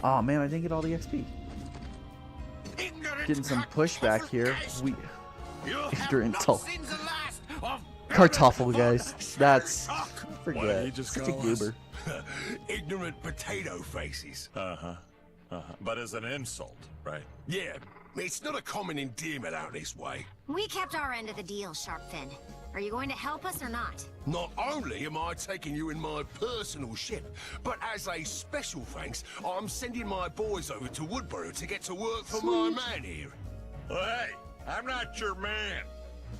Oh man, I didn't get all the XP. Getting some pushback here. We ignorant Kartoffel, guys. That's forget. Such a goober. Ignorant potato faces. But as an insult, right? Yeah, it's not a common endearment out this way. We kept our end of the deal, Sharpfin. Are you going to help us or not? Not only am I taking you in my personal ship, but as a special thanks, I'm sending my boys over to Woodborough to get to work for my man here. Well, hey, I'm not your man.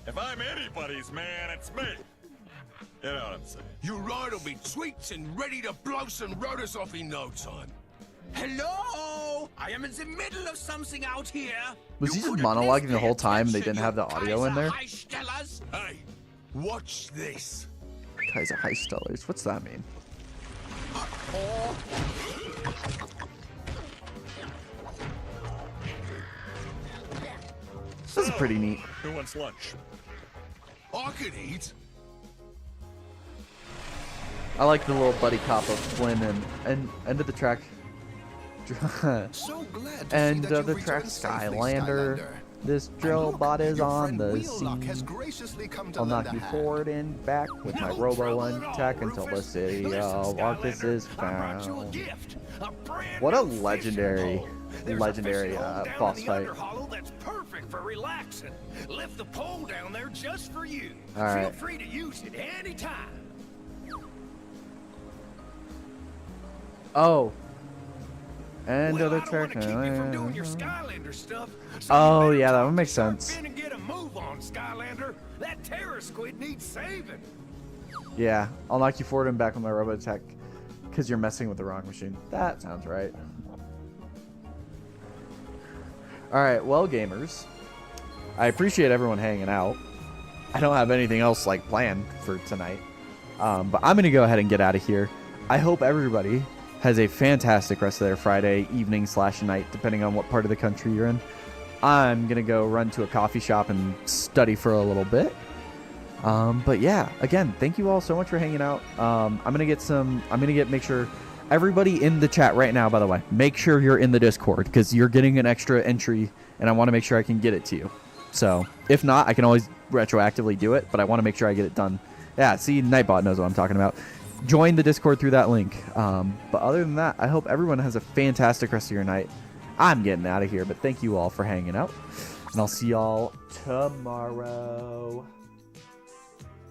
If I'm anybody's man, it's me. You know what I'm saying? Your ride will be tweaked and ready to blow some rotors off in no time. Hello! I am in the middle of something out here. Was he just monologuing the whole time and they didn't have the audio in there? Hey, watch this. Kaiser Heistellers. What's that mean? This is pretty neat. Who wants lunch? I could eat. I like the little buddy cop of Flynn and end of the track So glad to And see that the you've track returned safely, Skylander. Skylander. This And drill look, bot is your on friend the Wheelock has scene. graciously come to I'll lend knock a you hand. forward and back with my No robo trouble at all, attack until the Rufus. city Listen, of Arcus Skylander, is I brought you a found. gift. A brand What a new fishing legendary, pole. There's legendary a fishing hole down boss in the fight. under hollow that's perfect for relaxing. Lift the pole down there just for you. All right. Feel free to use it anytime. Oh. And Well, other I don't track. want to keep you from doing your Skylander stuff. So Oh, you better yeah, that talk would to make Sharp sense. Fin and get a move on, Skylander. That terror squid needs saving. Yeah, I'll knock you forward and back with my robo attack because you're messing with the wrong machine. That sounds right. Alright, well, gamers, I appreciate everyone hanging out. I don't have anything else like planned for tonight, but I'm going to go ahead and get out of here. I hope everybody has a fantastic rest of their Friday evening / night, depending on what part of the country you're in. I'm going to go run to a coffee shop and study for a little bit. But yeah, again, thank you all so much for hanging out. Make sure everybody in the chat right now, by the way, make sure you're in the Discord because you're getting an extra entry and I want to make sure I can get it to you. So if not, I can always retroactively do it, but I want to make sure I get it done. Yeah, see, Nightbot knows what I'm talking about. Join the Discord through that link. But other than that, I hope everyone has a fantastic rest of your night. I'm getting out of here, but thank you all for hanging out. And I'll see y'all tomorrow.